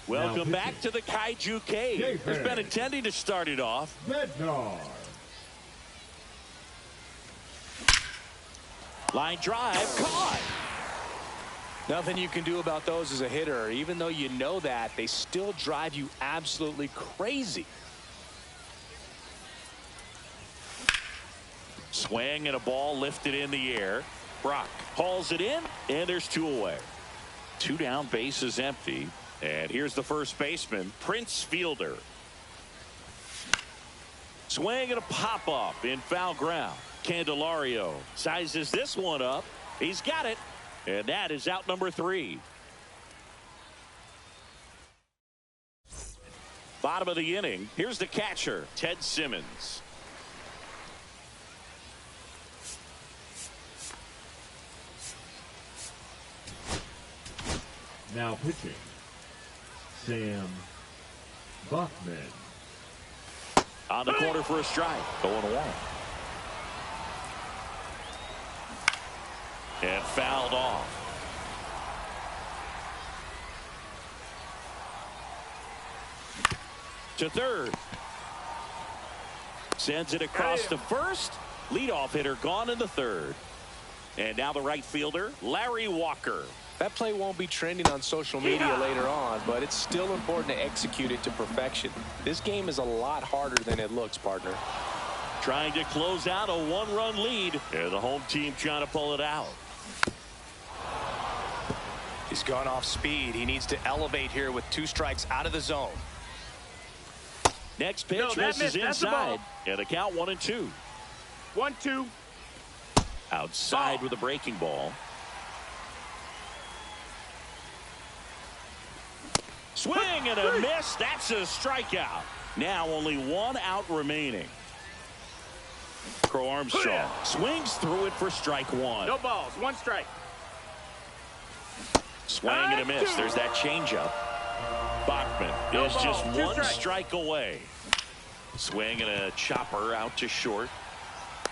Welcome back to the Kaiju Cave. Who's been intending to start it off? Bednar. Line drive, caught. Nothing you can do about those as a hitter. Even though you know that, they still drive you absolutely crazy. Swing and a ball lifted in the air. Brock hauls it in, and there's 2 away. 2 down, base is empty. And here's the first baseman, Prince Fielder. Swing and a pop-off in foul ground. Candelario sizes this one up. He's got it. And that is out number 3. Bottom of the inning. Here's the catcher, Ted Simmons. Now pitching, Sam Buckman. On the corner for a strike. 0-1. And fouled off. To third. Sends it across to first. Leadoff hitter gone in the third. And now the right fielder, Larry Walker. That play won't be trending on social media later on, but it's still important to execute it to perfection. This game is a lot harder than it looks, partner. Trying to close out a 1-run lead. And the home team trying to pull it out. He's gone off speed. He needs to elevate here with 2 strikes out of the zone. Next pitch misses inside. And the count 1-2. 1-2. Outside with a breaking ball. Swing and a miss. That's a strikeout. Now only one out remaining. Crow Armstrong swings through it for strike one. No balls, one strike. Swing and a miss. There's that changeup. Bachman is just one strike away. Swing and a chopper out to short.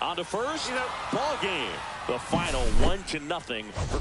On to first. Ball game. The final 1-0 for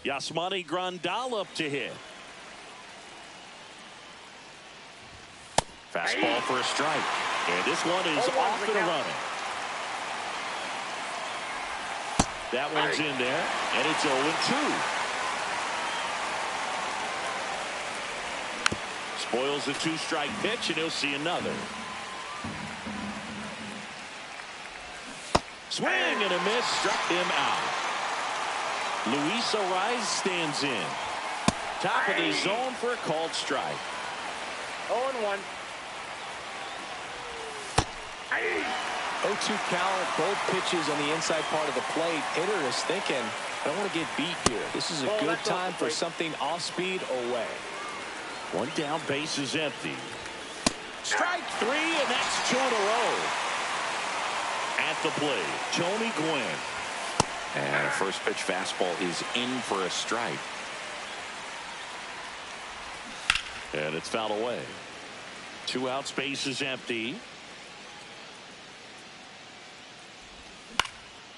Yasmani Grandal up to hit. Fastball for a strike. And this one is off and running. That one's in there, and it's 0-2. Spoils the 2-strike pitch, and he'll see another. Swing and a miss, struck him out. Luis Ariz stands in. Top of the zone for a called strike. 0-1. 0-2 count, both pitches on the inside part of the plate. Hitter is thinking, I don't want to get beat here. This is a good time for something off speed away. One down, base is empty. Strike three, and that's 2 in a row. At the plate, Tony Gwynn. And first pitch fastball is in for a strike. And it's fouled away. 2 outs, base is empty.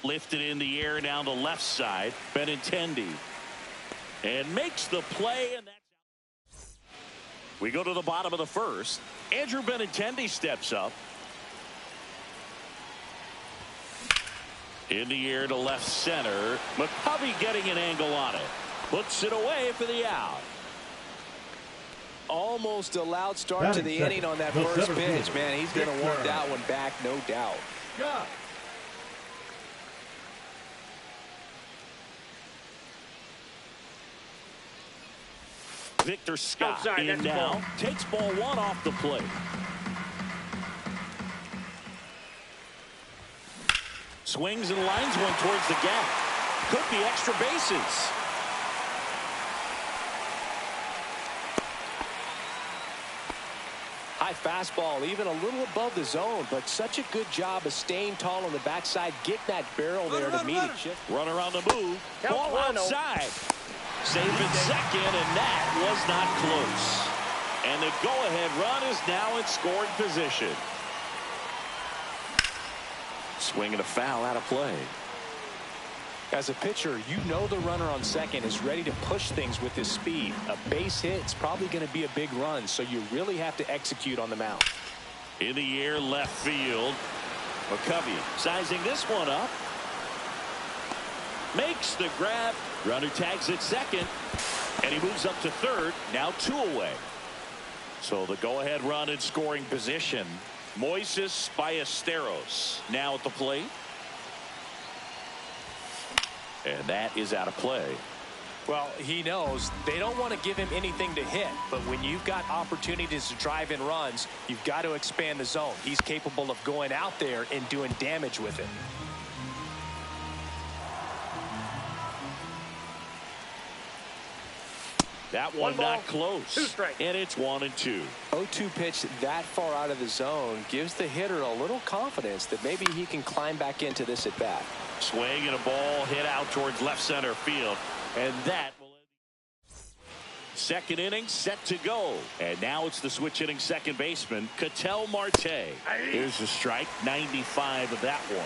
Lifted in the air down the left side. Benintendi. And makes the play, and that's out. We go to the bottom of the first. Andrew Benintendi steps up. In the air to left center. McCovey getting an angle on it. Puts it away for the out. Almost a loud start to the inning on that first pitch. Man, he's going to want that one back, no doubt. Yeah. Victor Scott in now. Takes ball one off the plate. Swings and lines one towards the gap. Could be extra bases. High fastball, even a little above the zone, but such a good job of staying tall on the backside, getting that barrel there to meet it. Runner on the move. Ball outside. Safe at second, and that was not close. And the go-ahead run is now in scoring position. Swing and a foul out of play. As a pitcher, you know the runner on second is ready to push things with his speed. A base hit is probably going to be a big run, so you really have to execute on the mound. In the air, left field. McCovey sizing this one up. Makes the grab. Runner tags at second, and he moves up to third. Now 2 away. So the go-ahead run in scoring position. Moises Ballesteros now at the plate. And that is out of play. Well, he knows they don't want to give him anything to hit, but when you've got opportunities to drive in runs, you've got to expand the zone. He's capable of going out there and doing damage with it. That one not close. 2 strikes. And it's 1-2. 0-2 pitch that far out of the zone gives the hitter a little confidence that maybe he can climb back into this at bat. Swing and a ball hit out towards left center field. And that will end. Second inning set to go. And now it's the switch hitting second baseman, Ketel Marte. Here's the strike, 95 of that one.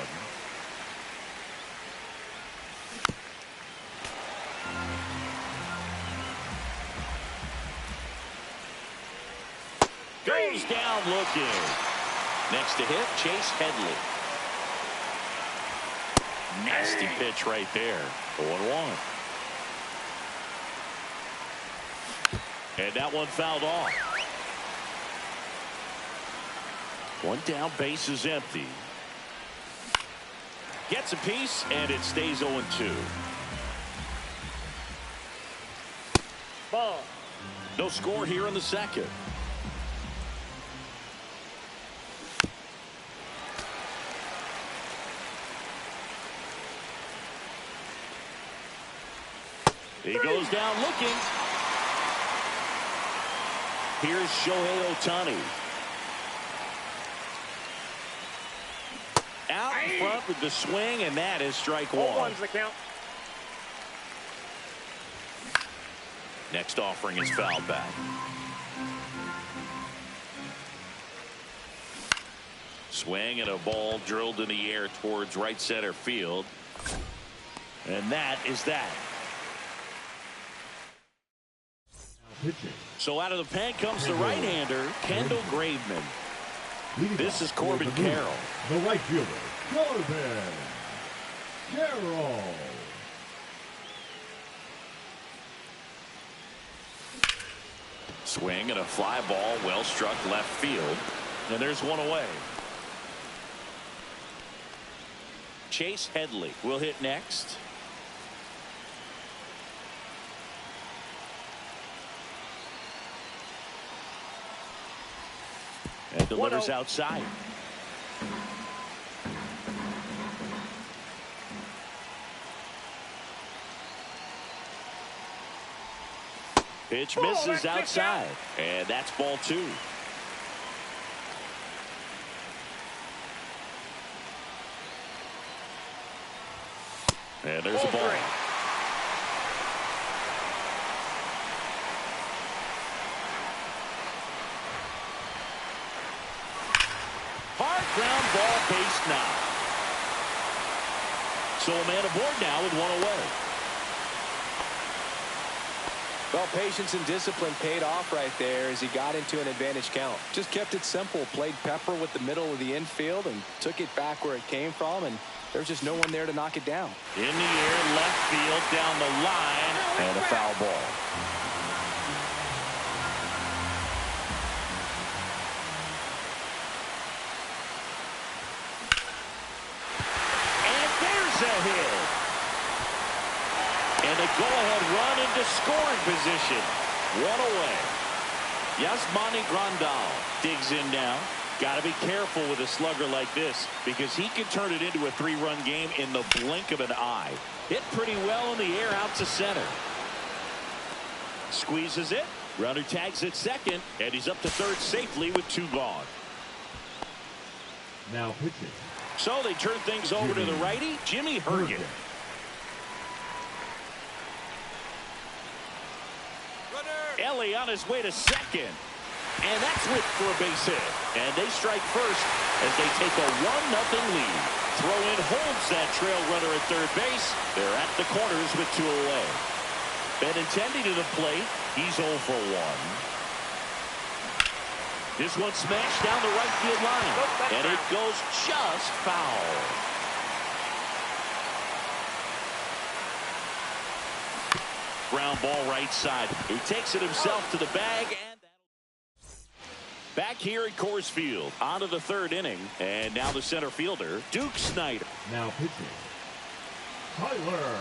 Goes down looking. Next to hit, Chase Headley. Nasty pitch right there. 0-1. And that one fouled off. One down, base is empty. Gets a piece, and it stays 0-2. Ball. No score here in the second. He goes down looking. Here's Shohei Ohtani. Out in front with the swing, and that is strike one. 0-1's the count. Next offering is fouled back. Swing and a ball drilled in the air towards right center field. And that is that. So out of the pen comes the right-hander, Kendall Graveman. This is Corbin Carroll. The right fielder, Corbin Carroll. Swing and a fly ball, well struck left field. And there's one away. Chase Headley will hit next. And delivers outside. Pitch misses outside. And that's ball two. And there's a ball. Hard ground ball, base now. So a man aboard now with one away. Well, patience and discipline paid off right there as he got into an advantage count. Just kept it simple, played pepper with the middle of the infield and took it back where it came from, and there's just no one there to knock it down. In the air, left field, down the line, and a foul ball. And there's a hit. And a go-ahead run into scoring position. One away. Yasmani Grandal digs in now. Got to be careful with a slugger like this because he can turn it into a three-run game in the blink of an eye. Hit pretty well in the air out to center. Squeezes it. Runner tags at second, and he's up to third safely with two gone. Now pitching. So they turn things over to the righty, Jimmy Hergen. Ellie on his way to second. And that's whipped for a base hit. And they strike first as they take a 1-0 lead. Throw in holds that trail runner at third base. They're at the corners with two away. Benintendi to the plate. He's 0 for 1. This one smashed down the right field line. And it goes just foul. Ground ball right side. He takes it himself to the bag. And back here at Coors Field. On to the third inning. And now the center fielder, Duke Snider. Now pitching. Tyler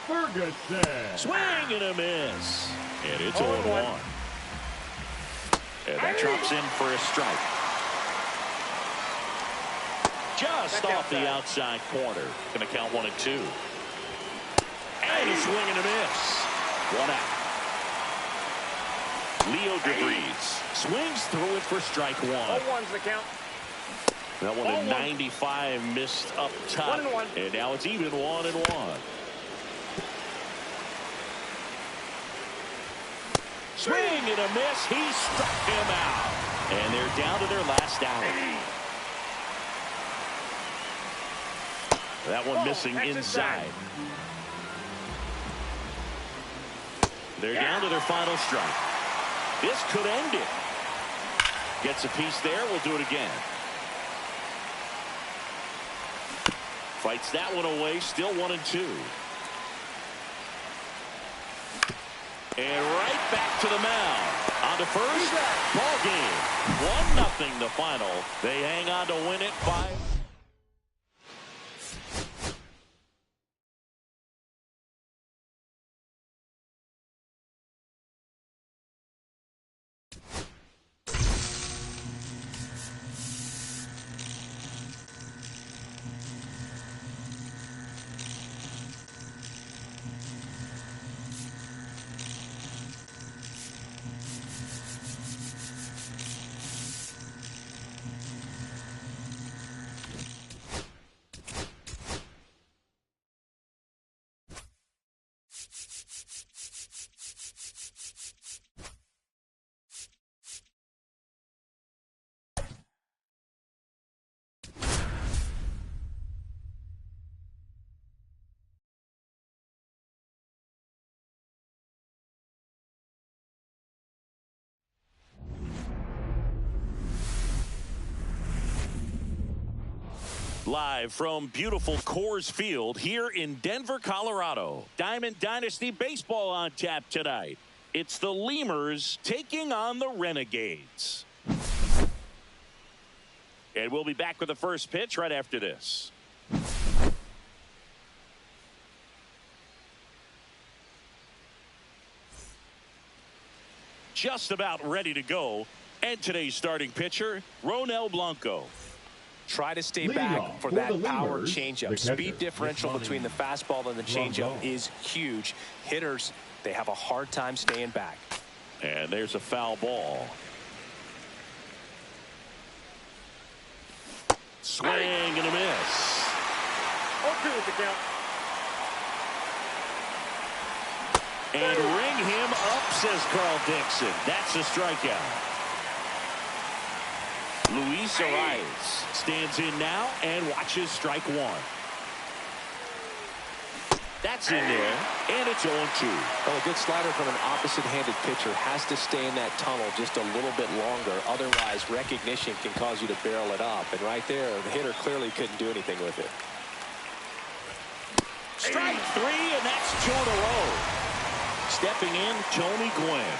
Ferguson. Swing and a miss. And it's 0-1. And that drops in for a strike. Just off the outside corner. Going to count 1 and 2. And a swing and a miss. 1 out. Leo DeVries swings through it for strike 1. 0-1's the count. That one at 95 missed up top. 1-1. And now it's even 1-1. swing and a miss. He struck him out. And they're down to their last out. That one missing inside. They're down to their final strike. This could end it. Gets a piece there. We'll do it again. Fights that one away. Still 1-2. And right back to the mound. On to first. Ball game. 1-0 the final. They hang on to win it 5. Live from beautiful Coors Field here in Denver, Colorado. Diamond Dynasty Baseball on tap tonight. It's the Lemurs taking on the Renegades. And we'll be back with the first pitch right after this. Just about ready to go. And today's starting pitcher, Ronel Blanco. Try to stay back for that power changeup. Speed differential between the fastball and the changeup is huge. Hitters, they have a hard time staying back. And there's a foul ball. Swing and a miss. 0-2 with the count. And ring him up, says Carl Dixon. That's a strikeout. Luis Arias stands in now and watches strike one. That's in there, and it's 0-2. Well, a good slider from an opposite-handed pitcher has to stay in that tunnel just a little bit longer. Otherwise, recognition can cause you to barrel it up. And right there, the hitter clearly couldn't do anything with it. Strike three, and that's 2 in a row. Stepping in, Tony Gwynn.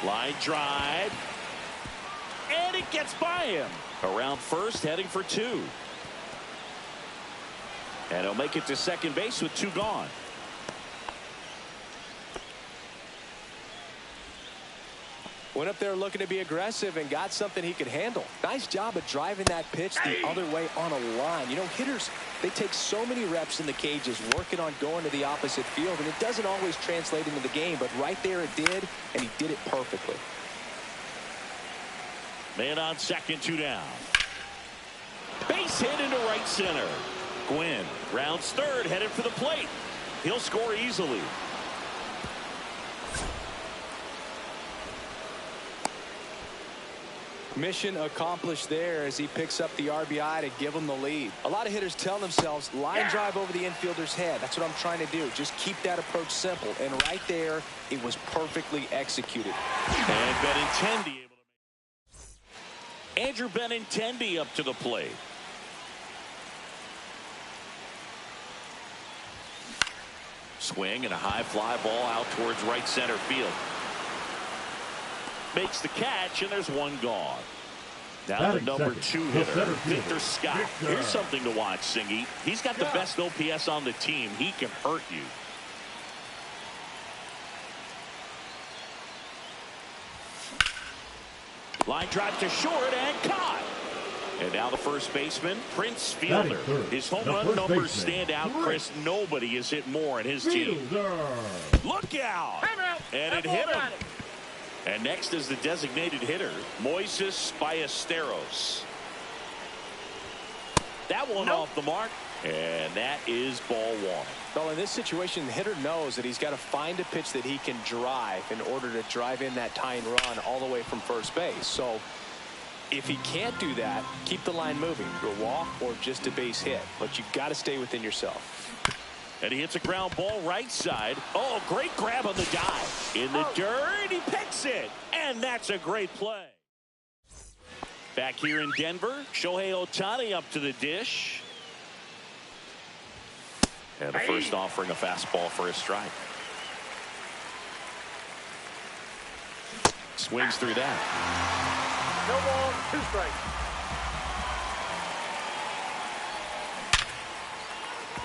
Line drive. And it gets by him. Around first, heading for 2. And he'll make it to second base with 2 gone. Went up there looking to be aggressive and got something he could handle. Nice job of driving that pitch the other way on a line. You know, hitters, they take so many reps in the cages working on going to the opposite field, and it doesn't always translate into the game, but right there it did, and he did it perfectly. Man on second, 2 down. Base hit into right center. Gwynn rounds third, headed for the plate. He'll score easily. Mission accomplished there as he picks up the RBI to give him the lead. A lot of hitters tell themselves, line drive over the infielder's head. That's what I'm trying to do. Just keep that approach simple. And right there, it was perfectly executed. And Benintendi able to make. Andrew Benintendi up to the plate. Swing and a high fly ball out towards right center field. Makes the catch, and there's 1 gone. Now the number 2 hitter, Victor Scott. Here's something to watch, Singy. He's got the best OPS on the team. He can hurt you. Line drive to short and caught. And now the first baseman, Prince Fielder. His home run numbers stand out, Chris. Nobody has hit more in his team. Look out! And it hit him. And next is the designated hitter, Moises Ballesteros. That one off the mark. And that is ball one. Well, in this situation, the hitter knows that he's got to find a pitch that he can drive in order to drive in that tying run all the way from first base. So if he can't do that, keep the line moving through a walk or just a base hit. But you've got to stay within yourself. And he hits a ground ball right side. Oh, great grab on the dive. In the dirt, he picks it. And that's a great play. Back here in Denver, Shohei Ohtani up to the dish. And the first offering a fastball for a strike. Swings through that. No ball, 2 strikes.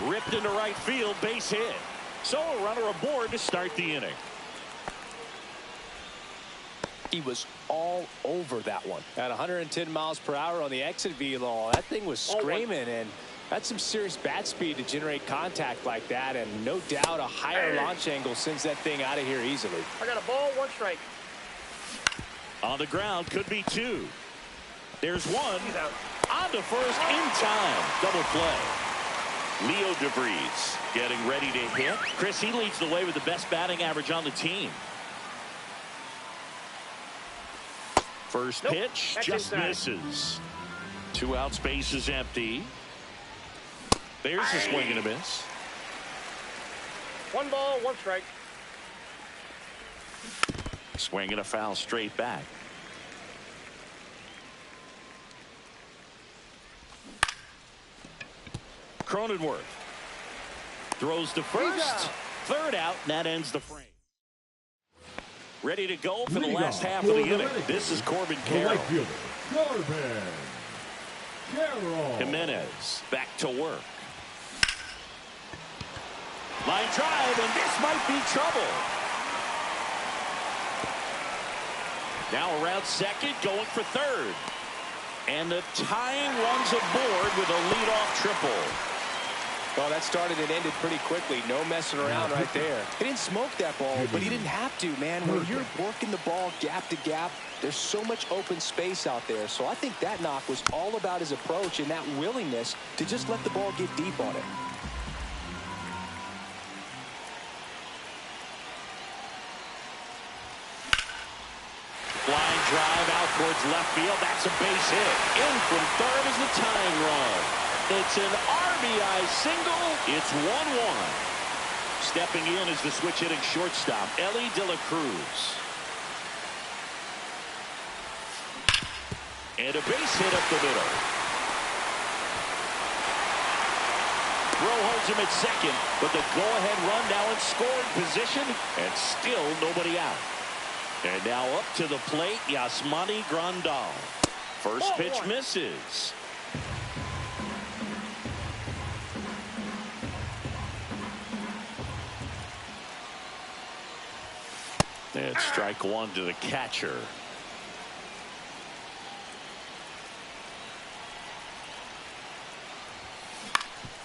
Ripped into right field, base hit. So a runner aboard to start the inning. He was all over that one. At 110 miles per hour on the exit velo, that thing was screaming, and that's some serious bat speed to generate contact like that, and no doubt a higher launch angle sends that thing out of here easily. I got a ball, 1 strike. On the ground, could be 2. There's 1. He's out. On to first in time. Double play. Leo DeVries getting ready to hit. Chris, he leads the way with the best batting average on the team. First pitch, That's just inside. misses. 2 outs, base is empty. There's a swing and a miss. 1 ball, 1 strike. Swing and a foul straight back. Cronenworth throws to first. 3rd out, and that ends the frame. Ready to go for the last half of the inning. This is Corbin Carroll. Jimenez back to work. Line drive, and this might be trouble. Now around second, going for 3rd. And the tying runs aboard with a leadoff triple. Well, that started and ended pretty quickly. No messing around right there. He didn't smoke that ball, but he didn't have to, man. When you're working the ball gap to gap, there's so much open space out there. So I think that knock was all about his approach and that willingness to just let the ball get deep on it. Line drive out towards left field. That's a base hit. In from 3rd is the tying run. It's an RBI single. It's 1-1. Stepping in is the switch hitting shortstop, Ellie De La Cruz. And a base hit up the middle. Throw holds him at second, but the go-ahead run now in scoring position, and still nobody out. And now up to the plate, Yasmani Grandal. First pitch misses. And strike 1 to the catcher.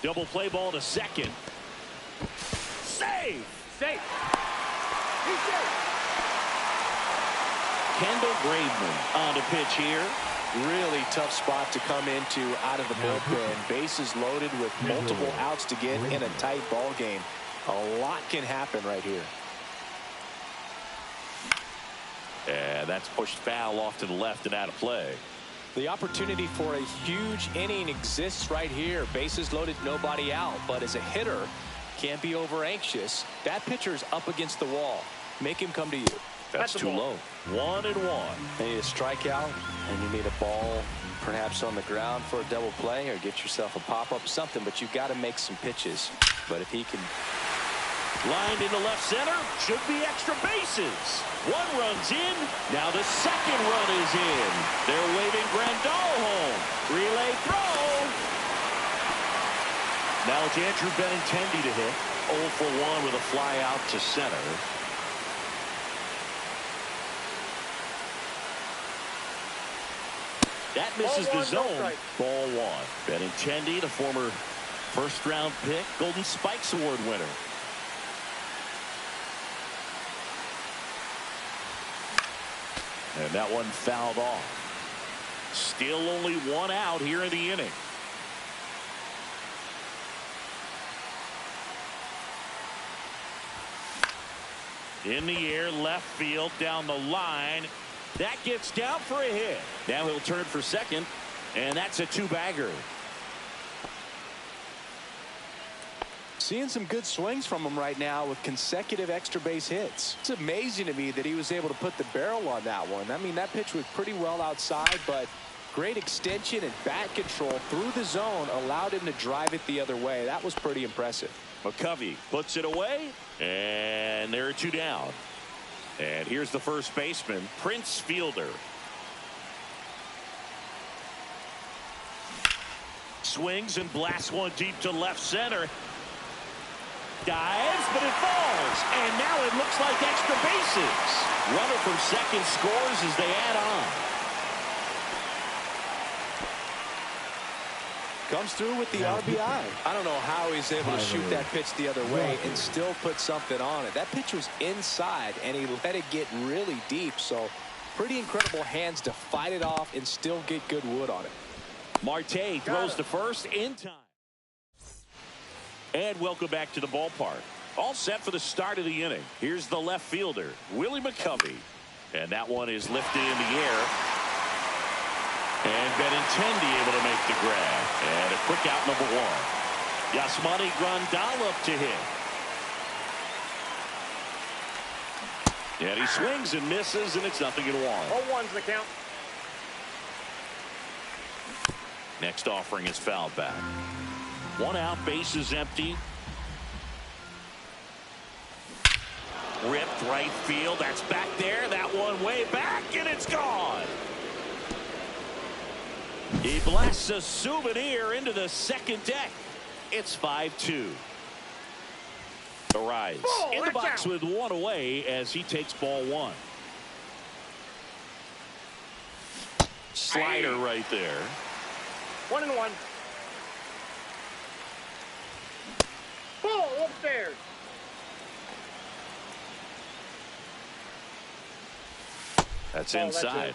Double play ball to second. Save! Safe. He's safe. Kendall Graveman on to pitch here. Really tough spot to come into out of the bullpen. Bases loaded with multiple outs to get in a tight ball game. A lot can happen right here. And that's pushed foul off to the left and out of play. The opportunity for a huge inning exists right here. Bases loaded, nobody out. But as a hitter, can't be over anxious. That pitcher's up against the wall. Make him come to you. That's too low. 1-1. You need a strikeout, and you need a ball perhaps on the ground for a double play, or get yourself a pop-up, something. But you've got to make some pitches. But if he can... Lined into left center, should be extra bases. 1 run's in. Now the 2nd run is in. They're waving Grandal home. Relay throw. Now it's Andrew Benintendi to hit. 0 for 1 with a fly out to center. That misses the zone. Ball 1. Benintendi, the former first-round pick, Golden Spikes Award winner. And that one fouled off. Still only 1 out here in the inning. In the air, left field, down the line. That gets down for a hit. Now he'll turn for second, and that's a two-bagger. Seeing some good swings from him right now with consecutive extra base hits. It's amazing to me that he was able to put the barrel on that one. I mean, that pitch was pretty well outside, but great extension and bat control through the zone allowed him to drive it the other way. That was pretty impressive. McCovey puts it away, and there are two down. And here's the first baseman, Prince Fielder. Swings and blasts one deep to left center. Dives, but it falls. And now it looks like extra bases. Runner from second scores as they add on. Comes through with the RBI. I don't know how he's able to shoot that pitch the other way and still put something on it. That pitch was inside, and he let it get really deep. So pretty incredible hands to fight it off and still get good wood on it. Marte throws to first in time. And welcome back to the ballpark. All set for the start of the inning. Here's the left fielder, Willie McCovey. And that one is lifted in the air. And Benintendi able to make the grab. And a quick out number one. Yasmani Grandal up to hit. And he swings and misses, and it's 0-1. 0-1's the count. Next offering is fouled back. One out, base is empty. Ripped right field. That's back there. That one way back, and it's gone. He blasts a souvenir into the second deck. It's 5-2. The rise in the box with one away as he takes ball one. Slider right there. 1-1. Ball upstairs. That's inside.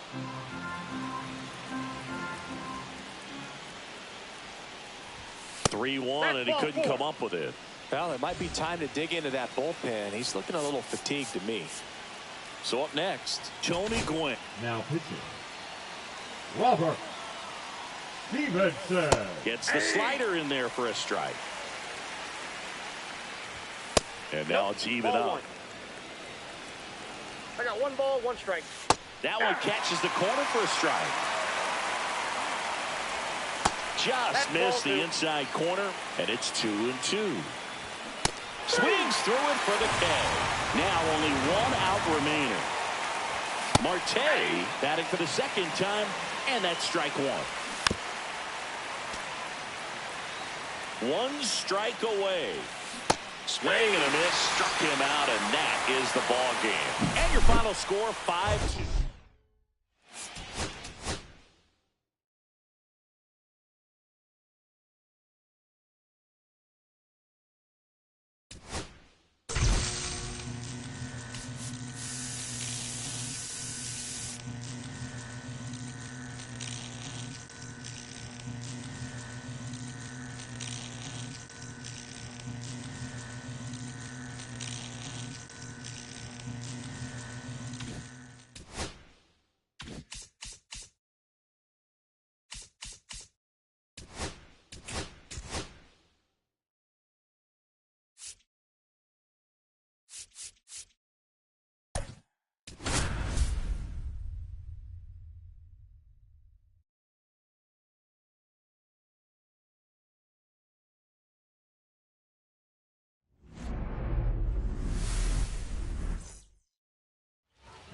3-1, and he couldn't come up with it. Well, it might be time to dig into that bullpen. He's looking a little fatigued to me. So up next, Tony Gwynn. Now pitching, Robert Stevenson. Gets the slider in there for a strike. And now it's even Ball up. one. I got 1 ball, 1 strike. That one catches the corner for a strike. Just missed the inside corner, and it's 2-2. Swings through it for the K. Now only 1 out remaining. Marte batting for the second time, and that's strike 1. 1 strike away. Swing and a miss, struck him out, and that is the ball game. And your final score, 5-2.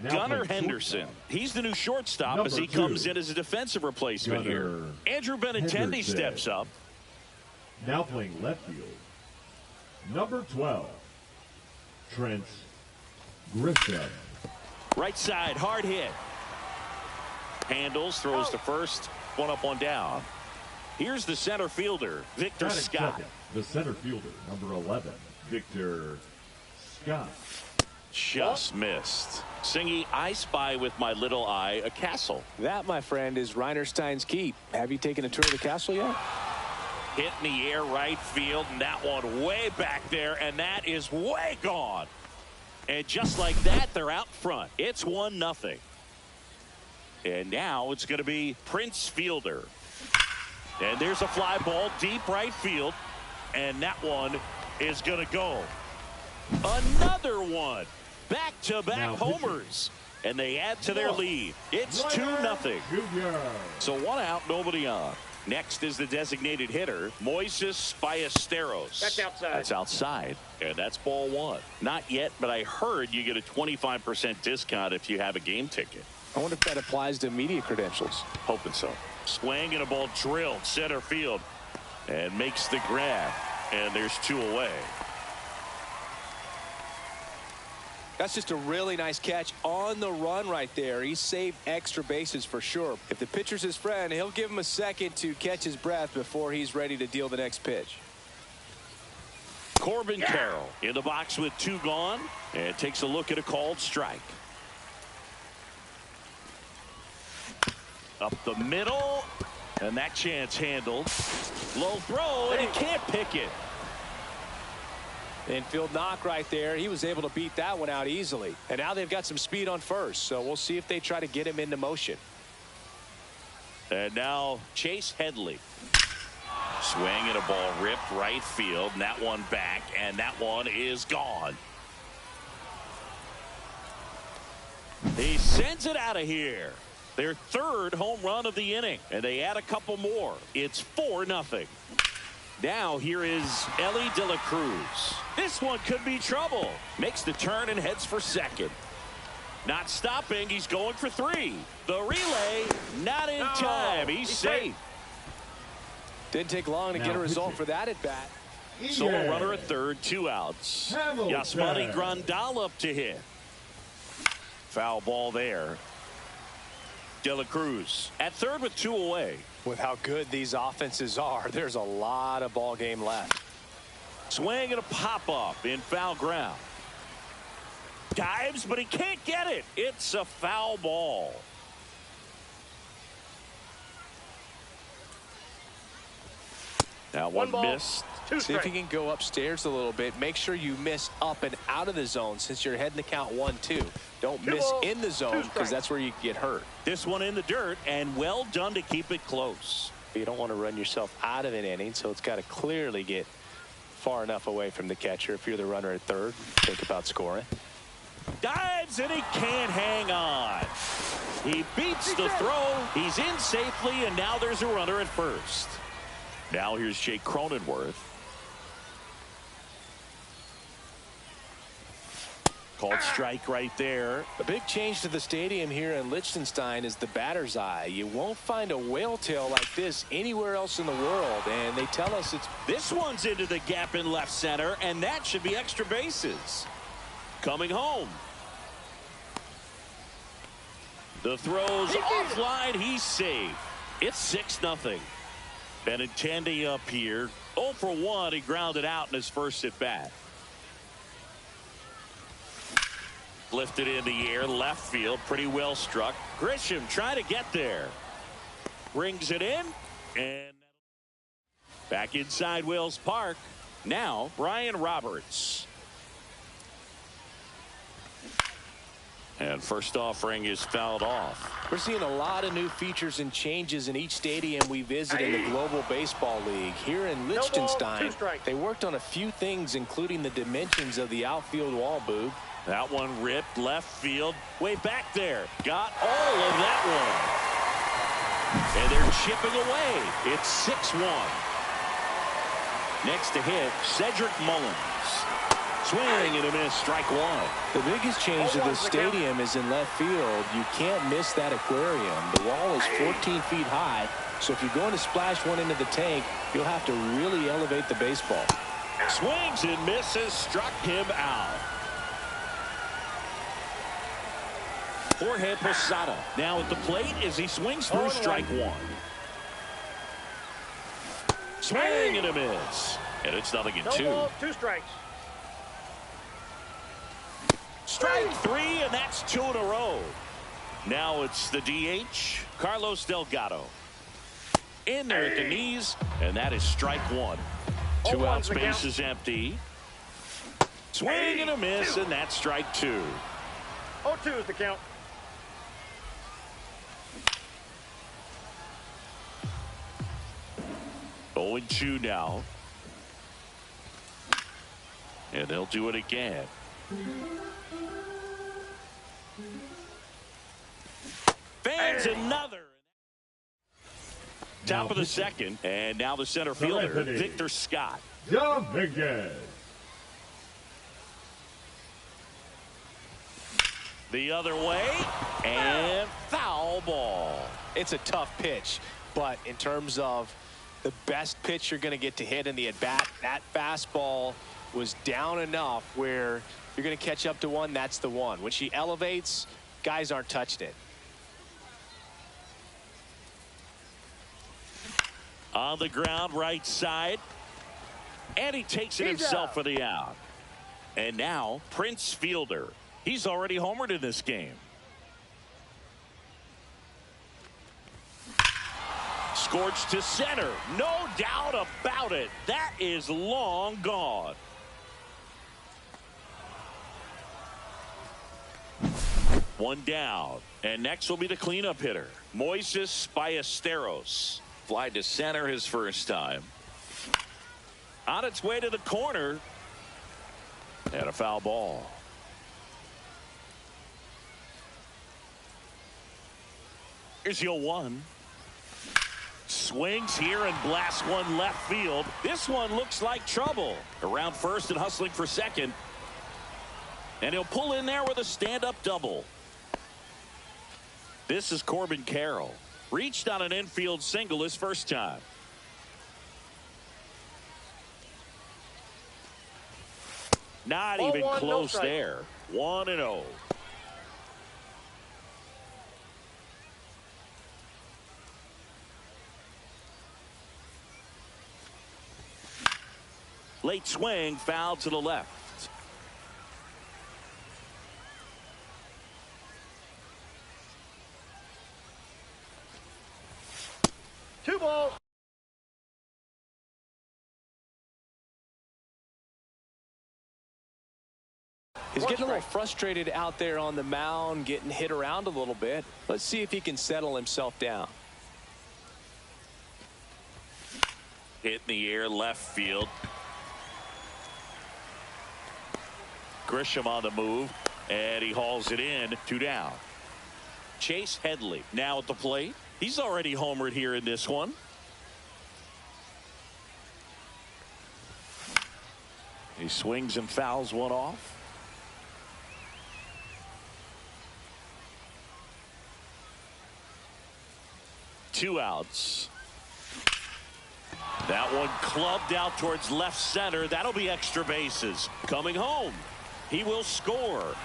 Gunnar Henderson. He's the new shortstop as he comes in as a defensive replacement here. Andrew Benintendi steps up. Now playing left field, number 12, Trent Grisham. Right side, hard hit. Handles, throws to first. 1 up, 1 down. Here's the center fielder, Victor Scott. Second, the center fielder, number 11, Victor Scott. Just missed. Singy, I spy with my little eye a castle. That, my friend, is Reinerstein's Keep. Have you taken a tour of the castle yet? Hit in the air right field, and that one way back there, and that is way gone. And just like that, they're out front. It's 1-0. And now it's going to be Prince Fielder. And there's a fly ball deep right field. And that one is going to go. Another one. Back-to-back homers. And they add to their lead. It's 2-0. So 1 out, nobody on. Next is the designated hitter, Moises Ballesteros. That's outside. That's outside. And that's ball 1. Not yet, but I heard you get a 25% discount if you have a game ticket. I wonder if that applies to media credentials. Hoping so. Swing and a ball drilled center field. And makes the grab. And there's 2 away. That's just a really nice catch on the run right there. He saved extra bases for sure. If the pitcher's his friend, he'll give him a second to catch his breath before he's ready to deal the next pitch. Corbin Carroll in the box with 2 gone and takes a look at a called strike. Up the middle, and that chance handled. Low throw, and he can't pick it. Infield knock right there. He was able to beat that one out easily. And now they've got some speed on first, so we'll see if they try to get him into motion. And now Chase Headley. Swing and a ball ripped right field, and that one back, and that one is gone. He sends it out of here. Their 3rd home run of the inning, and they add a couple more. It's 4-0. Now here is Ellie De La Cruz. This one could be trouble. Makes the turn and heads for second. Not stopping. He's going for 3. The relay not in time. He's safe. Didn't take long to get a result for that at bat. Solo runner at third, 2 outs. Yasmani Grandal up to hit. Foul ball there. De La Cruz at third with 2 away. With how good these offenses are, there's a lot of ball game left. Swing and a pop-up in foul ground. Dives, but he can't get it. It's a foul ball. Now one missed. See if you can go upstairs a little bit. Make sure you miss up and out of the zone since you're heading the count 1-2. Don't miss in the zone because that's where you get hurt. This one in the dirt, and well done to keep it close. You don't want to run yourself out of an inning, so it's got to clearly get far enough away from the catcher. If you're the runner at third, think about scoring. Dives, and he can't hang on. He beats the throw. He's in safely, and now there's a runner at first. Now here's Jake Cronenworth. Called strike right there. A big change to the stadium here in Liechtenstein is the batter's eye. You won't find a whale tail like this anywhere else in the world, and they tell us it's... This one's into the gap in left center, and that should be extra bases. Coming home. The throw's offline. He's safe. It's 6-0. Benintendi up here. 0 for 1. He grounded out in his first at bat. Lifted in the air, left field, pretty well struck. Grisham trying to get there. Brings it in, and back inside Wills Park. Now Brian Roberts. And first offering is fouled off. We're seeing a lot of new features and changes in each stadium we visit in the Global Baseball League. Here in Liechtenstein, they worked on a few things, including the dimensions of the outfield wall boob. That one ripped left field, way back there. Got all of that one. And they're chipping away. It's 6-1. Next to hit, Cedric Mullins. Swing and a miss, strike 1. The biggest change to this stadium is in left field. You can't miss that aquarium. The wall is 14 feet high, so if you're going to splash one into the tank, you'll have to really elevate the baseball. Swings and misses, struck him out. Jorge Posada now at the plate as he swings through strike 1. Swing and a miss. And it's 0-2. 2 strikes. Strike 3, and that's 2 in a row. Now it's the DH, Carlos Delgado. In there at the knees, and that is strike 1. 2 outs, base is empty. Swing and a miss, and that's strike 2. 0-2 is the count. Oh, 2 now. And they'll do it again. Fans another. Top of the second, and now the center fielder, Victor Scott. Dominguez. The other way, and foul ball. It's a tough pitch, but in terms of the best pitch you're going to get to hit in the at-bat, that fastball was down enough where you're going to catch up to one. That's the one. When she elevates, guys aren't touching it. On the ground, right side. And he takes it himself for the out. And now, Prince Fielder. He's already homered in this game. Scorched to center. No doubt about it. That is long gone. One down. And next will be the cleanup hitter, Moises Ballesteros. Fly to center his first time. On its way to the corner. And a foul ball. Here's 0-1. Swings here and blasts one left field. This one looks like trouble. Around first and hustling for second. And he'll pull in there with a stand-up double. This is Corbin Carroll. Reached on an infield single his first time. Not even close there. 1-0. Late swing, foul to the left. Two balls. He's getting a little frustrated out there on the mound, getting hit around a little bit. Let's see if he can settle himself down. Hit in the air, left field. Grisham on the move, and he hauls it in. 2 down. Chase Headley now at the plate. He's already homered here in this one. He swings and fouls one off. Two outs. That one clubbed out towards left center. That'll be extra bases. Coming home. He will score.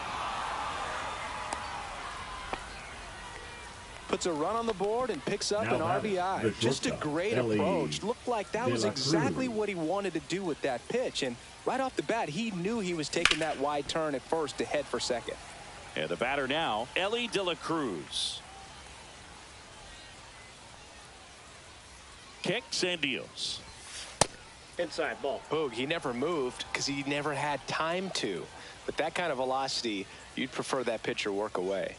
Puts a run on the board and picks up an RBI. Just a great approach. Looked like that was exactly what he wanted to do with that pitch. And right off the bat, he knew he was taking that wide turn at first to head for second. And the batter now, Ellie De La Cruz. Kicks and deals. Inside ball. Boog, he never moved because he never had time to. But that kind of velocity, you'd prefer that pitcher work away.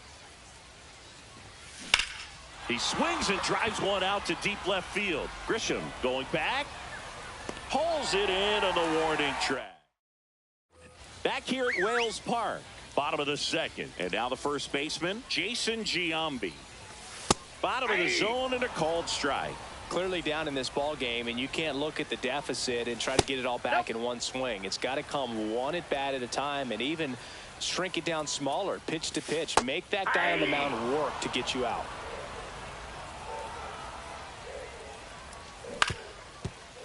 He swings and drives one out to deep left field. Grisham going back. Hauls it in on the warning track. Back here at Wales Park. Bottom of the second. And now the first baseman, Jason Giambi. Bottom of the zone and a called strike. Clearly down in this ball game, and you can't look at the deficit and try to get it all back in one swing. It's got to come one at bat at a time, and even shrink it down smaller, pitch to pitch. Make that guy on the mound work to get you out.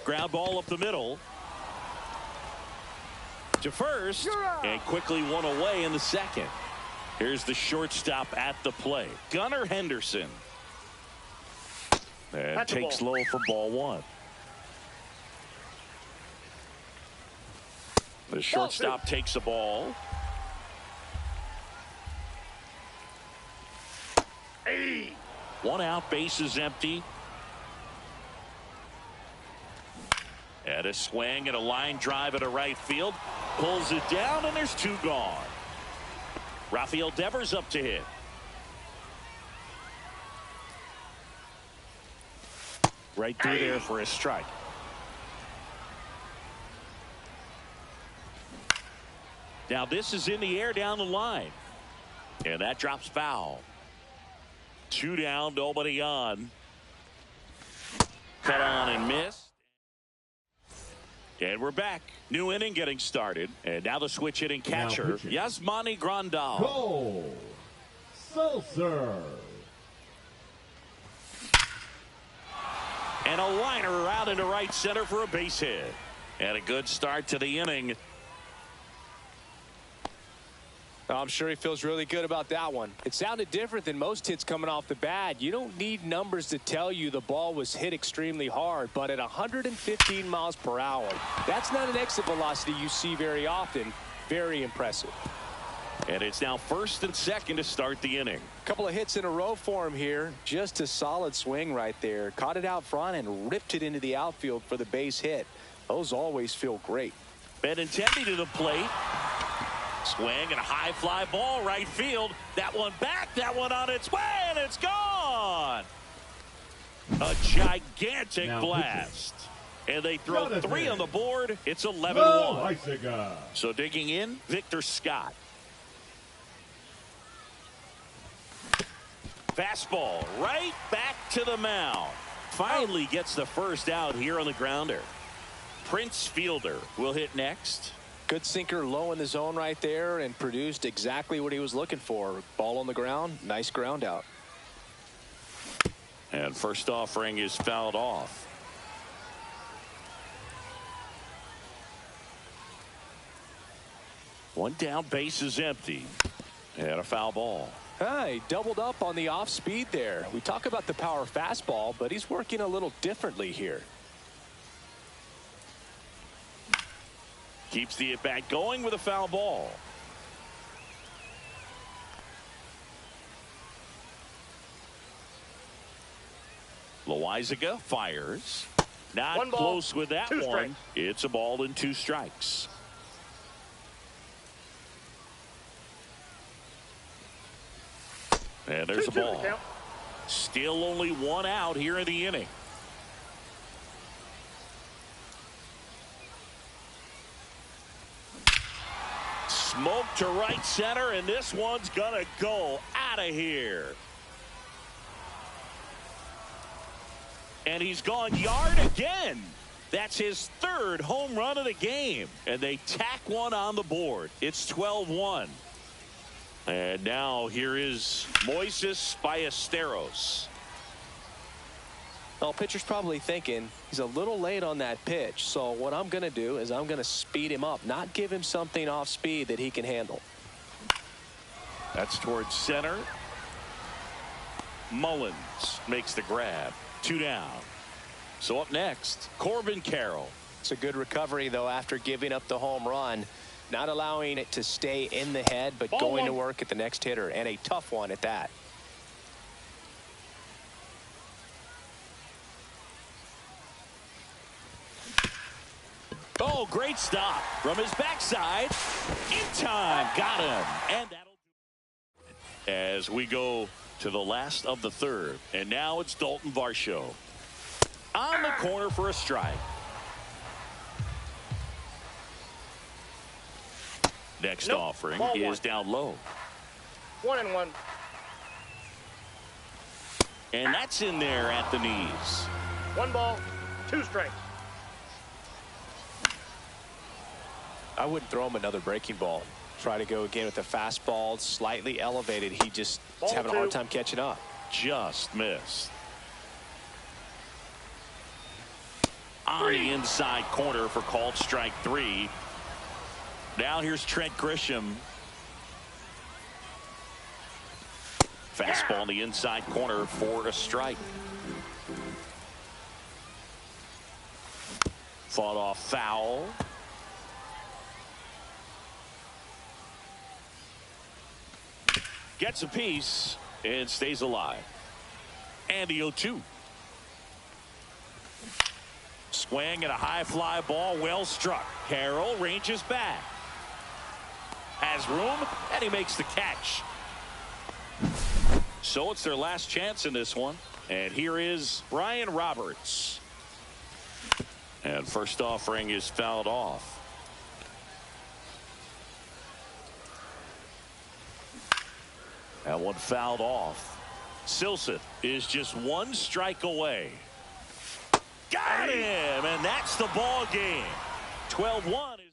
Ground ball up the middle to first, and quickly one away in the second. Here's the shortstop at the plate, Gunnar Henderson. And takes low for ball one. The shortstop takes the ball. One out, base is empty. And a swing and a line drive at a right field. Pulls it down, and there's 2 gone. Rafael Devers up to hit. Right through there for a strike. Now this is in the air down the line. And that drops foul. 2 down, nobody on. Cut on and missed. And we're back. New inning getting started. And now the switch hitting catcher, Yasmani Grandal. Go! Seltzer! And a liner out into right center for a base hit. And a good start to the inning. I'm sure he feels really good about that one. It sounded different than most hits coming off the bat. You don't need numbers to tell you the ball was hit extremely hard, but at 115 miles per hour, that's not an exit velocity you see very often. Very impressive. And it's now first and second to start the inning. Couple of hits in a row for him here. Just a solid swing right there. Caught it out front and ripped it into the outfield for the base hit. Those always feel great. Benintendi to the plate. Swing and a high fly ball right field. That one back, that one on its way, and it's gone. A gigantic blast. And they throw 3 on the board. It's 11-1. So digging in, Victor Scott. Fastball right back to the mound. Finally gets the first out here on the grounder. Prince Fielder will hit next. Good sinker low in the zone right there and produced exactly what he was looking for. Ball on the ground. Nice ground out. And first offering is fouled off. One down, base is empty. And a foul ball. He doubled up on the off speed there. We talk about the power fastball, but he's working a little differently here. Keeps the at-bat going with a foul ball. Loizaga fires. Not close with that one. Strikes. It's a ball and 2 strikes. And there's a ball. Still only 1 out here in the inning. Smoke to right center, and this one's gonna go out of here. And he's gone yard again. That's his 3rd home run of the game. And they tack one on the board. It's 12-1. And now here is Moises Ballesteros. Well, pitcher's probably thinking he's a little late on that pitch. So what I'm going to do is I'm going to speed him up, not give him something off speed that he can handle. That's towards center. Mullins makes the grab. 2 down. So up next, Corbin Carroll. It's a good recovery, though, after giving up the home run. Not allowing it to stay in the head, but going to work at the next hitter, and a tough one at that. Oh, great stop from his backside. In time. Got him. And that'll do it. As we go to the last of the 3rd. And now it's Dalton Varsho. On the corner for a strike. Next offering is down low. 1-1. And that's in there at the knees. 1 ball, 2 strikes. I wouldn't throw him another breaking ball. Try to go again with the fastball, slightly elevated. He just is having a hard time catching up. Just missed. On the inside corner for called strike 3. Now here's Trent Grisham. Fastball on the inside corner for a strike. Fought off foul. Gets a piece and stays alive. And the 0-2. Swing and a high fly ball, well struck. Carroll ranges back. has room, and he makes the catch. So it's their last chance in this one. And here is Brian Roberts. And first offering is fouled off. That one fouled off. Silseth is just one strike away. Got him, and that's the ball game. 12-1 is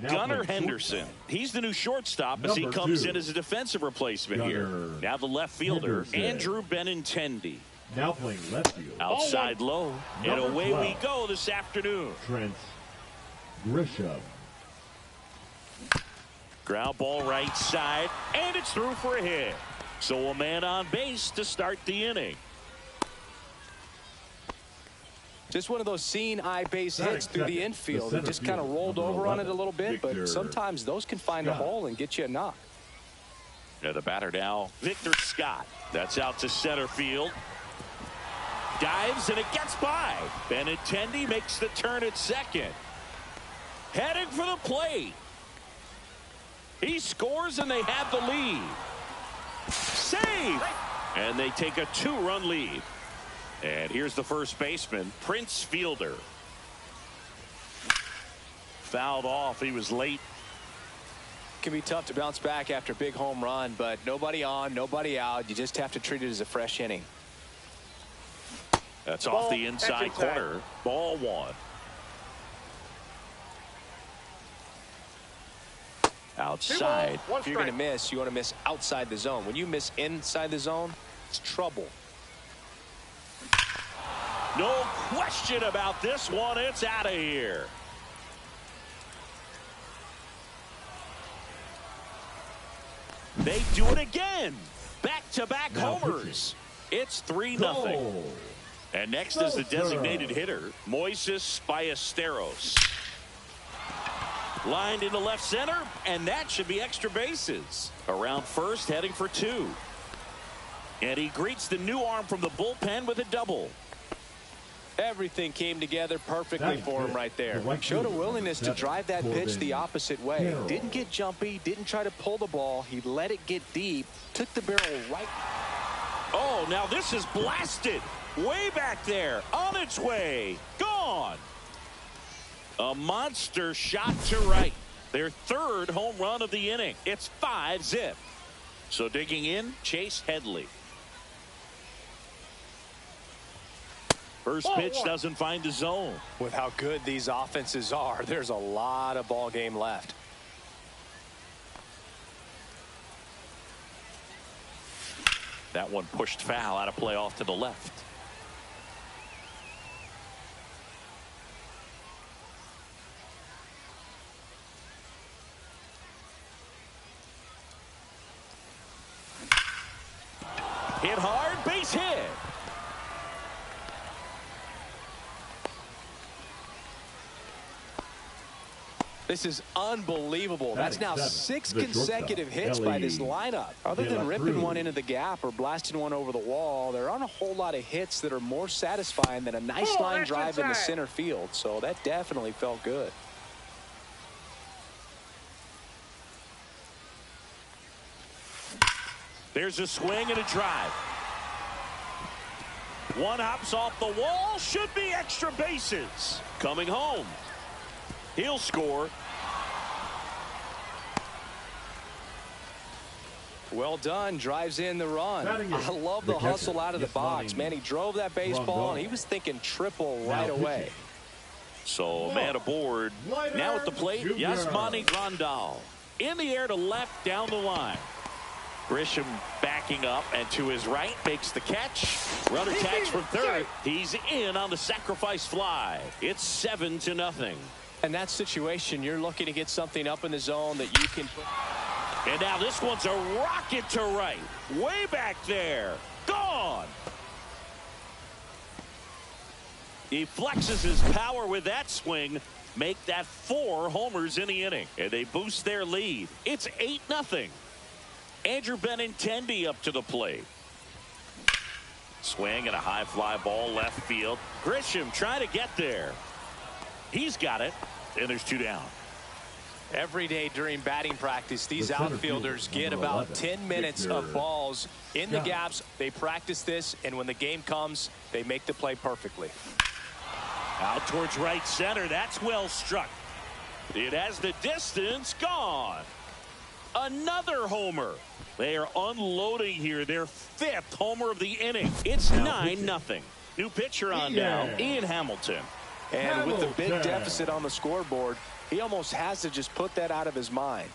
Gunnar Henderson. He's the new shortstop as he comes in as a defensive replacement here. Now the left fielder, Andrew Benintendi. Now playing left field. Outside low. And away we go this afternoon. Trent Grisham. Ground ball right side, and it's through for a hit. So a man on base to start the inning. Just one of those seeing eye base hits through the infield. It just kind of rolled over on it a little bit, but sometimes those can find a hole and get you a knock. Yeah, the batter now, Victor Scott. That's out to center field. Dives, and it gets by. Benintendi makes the turn at second. Heading for the plate. He scores, and they have the lead. Save! And they take a 2-run lead. And here's the first baseman, Prince Fielder. Fouled off. He was late. Can be tough to bounce back after a big home run, but nobody on, nobody out. You just have to treat it as a fresh inning. That's off the inside corner. Ball one. Outside. If you're going to miss, you want to miss outside the zone. When you miss inside the zone, it's trouble. No question about this one. It's out of here. They do it again. Back-to-back homers. It's 3-0. And next is the designated hitter, Moises Ballesteros. Lined into left center, and that should be extra bases. Around first, heading for 2. And he greets the new arm from the bullpen with a double. Everything came together perfectly for him right there. Showed a willingness to drive that pitch the opposite way. Didn't get jumpy, didn't try to pull the ball. He let it get deep, took the barrel right. Oh, now this is blasted. Way back there, on its way, gone. A monster shot to right. Their third home run of the inning. It's 5-zip. So digging in, Chase Headley. First pitch doesn't find the zone. With how good these offenses are, there's a lot of ball game left. That one pushed foul, out of play off to the left. Hit hard, base hit. This is unbelievable. That's now 6 consecutive hits by this lineup. Other than ripping one into the gap or blasting one over the wall, there aren't a whole lot of hits that are more satisfying than a nice line drive in the center field. So that definitely felt good. There's a swing and a drive. One hops off the wall. Should be extra bases. Coming home. He'll score. Well done. Drives in the run. Batting I in, love the the hustle catcher, out of the box. Yasmani Man, he drove that baseball, and he was thinking triple right away. pitching. So a man aboard. Leiter Now at the plate, Jr. Yasmani Grandal. In the air to left, down the line. Grisham backing up, and to his right makes the catch. Runner tags from third. He's in on the sacrifice fly. It's 7-0. In that situation, you're looking to get something up in the zone that you can put. And now this one's a rocket to right. Way back there. Gone. He flexes his power with that swing. Make that 4 homers in the inning. And they boost their lead. It's 8-0. Andrew Benintendi up to the plate. Swing and a high fly ball left field. Grisham trying to get there. He's got it. And there's 2 down. Every day during batting practice, these The center outfielders fielder, get number about 11, 10 minutes Victor of balls in the Scott. gaps. They practice this, and when the game comes, they make the play perfectly. Out towards right center. That's well struck. It has the distance. Gone. Another homer. They are unloading here. Their 5th homer of the inning. It's 9-0. New pitcher on now, Ian Hamilton. And with the big Hamilton. deficit on the scoreboard, he almost has to just put that out of his mind.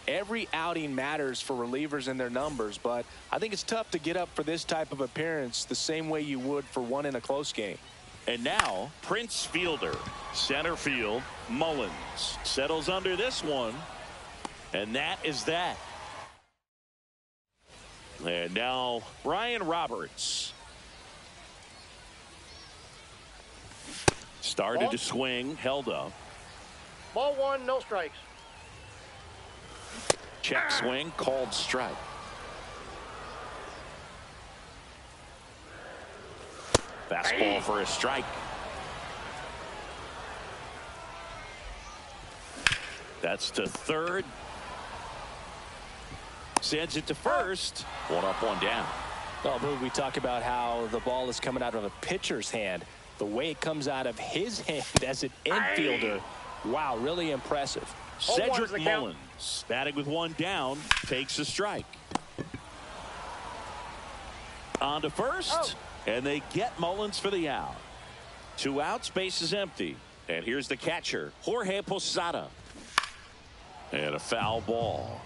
Every outing matters for relievers and their numbers, but I think it's tough to get up for this type of appearance the same way you would for one in a close game. And now, Prince Fielder. Center field, Mullins. Settles under this one. And that is that. And now, Ryan Roberts. Started to swing, held up. Ball 1, no strikes. Check swing, called strike. Fastball for a strike. That's to third. Sends it to first. 1 up, 1 down. Oh, Boog, we talk about how the ball is coming out of a pitcher's hand. The way it comes out of his hand as an infielder, wow, really impressive. Cedric the count. Mullins, batting with 1 down, takes a strike. On to first, and they get Mullins for the out. 2 outs, base is empty. And here's the catcher, Jorge Posada. And a foul ball.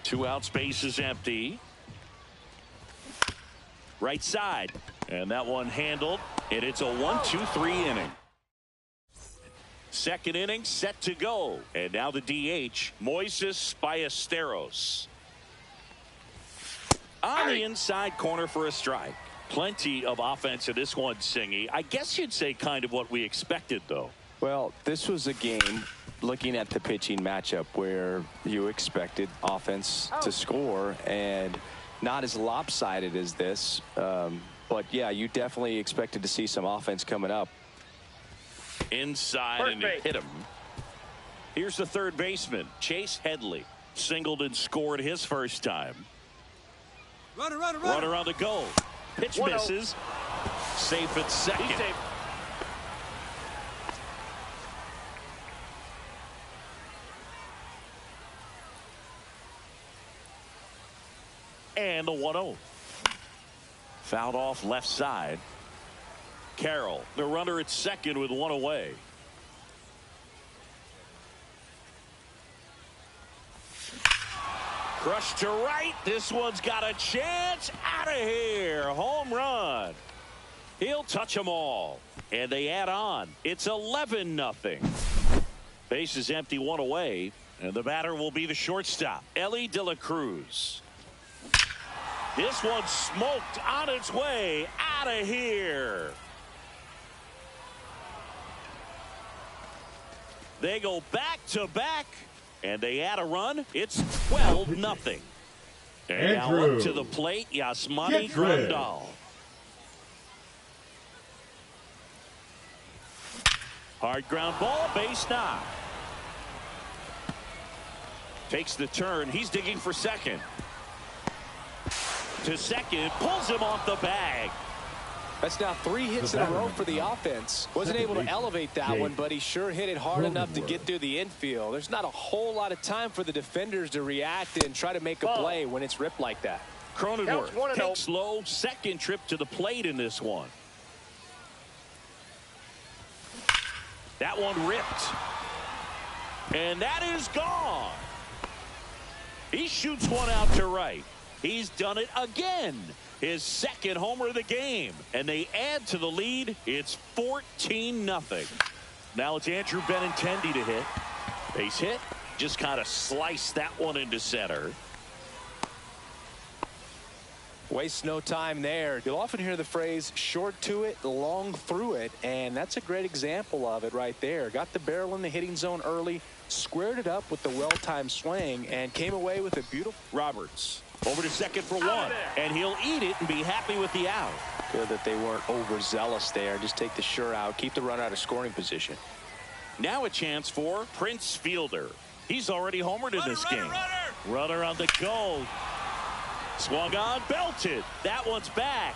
2 outs, base is empty. Right side, and that one handled, and it's a 1-2-3 inning. Second inning set to go, and now the DH, Moises Ballesteros. On the inside corner for a strike. Plenty of offense in this one, Singy. I guess you'd say kind of what we expected, though. Well, this was a game, looking at the pitching matchup, where you expected offense to score, and not as lopsided as this. But, yeah, you definitely expected to see some offense coming up. Inside, First and he base. hit him. Here's the third baseman, Chase Headley. Singled and scored his first time. Runner on the goal. Pitch 1-0. misses. Safe at second. He's safe. And the 1-0. Fouled off left side. Carroll, the runner at second with 1 away. Crushed to right. This one's got a chance. Out of here. Home run. He'll touch them all. And they add on. It's 11-0. Base is empty, 1 away. And the batter will be the shortstop, Ellie De La Cruz. This one's smoked on its way. Out of here. They go back to back. And they add a run. It's 12-0. And now Andrew. up to the plate, Yasmani Grandal. Hard ground ball, base knock. Takes the turn. He's digging for second. To second, pulls him off the bag. That's now 3 hits in a row for the offense. Wasn't able to elevate that one, but he sure hit it hard enough to get through the infield. There's not a whole lot of time for the defenders to react and try to make a play when it's ripped like that. Cronenworth takes low, second trip to the plate in this one. That one ripped. And that is gone. He shoots one out to right. He's done it again. His second homer of the game. And they add to the lead. It's 14-0. Now it's Andrew Benintendi to hit. Base hit. Just kind of sliced that one into center. Waste no time there. You'll often hear the phrase short to it, long through it, and that's a great example of it right there. Got the barrel in the hitting zone early, squared it up with the well-timed swing, and came away with a beautiful. Roberts over to second for one, and he'll eat it and be happy with the out. Good that they weren't overzealous there. Just take the sure out, keep the run out of scoring position. Now a chance for Prince Fielder. He's already homered in this game. Runner on the go. Swung on, belted. That one's back.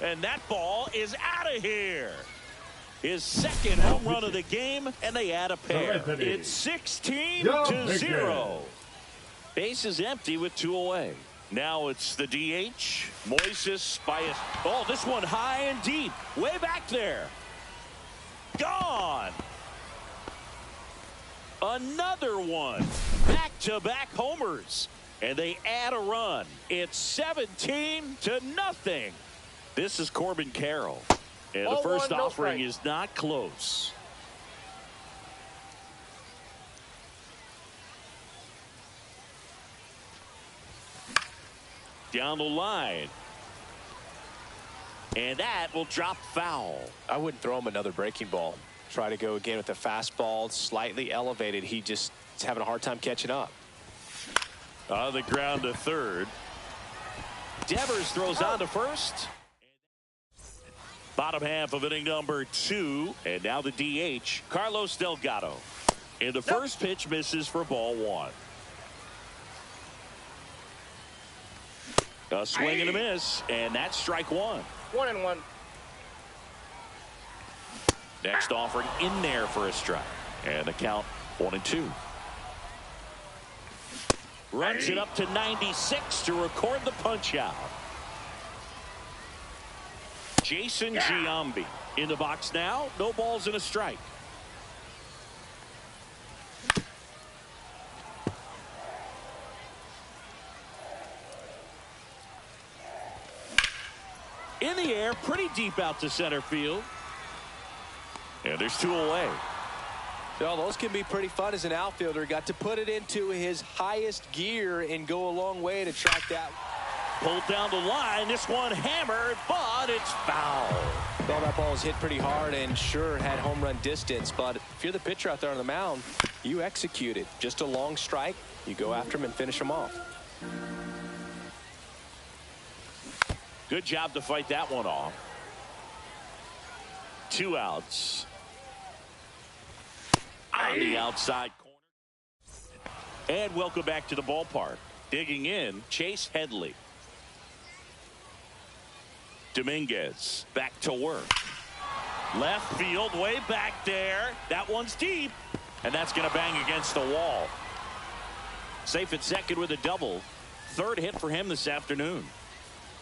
And that ball is out of here. His second home run of the game, and they add a pair. It's 16-0. Base is empty with 2 away. Now it's the DH. Moises Bias. Oh, this one high and deep. Way back there. Gone. Another one. Back-to-back homers. And they add a run. It's 17-0. This is Corbin Carroll. And the first offering is not close. Down the line. And that will drop foul. I wouldn't throw him another breaking ball. Try to go again with the fastball, slightly elevated. He just is having a hard time catching up. On the ground to third. Devers throws on to first. Bottom half of inning number 2. And now the DH, Carlos Delgado. And the first pitch misses for ball 1. A swing and a miss. And that's strike 1. 1-1. Next offering in there for a strike. And the count 1-2. Runs it up to 96 to record the punch out. Jason Giambi in the box now. No balls and a strike. In the air, pretty deep out to center field. And there's 2 away. Well, those can be pretty fun as an outfielder. Got to put it into his highest gear and go a long way to track that. Pulled down the line. This one hammered, but it's foul. Well, that ball was hit pretty hard and sure had home run distance. But if you're the pitcher out there on the mound, you execute it. Just a long strike. You go after him and finish him off. Good job to fight that one off. 2 outs. On the outside corner. And welcome back to the ballpark. Digging in, Chase Headley. Dominguez back to work. Left field, way back there. That one's deep. And that's going to bang against the wall. Safe at second with a double. Third hit for him this afternoon.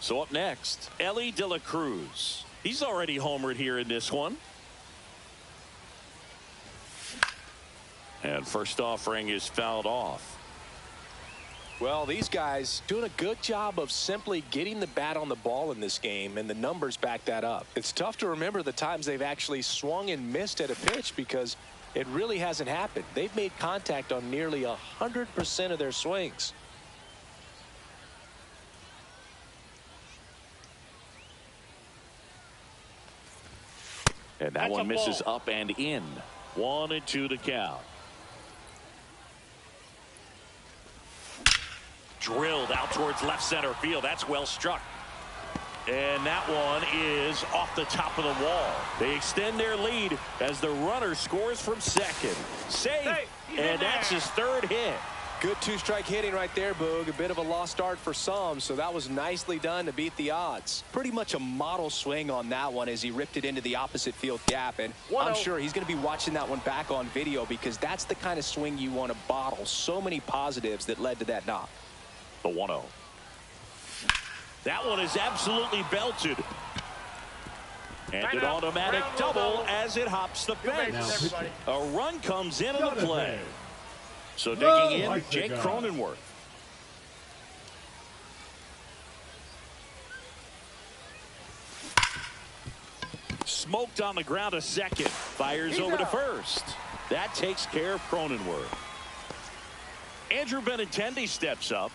So up next, Elly De La Cruz. He's already homered here in this one. And first offering is fouled off. Well, these guys doing a good job of simply getting the bat on the ball in this game, and the numbers back that up. It's tough to remember the times they've actually swung and missed at a pitch because it really hasn't happened. They've made contact on nearly 100% of their swings. And that one misses up and in. 1-2 to count. Drilled out towards left center field. That's well struck. And that one is off the top of the wall. They extend their lead as the runner scores from second. Safe. And that's his third hit. Good two-strike hitting right there, Boog. A bit of a lost start for some, so that was nicely done to beat the odds. Pretty much a model swing on that one as he ripped it into the opposite field gap, and I'm sure he's going to be watching that one back on video because that's the kind of swing you want to bottle. So many positives that led to that knock. The 1-0. That one is absolutely belted. And an automatic double as it hops the fence. A run comes into the play. So digging in, Jake Cronenworth. Smoked on the ground a second. Fires over to first. That takes care of Cronenworth. Andrew Benintendi steps up.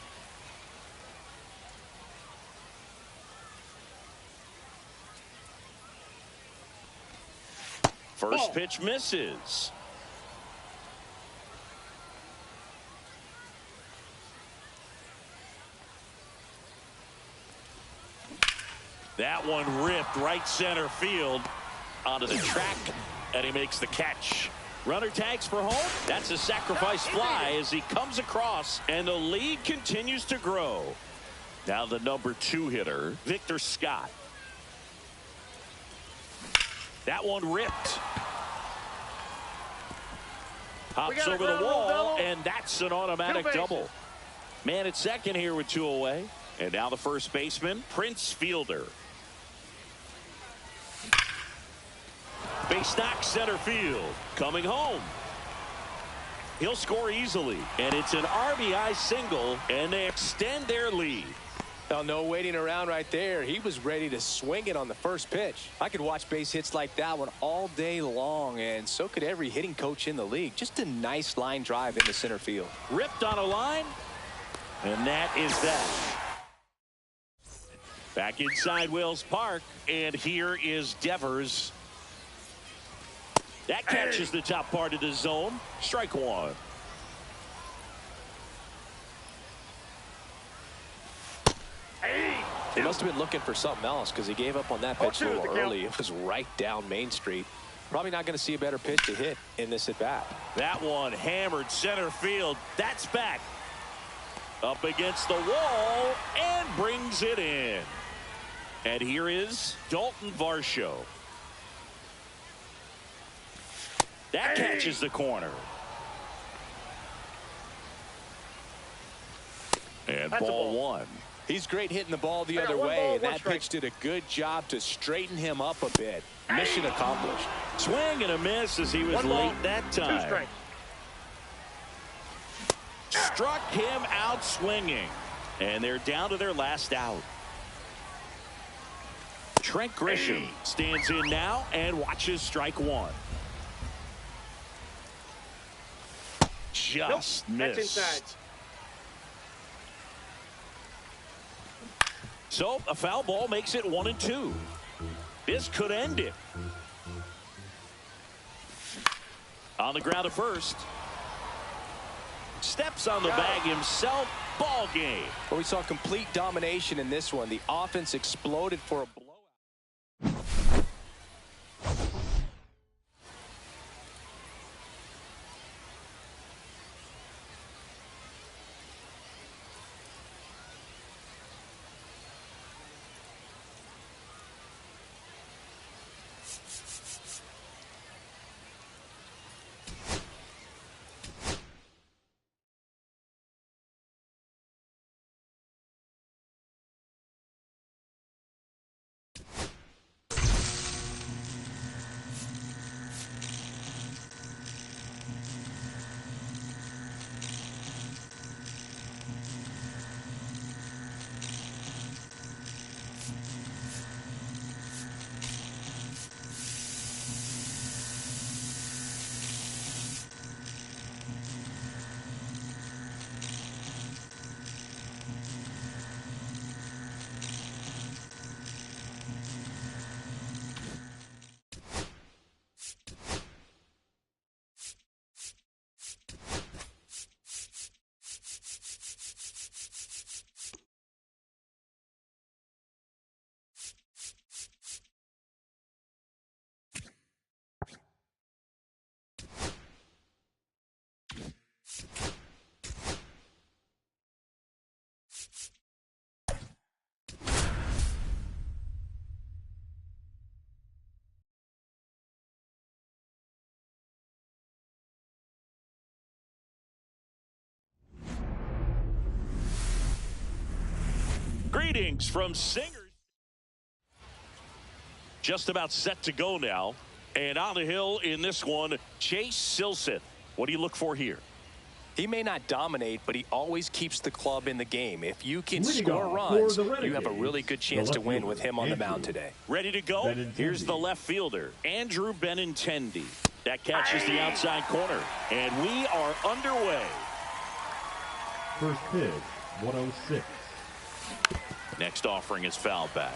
First pitch misses. That one ripped right center field onto the track, and he makes the catch. Runner tags for home. That's a sacrifice fly as he comes across, and the lead continues to grow. Now the number 2 hitter, Victor Scott. That one ripped. Hops over the wall, and that's an automatic double. Man at second here with 2 away. And now the first baseman, Prince Fielder. Base knock center field. Coming home. He'll score easily. And it's an RBI single, and they extend their lead. Well, no waiting around right there. He was ready to swing it on the first pitch. I could watch base hits like that one all day long, and so could every hitting coach in the league. Just a nice line drive into center field. Ripped on a line, and that is that. Back inside Wells Park, and here is Devers. That catches the top part of the zone. Strike one. He must have been looking for something else because he gave up on that pitch a little early. It was right down Main Street. Probably not going to see a better pitch to hit in this at-bat. That one hammered center field. That's back. Up against the wall and brings it in. And here is Dalton Varsho. That catches the corner. And ball one. He's great hitting the ball the other way, and that pitch did a good job to straighten him up a bit. Mission accomplished. Swing and a miss as he was late that time. Struck him out swinging. And they're down to their last out. Trent Grisham stands in now and watches strike one. Just missed. That's inside. So a foul ball makes it 1-2. This could end it. On the ground at first. Steps on the bag himself. Ball game. Well, we saw complete domination in this one. The offense exploded for a blow. Greetings from Singers. Just about set to go now. And on the hill in this one, Chase Silseth. What do you look for here? He may not dominate, but he always keeps the club in the game. If you can Leading score off runs, for the you have a really good chance to win with him on the mound today. Ready to go? Here's the left fielder, Andrew Benintendi. That catches the outside corner. And we are underway. First pitch, 106. Next offering is fouled back.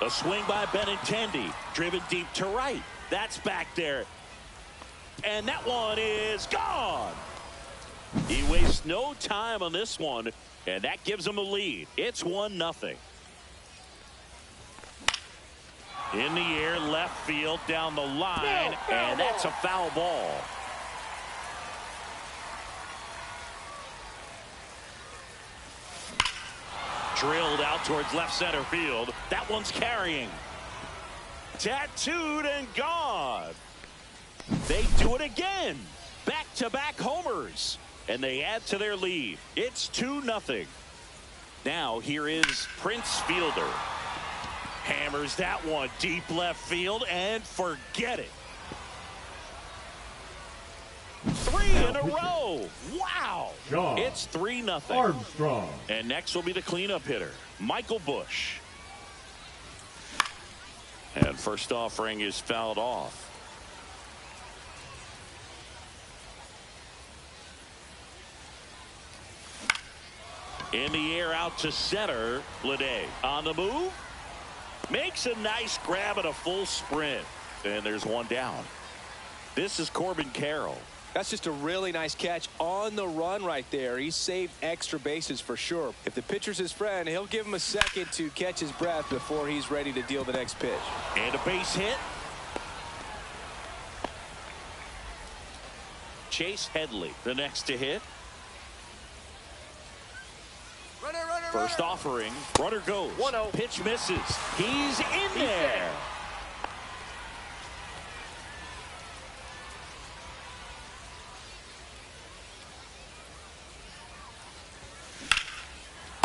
A swing by Benintendi, driven deep to right. That's back there. And that one is gone. He wastes no time on this one, and that gives him a lead. It's 1-0. In the air, left field, down the line, and that's a foul ball. Drilled out towards left center field. That one's carrying. Tattooed and gone. They do it again. Back-to-back homers. And they add to their lead. It's 2-0. Now here is Prince Fielder. Hammers that one deep left field and forget it. 3 in a row. Wow. Shaw. It's 3-0. Armstrong. And next will be the cleanup hitter, Michael Bush. And first offering is fouled off. In the air out to center. Lede on the move. Makes a nice grab at a full sprint. And there's one down. This is Corbin Carroll. That's just a really nice catch on the run right there. He saved extra bases for sure. If the pitcher's his friend, he'll give him a second to catch his breath before he's ready to deal the next pitch. And a base hit. Chase Headley, the next to hit. First offering, runner goes. 1-0. Pitch misses. He's in there.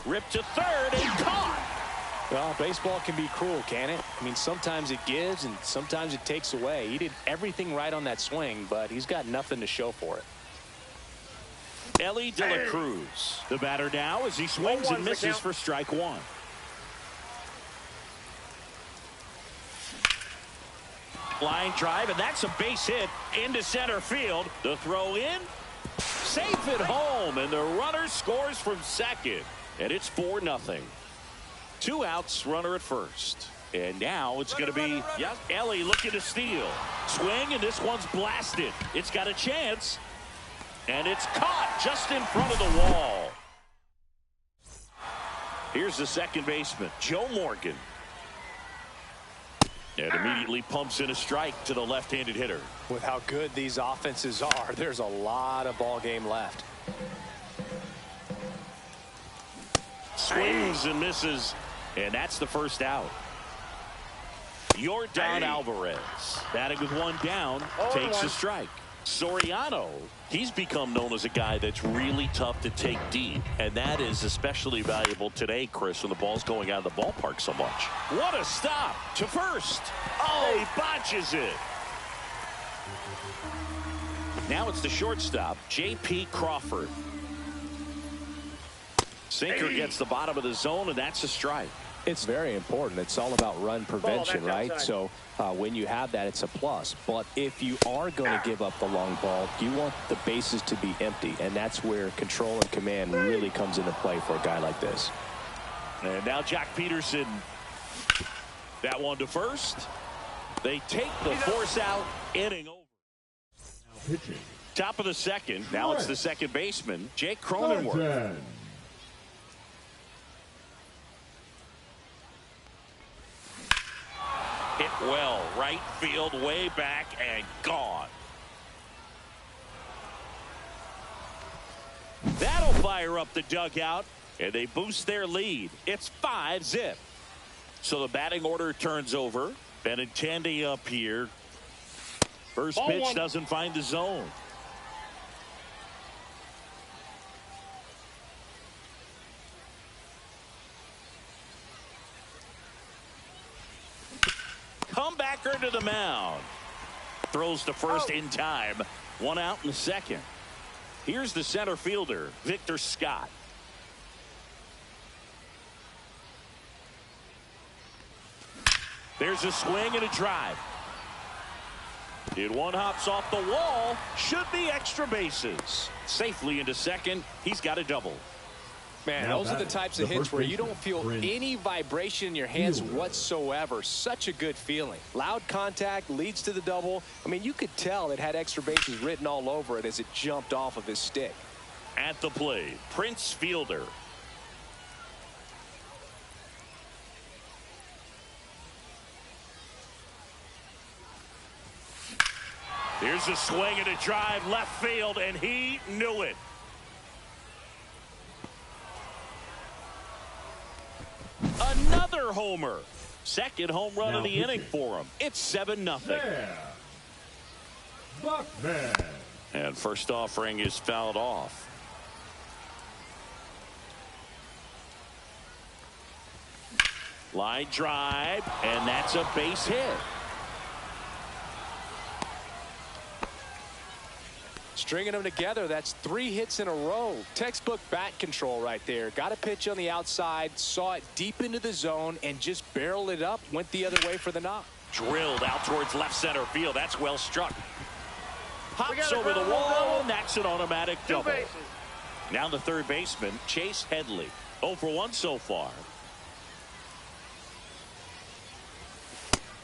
Ripped to third and caught. Well, baseball can be cruel, can it? I mean, sometimes it gives and sometimes it takes away. He did everything right on that swing, but he's got nothing to show for it. Ellie De La Cruz, the batter now as he swings and misses for strike one. Line drive, and that's a base hit into center field. The throw in, safe at home, and the runner scores from second. And it's 4-0. 2 outs, runner at first. And now it's going to be Ellie looking to steal. Swing, and this one's blasted. It's got a chance. And it's caught just in front of the wall. Here's the second baseman, Joe Morgan. And immediately pumps in a strike to the left-handed hitter. With how good these offenses are, there's a lot of ball game left. Swings and misses, and that's the first out. Yordan Alvarez, batting with one down, takes a strike. Soriano, he's become known as a guy that's really tough to take deep, and that is especially valuable today, Chris, when the ball's going out of the ballpark so much. What a stop to first. Oh, he botches it. Now it's the shortstop, J.P. Crawford. Sinker gets the bottom of the zone, and that's a strike. It's very important. It's all about run prevention, right? outside. So when you have that, it's a plus. But if you are going to give up the long ball, you want the bases to be empty. And that's where control and command really comes into play for a guy like this. And now Jack Peterson. That one to first. They take the force out, inning over. Now pitching. Top of the second. Now it's the second baseman, Jake Cronenworth. Hit well, right field, way back, and gone. That'll fire up the dugout, and they boost their lead. It's 5-0. So the batting order turns over. Benintendi up here. First pitch doesn't find the zone. Becker to the mound. Throws to first in time. 1 out in the second. Here's the center fielder, Victor Scott. There's a swing and a drive. It one hops off the wall. Should be extra bases. Safely into second. He's got a double. Man, those are the types of hits where you don't feel any vibration in your hands whatsoever. Such a good feeling. Loud contact leads to the double. I mean, you could tell it had extra bases written all over it as it jumped off of his stick. At the plate, Prince Fielder. Here's a swing and a drive left field, and he knew it. Another homer. Second home run of the inning for him. It's 7-0. Buckman. And first offering is fouled off. Line drive, and that's a base hit. Stringing them together, that's 3 hits in a row. Textbook bat control right there. Got a pitch on the outside, saw it deep into the zone, and just barreled it up. Went the other way for the knock. Drilled out towards left center field. That's well struck. Hops over the wall, and that's an automatic double. Now the third baseman, Chase Headley. 0 for 1 so far.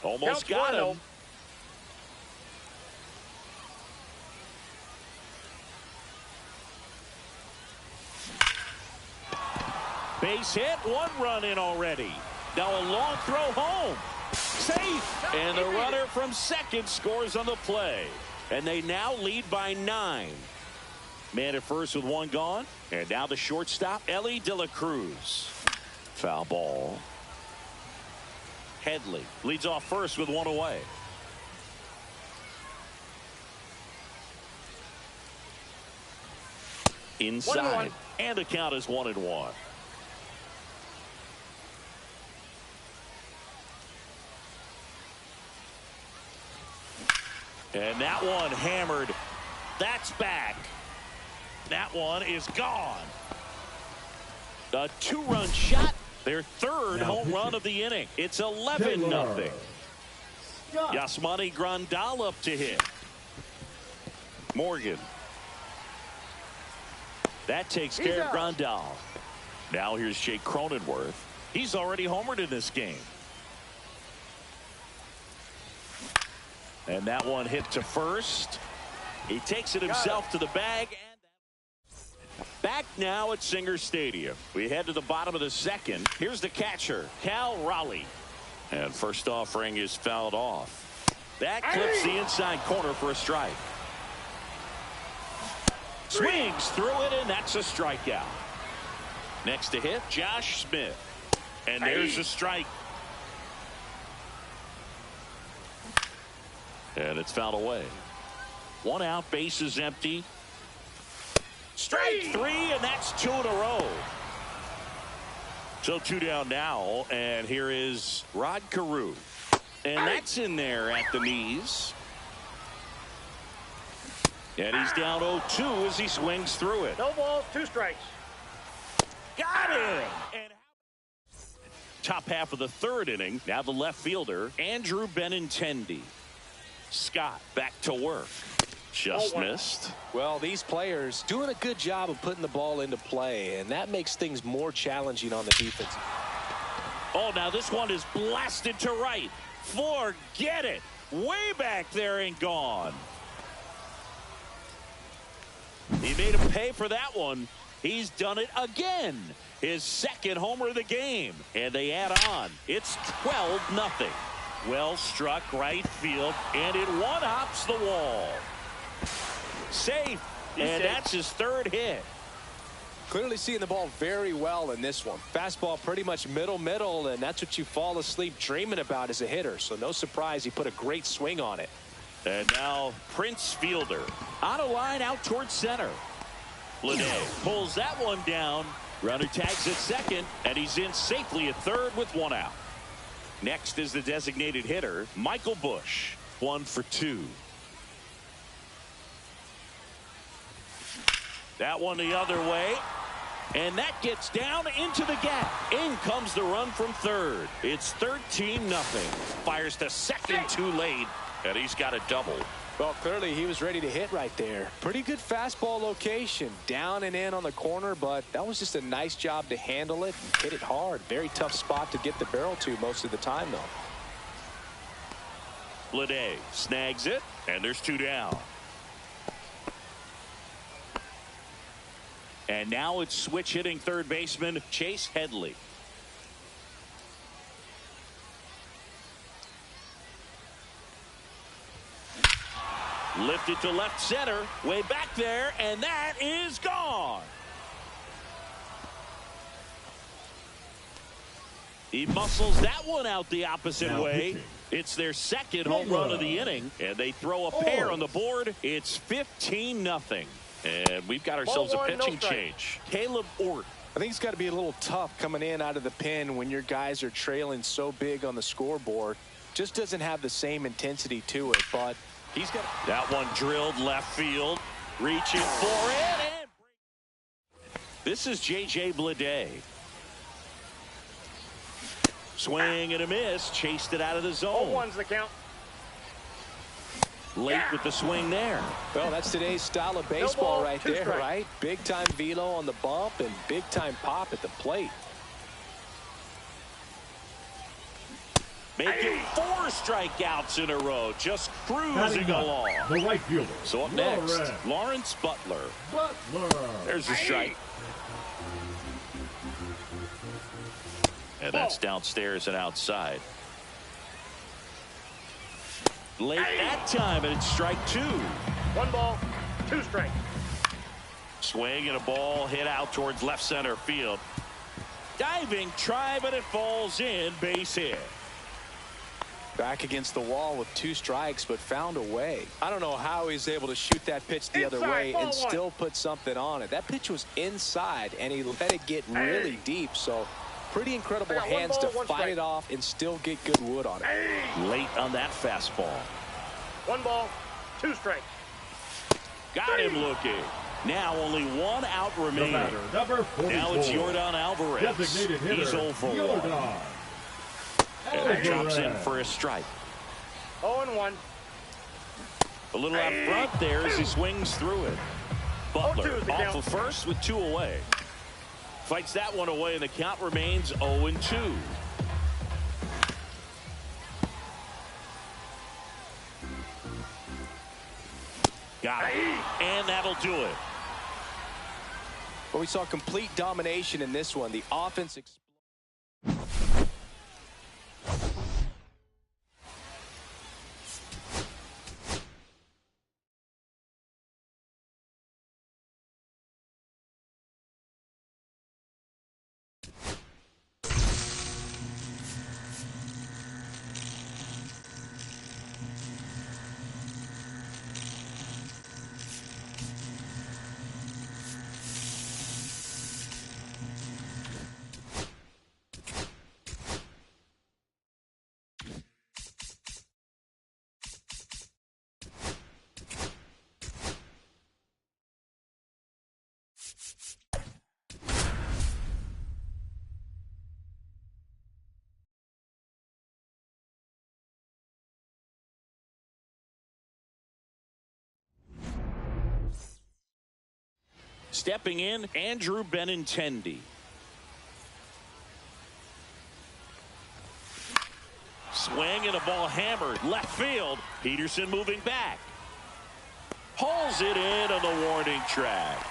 Almost got him. Base hit, 1 run in already. Now a long throw home. Safe. And the runner from second scores on the play. And they now lead by 9. Man at first with 1 gone. And now the shortstop, Ellie De La Cruz. Foul ball. Headley leads off first with 1 away. Inside. And the count is 1-1. And that one hammered. That's back. That one is gone. A 2-run shot. Their third home run of the inning. It's 11-0. Yasmani Grandal up to hit. Morgan. That takes care of Grandal. Now here's Jake Cronenworth. He's already homered in this game. And that one hit to first. He takes it himself to the bag. And back now at Singer Stadium. We head to the bottom of the second. Here's the catcher, Cal Raleigh. And first offering is fouled off. That clips the inside corner for a strike. Swings through it, and that's a strikeout. Next to hit, Josh Smith. And there's a strike. And it's fouled away. 1 out, base is empty. Strike 3, and that's 2 in a row. So 2 down now, and here is Rod Carew. And that's in there at the knees. And he's down 0-2 as he swings through it. No balls, 2 strikes. Got him! And top half of the third inning, now the left fielder, Andrew Benintendi. Scott back to work. Just missed. Well, these players doing a good job of putting the ball into play, and that makes things more challenging on the defense. Oh, now this one is blasted to right. Forget it. Way back there and gone. He made him pay for that one. He's done it again. His second homer of the game. And they add on. It's 12-0. Well struck right field, and it one-hops the wall. Safe, and that's his third hit. Clearly seeing the ball very well in this one. Fastball pretty much middle, and that's what you fall asleep dreaming about as a hitter. So no surprise he put a great swing on it. And now Prince Fielder on a line out towards center. Lene pulls that one down. Runner tags at second, and he's in safely at third with 1 out. Next is the designated hitter, Michael Bush. 1 for 2. That one the other way. And that gets down into the gap. In comes the run from third. It's 13-0. Fires to second too late. And he's got a double. Well, clearly he was ready to hit right there. Pretty good fastball location. Down and in on the corner, but that was just a nice job to handle it and hit it hard. Very tough spot to get the barrel to most of the time, though. Bleday snags it, and there's 2 down. And now it's switch hitting third baseman Chase Headley. Lifted to left center, way back there, and that is gone. He muscles that one out the opposite way. It's their second home run of the inning, and they throw a pair on the board. It's 15-0. And we've got ourselves a pitching change. Caleb Ort. I think it's got to be a little tough coming in out of the pen when your guys are trailing so big on the scoreboard. Just doesn't have the same intensity to it, but he's got that one drilled left field. Reaching for it. And this is J.J. Bleday. Swing and a miss. Chased it out of the zone. 0-1's the count. Late with the swing there. Well, that's today's style of baseball right there, right? Big time velo on the bump and big time pop at the plate. Making 4 strikeouts in a row, just cruising along. The right fielder. So up next, Lawrence Butler. There's a strike. And that's downstairs and outside. Late that time, and it's strike 2. 1 ball, 2 strikes. Swing and a ball hit out towards left center field. Diving try, but it falls in. Base hit. Back against the wall with 2 strikes, but found a way. I don't know how he's able to shoot that pitch the other way and still put something on it. That pitch was inside, and he let it get really deep. So pretty incredible hands to fight it off and still get good wood on it. Late on that fastball. 1 ball, 2 strikes. Got him looking. Now only 1 out remaining. Number 44. Now it's Yordan Alvarez. Designated hitter, He's 0 for 1. And he drops in for a strike. 0-1. A little out front there as he swings through it. Butler off of first with 2 away. Fights that one away, and the count remains 0-2. Got it. And that'll do it. Well, we saw complete domination in this one. The offense stepping in, Andrew Benintendi. Swing and a ball hammered left field. Peterson moving back. Pulls it in on the warning track.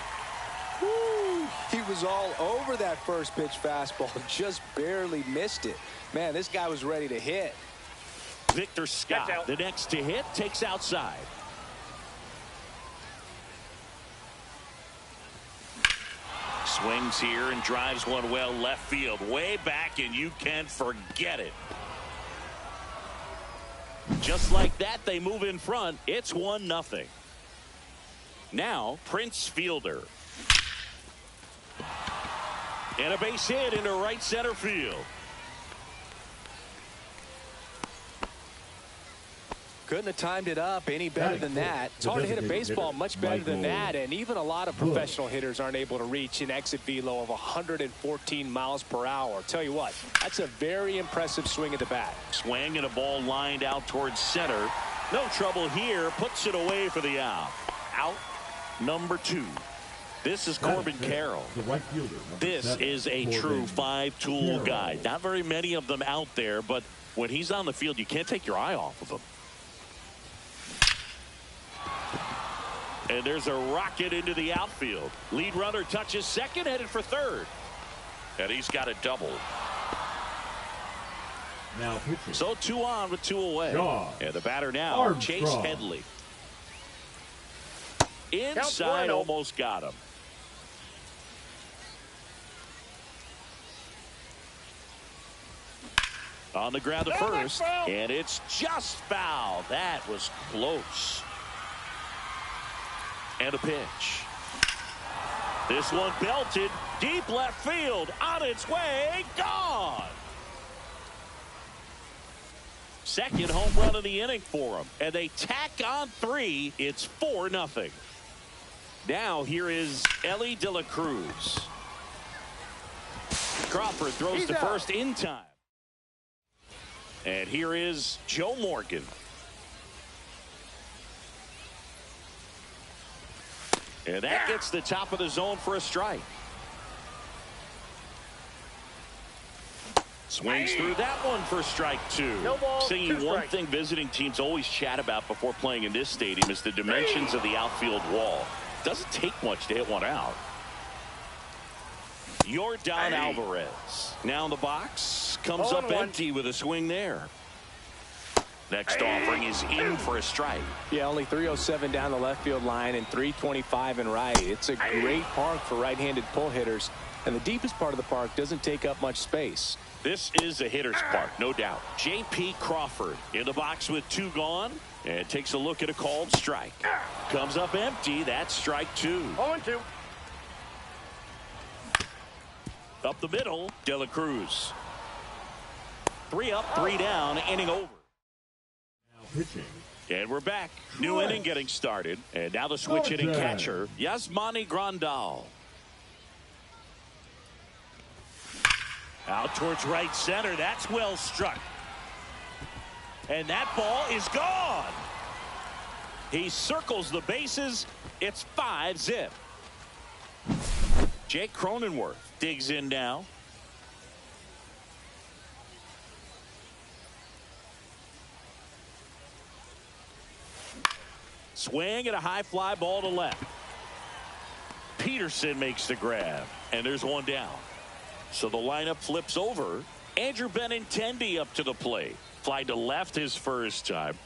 Woo, he was all over that first pitch fastball. Just barely missed it. Man, this guy was ready to hit. Victor Scott, the next to hit, takes outside. Swings here and drives one well left field, way back, and you can't forget it. Just like that, they move in front. It's 1-0. Now, Prince Fielder. And a base hit into right center field. Couldn't have timed it up any better than that. It's hard to hit a baseball much better than that, and even a lot of professional hitters aren't able to reach an exit velo of 114 miles per hour. Tell you what, that's a very impressive swing at the bat. Swing and a ball lined out towards center. No trouble here. Puts it away for the out. Out number 2. This is Corbin Carroll. The right fielder, This 7, is a true 5-tool guy. Not very many of them out there, but when he's on the field, you can't take your eye off of him. And there's a rocket into the outfield. Lead runner touches second, headed for third. And he's got a double. Now pitching. So 2 on with 2 away. And the batter now, Armstrong. Chase Headley. Inside, almost got him. On the ground to first, and it's just foul. That was close. And a pitch. This one belted deep left field, on its way, gone. Second home run of the inning for him, and they tack on 3. It's 4-0. Now here is Ellie De La Cruz. Crawford throws to first in time. And here is Joe Morgan. And that gets the top of the zone for a strike. Swings through that one for strike 2. No ball, Seeing 2 one strikes. thing visiting teams always chat about before playing in this stadium is the dimensions of the outfield wall. Doesn't take much to hit one out. Yordan Alvarez now in the box, comes up 0-1. empty with a swing there. Next offering is in for a strike. Yeah, only 307 down the left field line and 325 in right. It's a great park for right-handed pull hitters, and the deepest part of the park doesn't take up much space. This is a hitter's park, no doubt. J.P. Crawford in the box with 2 gone, and takes a look at a called strike. Comes up empty. That's strike 2. 0-2. Up the middle, De La Cruz. 3 up, 3 down, inning over. Now pitching. And we're back. New inning getting started. And now the switch hitting catcher, Yasmani Grandal. Out towards right center. That's well struck. And that ball is gone. He circles the bases. It's 5-0. Jake Cronenworth digs in now. Swing and a high fly ball to left. Peterson makes the grab, and there's 1 down. So the lineup flips over. Andrew Benintendi up to the plate. Fly to left his first time.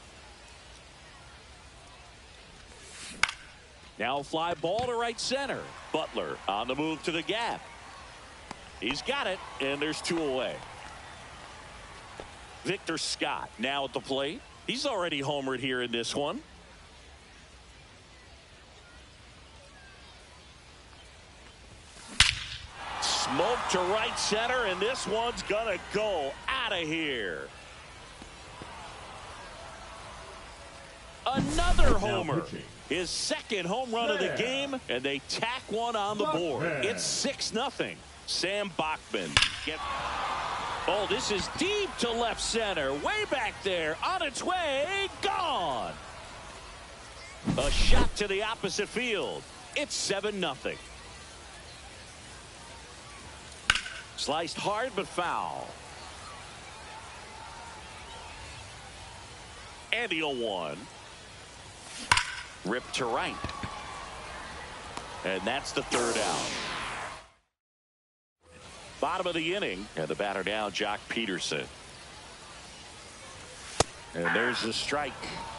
Now fly ball to right center. Butler on the move to the gap. He's got it, and there's 2 away. Victor Scott now at the plate. He's already homered here in this one. Smoke to right center, and this one's gonna go out of here. Another homer. His second home run of the game, and they tack one on the board. It's 6-0. Sam Bachman. Oh, this is deep to left center. Way back there. On its way. Gone. A shot to the opposite field. It's 7-0. Sliced hard but foul. And the 0-1. Ripped to right. And that's the 3rd out. Bottom of the inning. And the batter now, Jock Peterson. And there's the strike.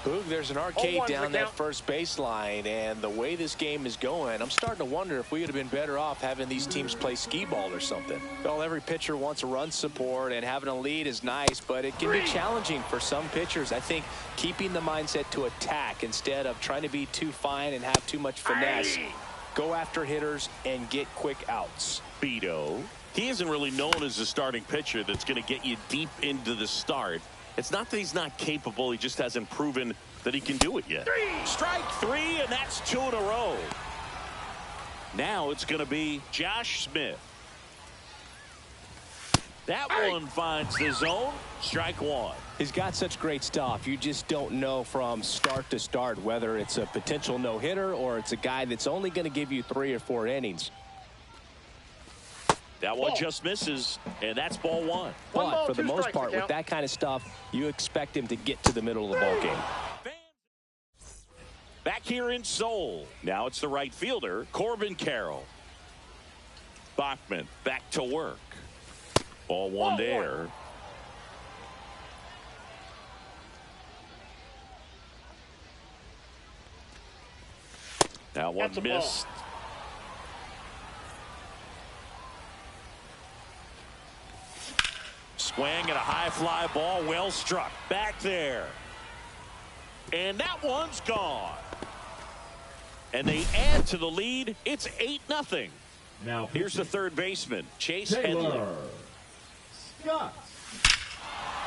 Boog, there's an arcade 0-1 down that count. first baseline, and the way this game is going, I'm starting to wonder if we would have been better off having these teams play skee ball or something. Well, every pitcher wants a run support, and having a lead is nice, but it can be challenging for some pitchers. I think keeping the mindset to attack instead of trying to be too fine and have too much finesse. Go after hitters and get quick outs. Beto. He isn't really known as a starting pitcher that's going to get you deep into the start. It's not that he's not capable. He just hasn't proven that he can do it yet. Strike three, and that's 2 in a row. Now it's going to be Josh Smith. That one finds the zone. Strike one. He's got such great stuff. You just don't know from start to start whether it's a potential no-hitter or it's a guy that's only going to give you 3 or 4 innings. That one just misses, and that's ball one. But for the most part, with that kind of stuff, you expect him to get to the middle of the ball game. Back here in Seoul. Now it's the right fielder, Corbin Carroll. Bachman back to work. Ball one there. That one missed. Swing and a high fly ball, well struck. Back there. And that one's gone. And they add to the lead. It's 8-0. Now here's the third baseman, Chase Headley. Scott.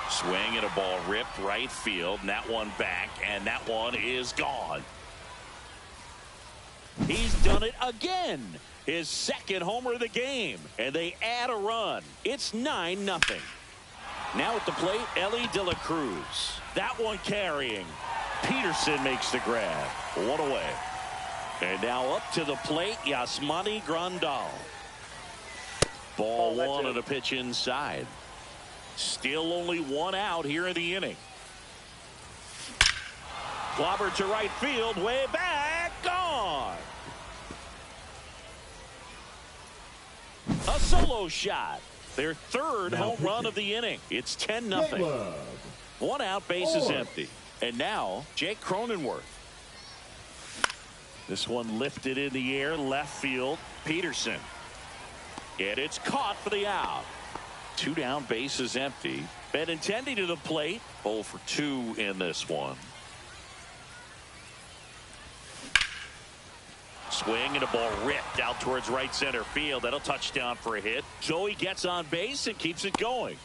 Swing and a ball ripped right field, and that one back, and that one is gone. He's done it again. His second homer of the game, and they add a run. It's 9-0. Now at the plate, Ellie De La Cruz. That one carrying. Peterson makes the grab. 1 away. And now up to the plate, Yasmani Grandal. Ball one and a pitch inside. Still only 1 out here in the inning. Clobbered to right field, way back, gone. A solo shot. Their third home run of the inning. It's 10-0. 1 out, base is empty. And now Jake Cronenworth. This one lifted in the air, left field. Peterson. And it's caught for the out. 2 down, base is empty. Benintendi to the plate. 0 for 2 in this one. Swing and a ball ripped out towards right center field. That'll touchdown for a hit. Joey gets on base and keeps it going.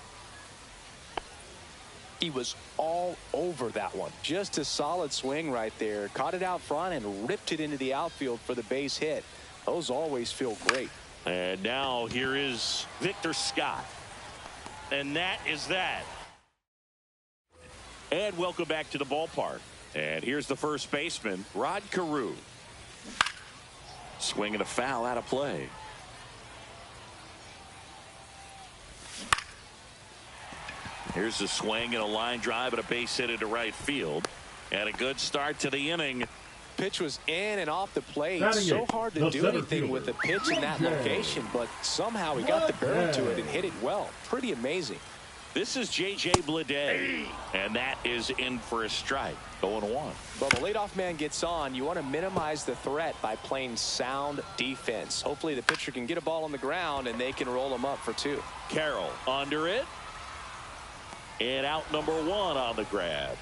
He was all over that one. Just a solid swing right there. Caught it out front and ripped it into the outfield for the base hit. Those always feel great. And now here is Victor Scott. And that is that. And welcome back to the ballpark. And here's the first baseman, Rod Carew. Swing and a foul out of play. Here's the swing and a line drive and a base hit into right field. And a good start to the inning. Pitch was in and off the plate. So hard to do anything with a pitch in that location, but somehow he got the barrel to it and hit it well. Pretty amazing. This is J.J. Bleday, and that is in for a strike. 0-1. Well, the leadoff man gets on. You want to minimize the threat by playing sound defense. Hopefully the pitcher can get a ball on the ground and they can roll him up for 2. Carroll under it. And out number 1 on the grab.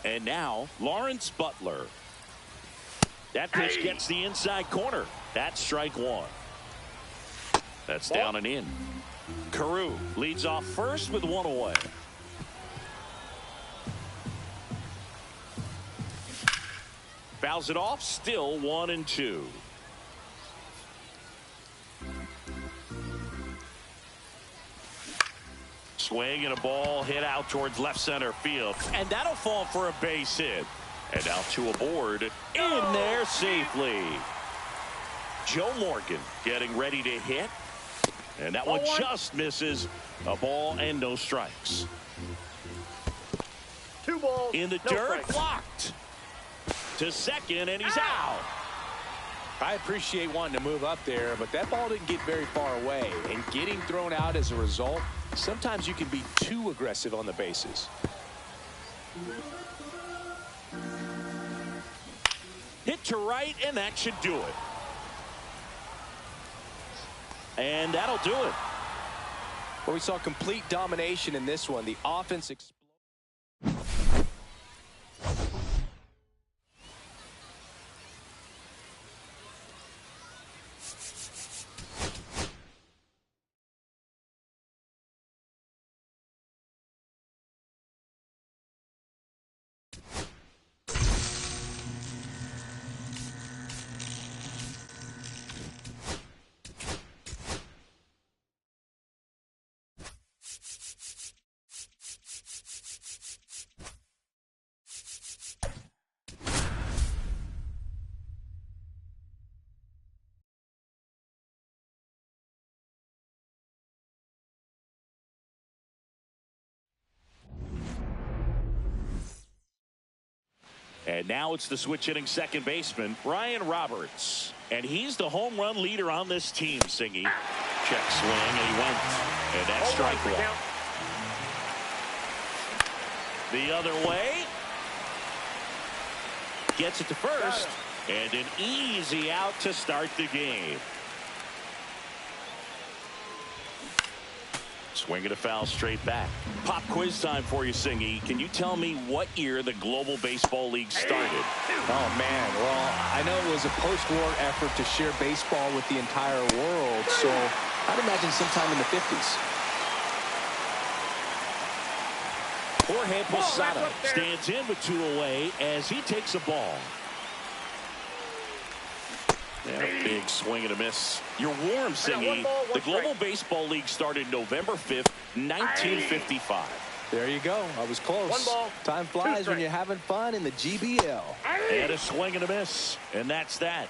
And now Lawrence Butler. That pitch gets the inside corner. That's strike 1. That's down and in. Carew leads off first with 1 away. Fouls it off, still 1-2. Swing and a ball hit out towards left center field. And that'll fall for a base hit. And now 2 aboard. In there safely. Joe Morgan getting ready to hit. And that one just misses. A ball and no strikes. 2 balls. In the dirt, blocked. To second, and he's out. I appreciate wanting to move up there, but that ball didn't get very far away. And getting thrown out as a result, sometimes you can be too aggressive on the bases. Hit to right, and that should do it. And that'll do it. Well, we saw complete domination in this one. The offense And now it's the switch hitting second baseman, Ryan Roberts. And he's the home run leader on this team, Singy. Check swing, and he went. And that's strike one. The other way. Gets it to first. And an easy out to start the game. Swinging a foul straight back. Pop quiz time for you, Singy. Can you tell me what year the Global Baseball League started? Oh, man. Well, I know it was a post-war effort to share baseball with the entire world, so I'd imagine sometime in the 50s. Jorge Posada stands in with 2 away as he takes a ball. And a big swing and a miss. You're warm, Singy. The Global Baseball League started November 5th, 1955. There you go. I was close. 1 ball. Time flies when you're having fun in the GBL. And a swing and a miss. And that's that.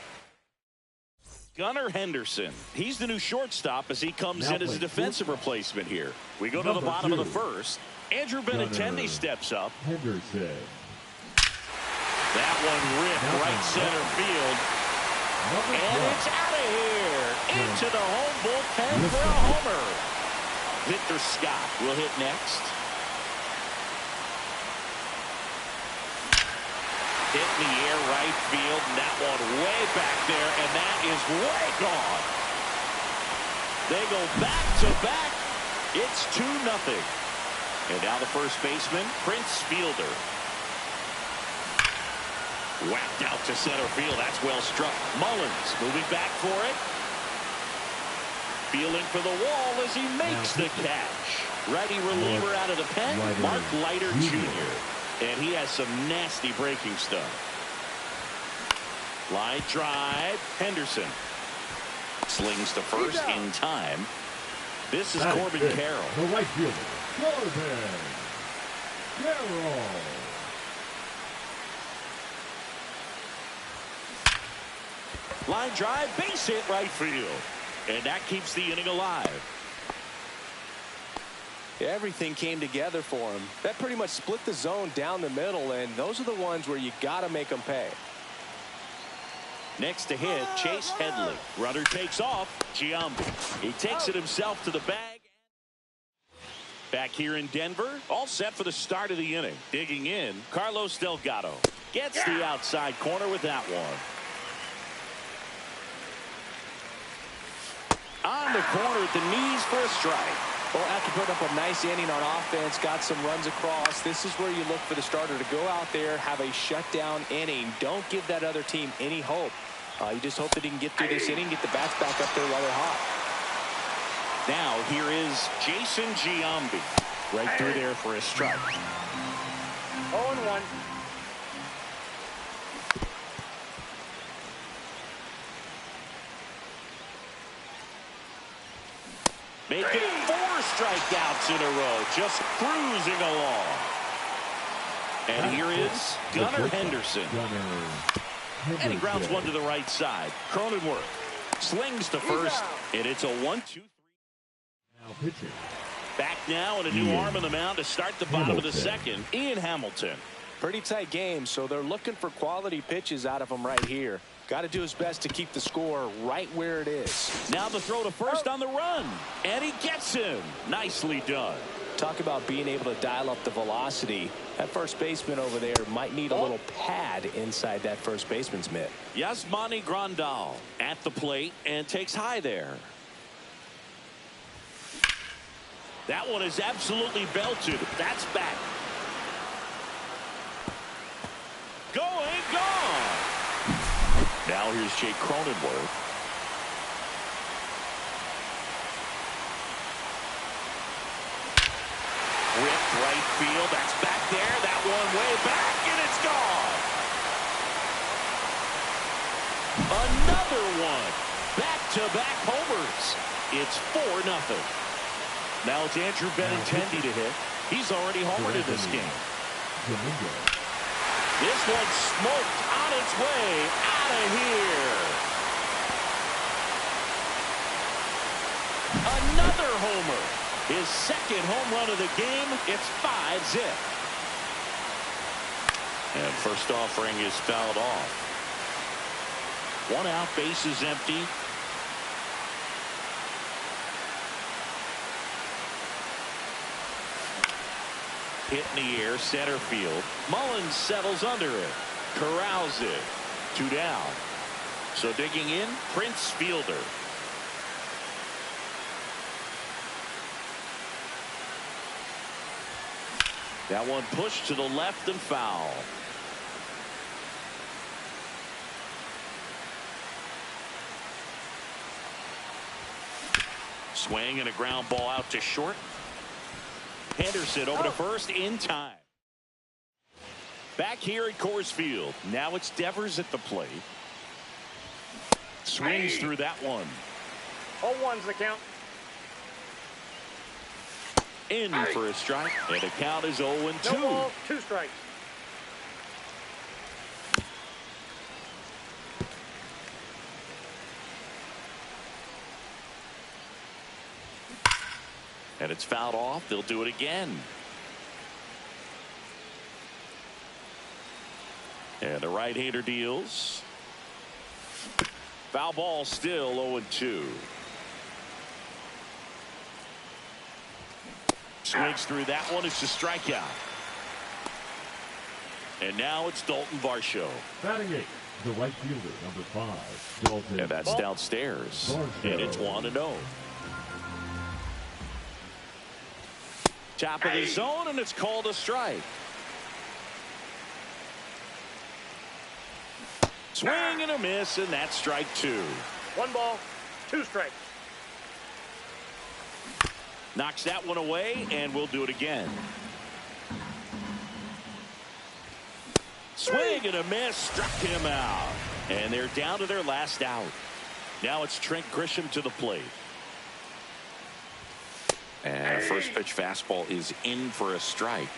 Gunnar Henderson. He's the new shortstop as he comes in as a defensive replacement here. We go to the bottom of the first. Andrew Benintendi steps up. Henderson. That one ripped right center field. And it's out of here. Into the home bullpen for a homer. Victor Scott will hit next. Hit in the air right field. And that one way back there. And that is way gone. They go back to back. It's 2-0. And now the first baseman, Prince Fielder. Whacked out to center field. That's well struck. Mullins moving back for it. Feeling for the wall as he makes the catch. Righty reliever out of the pen, Mark Leiter Jr. And he has some nasty breaking stuff. Line drive. Henderson slings to first in time. This is Corbin Carroll. The right fielder, Corbin Carroll. Line drive, base hit right field. And that keeps the inning alive. Everything came together for him. That pretty much split the zone down the middle, and those are the ones where you got to make them pay. Next to hit, Chase Headley. Runner takes off. Giambi. He takes it himself to the bag. Back here in Denver, all set for the start of the inning. Digging in, Carlos Delgado. Gets the outside corner with that one. On the corner at the knees for a strike. Well, after putting up a nice inning on offense, got some runs across, this is where you look for the starter to go out there, have a shutdown inning. Don't give that other team any hope. You just hope that he can get through this inning, get the bats back up there while they're hot. Now here is Jason Giambi. Right through there for a strike. 0-1. Making 4 strikeouts in a row, just cruising along. And here is Gunnar Henderson. And he grounds one to the right side. Cronenworth slings to first, and it's a 1-2-3. Now pitching. Back now and a new arm on the mound to start the bottom of the second. Ian Hamilton. Pretty tight game, so they're looking for quality pitches out of him right here. Got to do his best to keep the score right where it is. Now the throw to first on the run. And he gets him. Nicely done. Talk about being able to dial up the velocity. That first baseman over there might need a little pad inside that first baseman's mitt. Yasmani Grandal at the plate and takes high there. That one is absolutely belted. That's back. Going, gone. Now here's Jake Cronenworth. Ripped right field. That's back there. That one way back, and it's gone. Another one. Back-to-back homers. It's 4-0. Now it's Andrew Benintendi to hit. He's already homered in this game. This one smoked on its way out of here. Another homer. His second home run of the game. It's 5-0. And first offering is fouled off. 1 out, base is empty. Hit in the air, center field. Mullins settles under it. Corrals it. 2 down. So digging in, Prince Fielder. That one pushed to the left and foul. Swing and a ground ball out to short. Henderson over to first in time. Back here at Coors Field. Now it's Devers at the plate. Swings through that one. 0-1's the count. In for a strike. And the count is 0-2. No ball, 2 strikes. And it's fouled off. They'll do it again. And the right-hander deals. Foul ball still 0-2. Swings through that one. It's a strikeout. And now it's Dalton Varsho. Batting 8th, the right fielder, number 5, Dalton. And that's downstairs. And it's 1-0. Top of the zone, and it's called a strike. Swing and a miss, and that's strike 2. 1 ball, 2 strikes. Knocks that one away, and we'll do it again. Swing and a miss, struck him out. And they're down to their last out. Now it's Trent Grisham to the plate. And a first pitch fastball is in for a strike.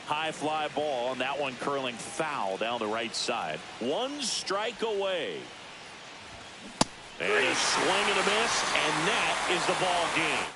High fly ball, and that one curling foul down the right side. 1 strike away. And a swing and a miss, and that is the ball game.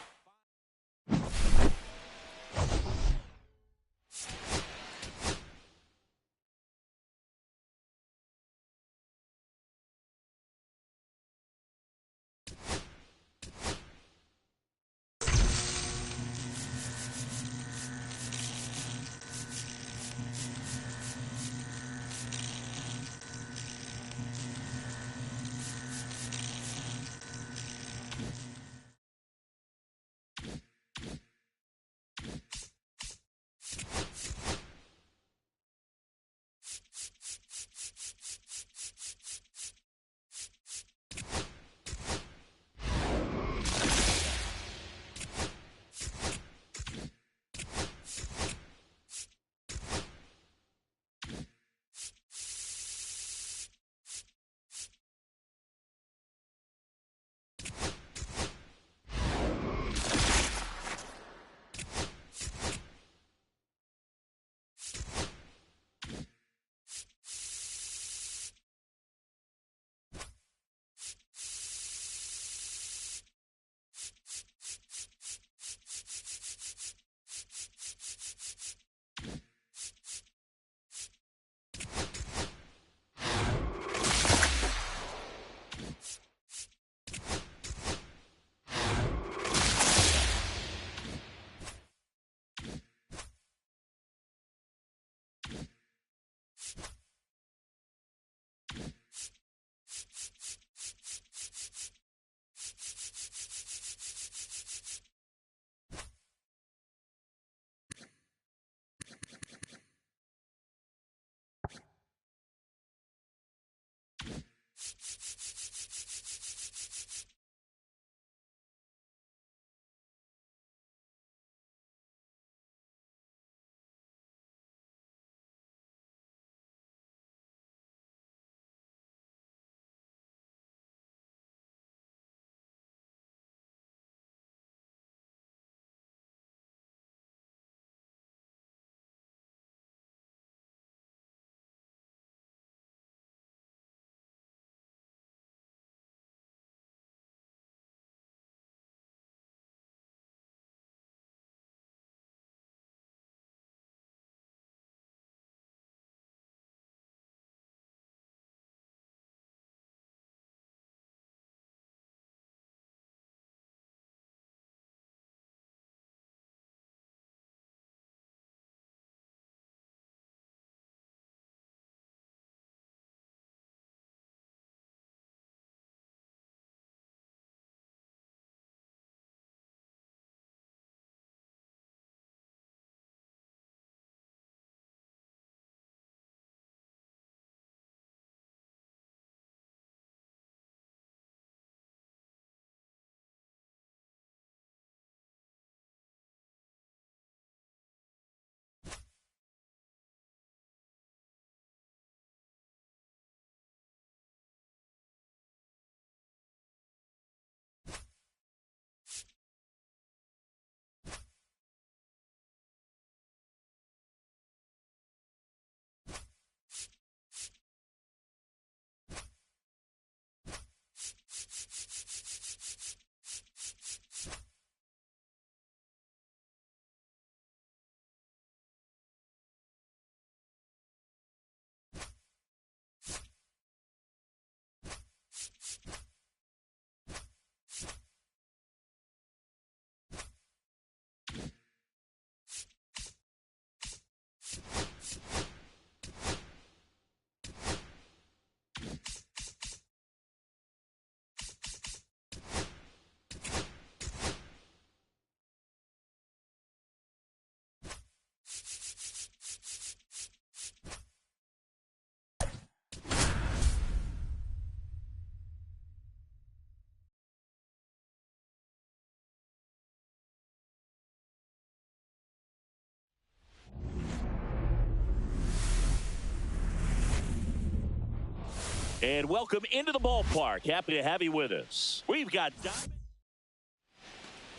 And welcome into the ballpark. Happy to have you with us. We've got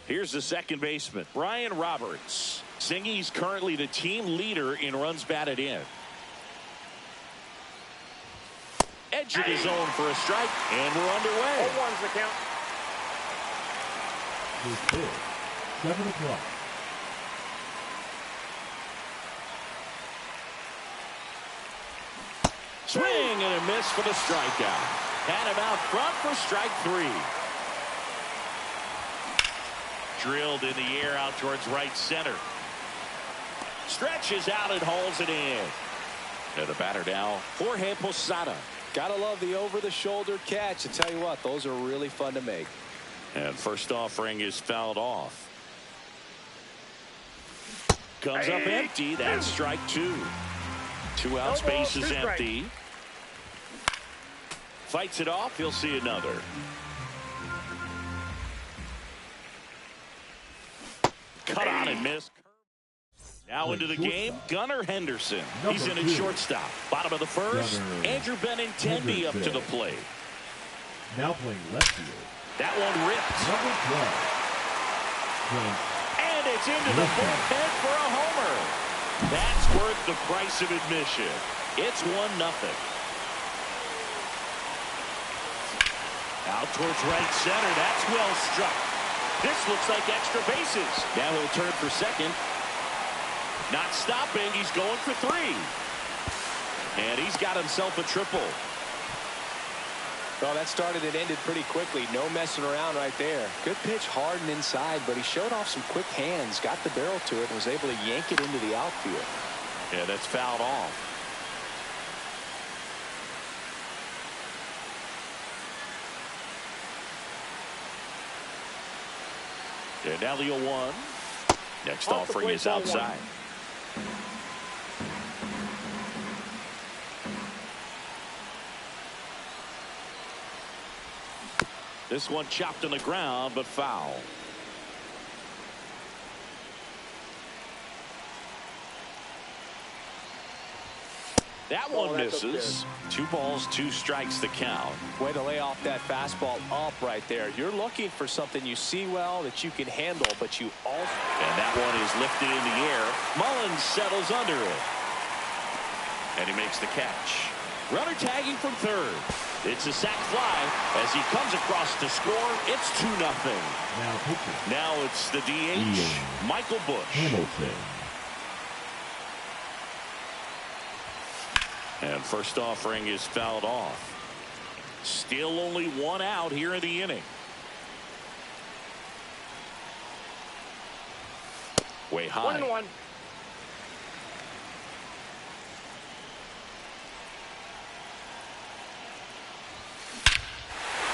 Here's the second baseman, Brian Roberts. Singy's currently the team leader in runs batted in. Edge of the zone for a strike, and we're underway. 0-1's the count. His pitch, 7 o'clock. Swing and a miss for the strikeout. Had him out front for strike 3. Drilled in the air out towards right center. Stretches out and hauls it in. And the batter now, Jorge Posada. Gotta love the over-the-shoulder catch. I tell you what, those are really fun to make. And first offering is fouled off. Comes up empty. That's strike 2. 2 out, space is empty. Fights it off. He'll see another. Cut on and missed. Now into the game, Gunnar Henderson. He's in at shortstop. Bottom of the first, Andrew Benintendi up to the plate. Now playing left field. That one ripped. Number 12. And it's into the bullpen for a homer. That's worth the price of admission. It's 1-0. Out towards right center. That's well struck. This looks like extra bases. Now he'll turn for second. Not stopping. He's going for 3. And he's got himself a triple. Well, that started and ended pretty quickly. No messing around right there. Good pitch hard and inside, but he showed off some quick hands, got the barrel to it, and was able to yank it into the outfield. Yeah, that's fouled off. And now the 0-1. Next offering is outside. This one chopped on the ground, but foul. That one misses. 2 balls, 2 strikes the count. Way to lay off that fastball up right there. You're looking for something you see well that you can handle, but you also... And that one is lifted in the air. Mullins settles under it. And he makes the catch. Runner tagging from third. It's a sac fly as he comes across to score. It's 2-0. Now pitching. Now it's the DH, Michael Busch. Hamilton. And first offering is fouled off. Still only 1 out here in the inning. Way high. 1-1.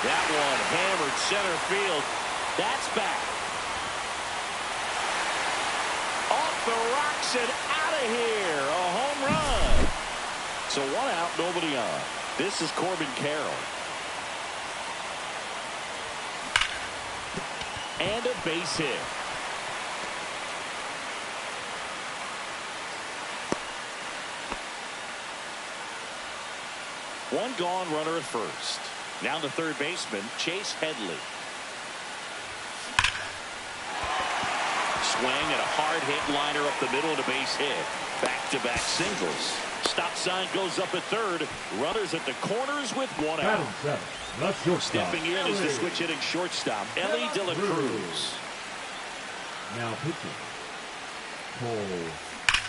That one hammered center field. That's back. Off the rocks and out of here. A home run. So 1 out, nobody on. This is Corbin Carroll. And a base hit. One gone, runner at first. Now the third baseman, Chase Headley. Swing and a hard hit liner up the middle and a base hit. Back-to-back singles. Stop sign goes up at third. Runners at the corners with 1 out. Stepping in is the switch hitting shortstop, Ellie De La Cruz. Now pitching. Cole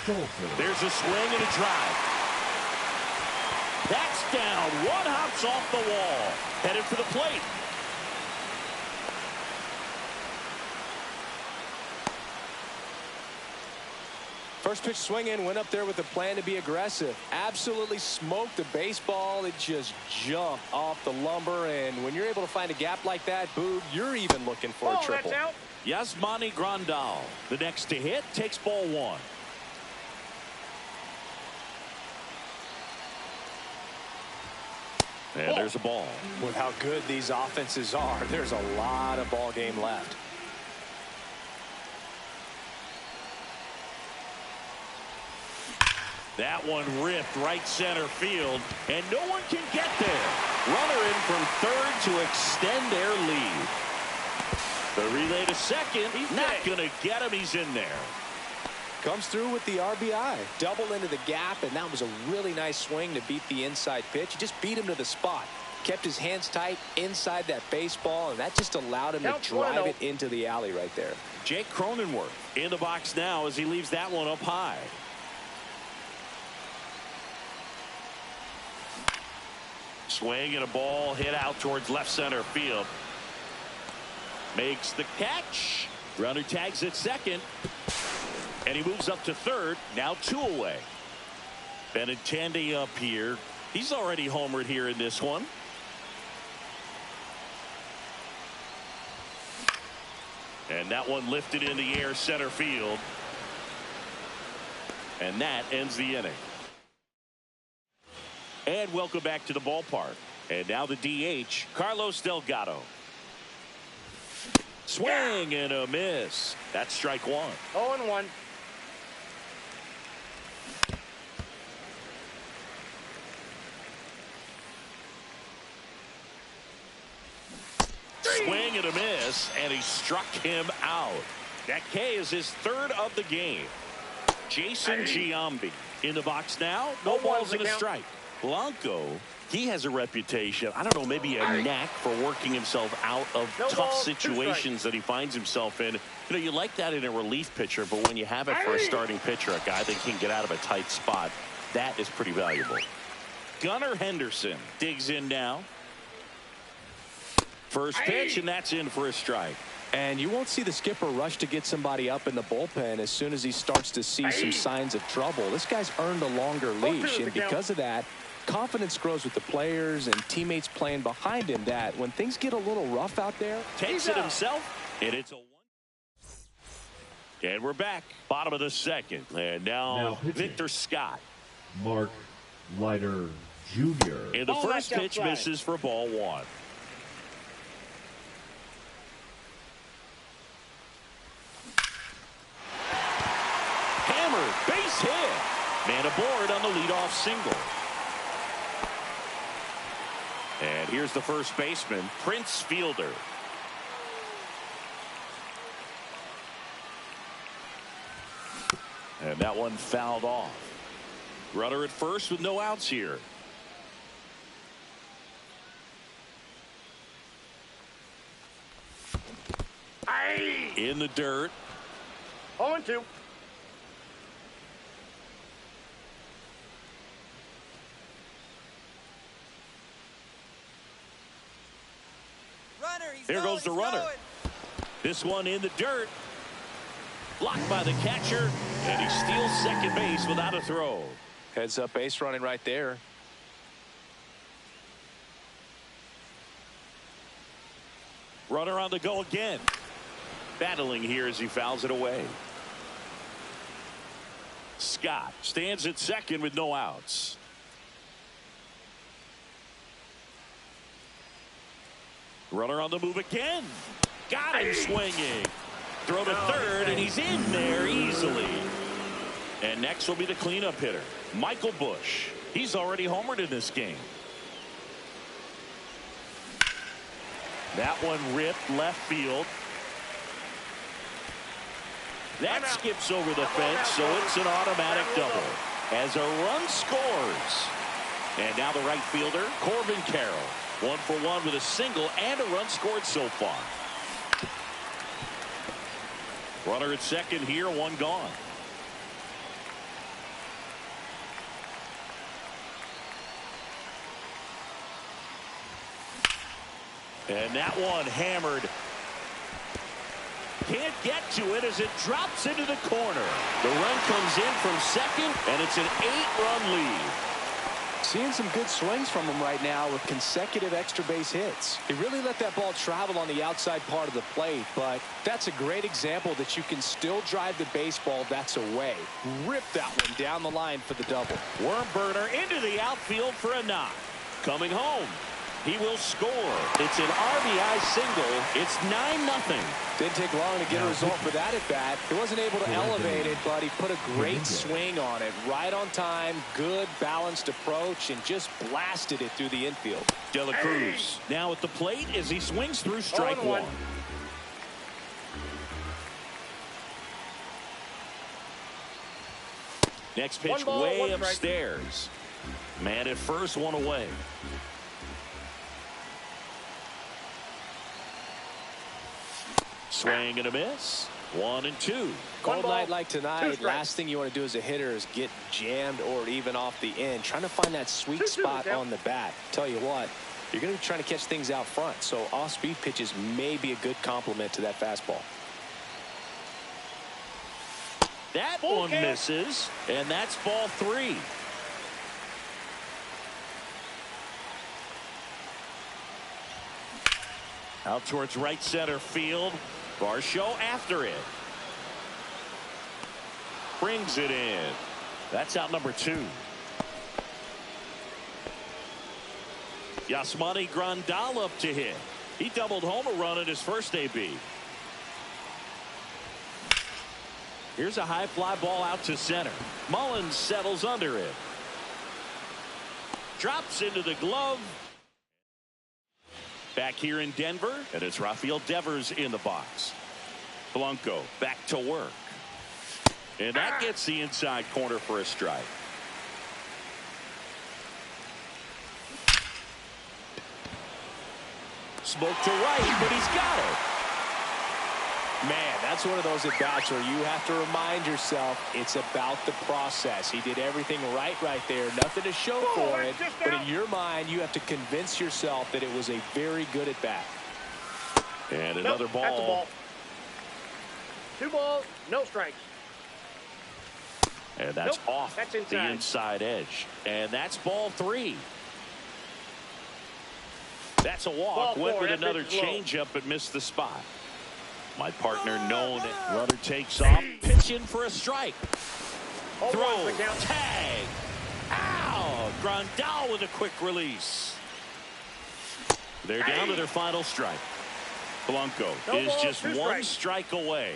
Schultz. There's a swing and a drive. That's down. 1 hops off the wall. Headed for the plate. First pitch swinging, went up there with a plan to be aggressive. Absolutely smoked the baseball. It just jumped off the lumber. And when you're able to find a gap like that, Boog, you're even looking for a triple. That's out. Yasmani Grandal, the next to hit, takes ball 1. And there's a ball. With how good these offenses are, there's a lot of ball game left. That one ripped right center field, and no one can get there. Runner in from third to extend their lead. The relay to second. He's not going to get him. He's in there. Comes through with the RBI. Double into the gap, and that was a really nice swing to beat the inside pitch. He just beat him to the spot. Kept his hands tight inside that baseball, and that just allowed him to drive it into the alley right there. Jake Cronenworth in the box now as he leaves that one up high. Swing and a ball hit out towards left center field. Makes the catch. Runner tags at second. And he moves up to third. Now 2 away. Benintendi up here. He's already homered here in this one. And that one lifted in the air center field. And that ends the inning. And welcome back to the ballpark. And now the DH, Carlos Delgado. Swing and a miss. That's strike one. 0-1. Swing and a miss, and he struck him out. That K is his third of the game. Jason Giambi in the box now. No balls and a strike. Blanco, he has a reputation, I don't know, maybe a knack for working himself out of tough situations that he finds himself in. You know, you like that in a relief pitcher, but when you have it for a starting pitcher, a guy that can get out of a tight spot, that is pretty valuable. Gunnar Henderson digs in now. First pitch, and that's in for a strike. And you won't see the skipper rush to get somebody up in the bullpen as soon as he starts to see some signs of trouble. This guy's earned a longer leash, and because of that, confidence grows with the players and teammates playing behind him, that when things get a little rough out there, takes it himself, and it's a one. And we're back. Bottom of the second. And now Victor Scott. Mark Leiter Jr. And the first pitch misses for ball one. Hammered, base hit. Man aboard on the leadoff single. And here's the first baseman, Prince Fielder. And that one fouled off. Runner at first with no outs here. In the dirt. 0-2. There goes the runner. This one in the dirt. Blocked by the catcher, and he steals second base without a throw. Heads up base running right there. Runner on the go again. Battling here as he fouls it away. Scott stands at second with no outs. Runner on the move again. Got him swinging. Throw to third, and he's in there easily. And next will be the cleanup hitter, Michael Busch. He's already homered in this game. That one ripped left field. That skips over the fence, so it's an automatic double as a run scores. And now the right fielder, Corbin Carroll. 1 for 1 with a single and a run scored so far. Runner at second here, one gone. And that one hammered. Can't get to it as it drops into the corner. The run comes in from second, and it's an 8-run lead. Seeing some good swings from him right now with consecutive extra base hits. He really let that ball travel on the outside part of the plate, but that's a great example that you can still drive the baseball that's away. Rip that one down the line for the double. Worm burner into the outfield for a knock. Coming home, He will score. It's an RBI single. It's 9-0. Didn't take long to get a result for that at bat. He wasn't able to elevate it, but he put a great swing on it. Right on time, good balanced approach, and just blasted it through the infield. De La Cruz now at the plate as he swings through strike one. Next pitch way upstairs. Man at first, one away. Swing and a miss. 1-2. Cold night like tonight, last thing you want to do as a hitter is get jammed or even off the end. Trying to find that sweet spot on the bat. Tell you what, you're going to be trying to catch things out front. So off-speed pitches may be a good complement to that fastball. That one misses, and that's ball 3. Out towards right center field. Varsho after it. Brings it in. That's out number 2. Yasmani Grandal up to hit. He doubled home a run in his first AB. Here's a high fly ball out to center. Mullins settles under it. Drops into the glove. Back here in Denver, and it's Rafael Devers in the box. Blanco back to work. And that gets the inside corner for a strike. Smoke to right, but he's got it. Man, that's one of those at-bats where you have to remind yourself it's about the process. He did everything right there. Nothing to show for it. But in your mind, you have to convince yourself that it was a very good at-bat. And another ball. That's a ball. 2 balls, no strikes. And that's off the inside edge. And that's ball 3. That's a walk. Went with another changeup but missed the spot. My partner known it. Runner takes off. Pitch in for a strike. Throw. Tag. Ow. Grandal with a quick release. They're down to their final strike. Blanco is just 1 strike away.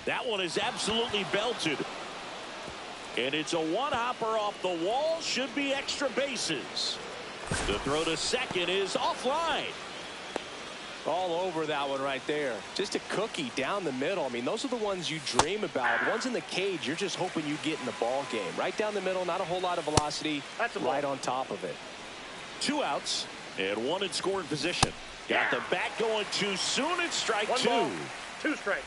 That one is absolutely belted. And it's a one-hopper off the wall. Should be extra bases. The throw to second is offline. All over that one right there. Just a cookie down the middle. I mean, those are the ones you dream about. Ones in the cage, you're just hoping you get in the ball game. Right down the middle, not a whole lot of velocity. Right on top of it. 2 outs and 1 in scoring position. Got the bat going too soon. It's strike 2. 2 strikes.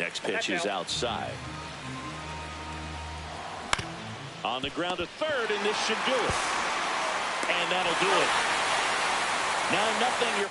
Next pitch is outside. On the ground to third, and this should do it. And that'll do it. 9-0 your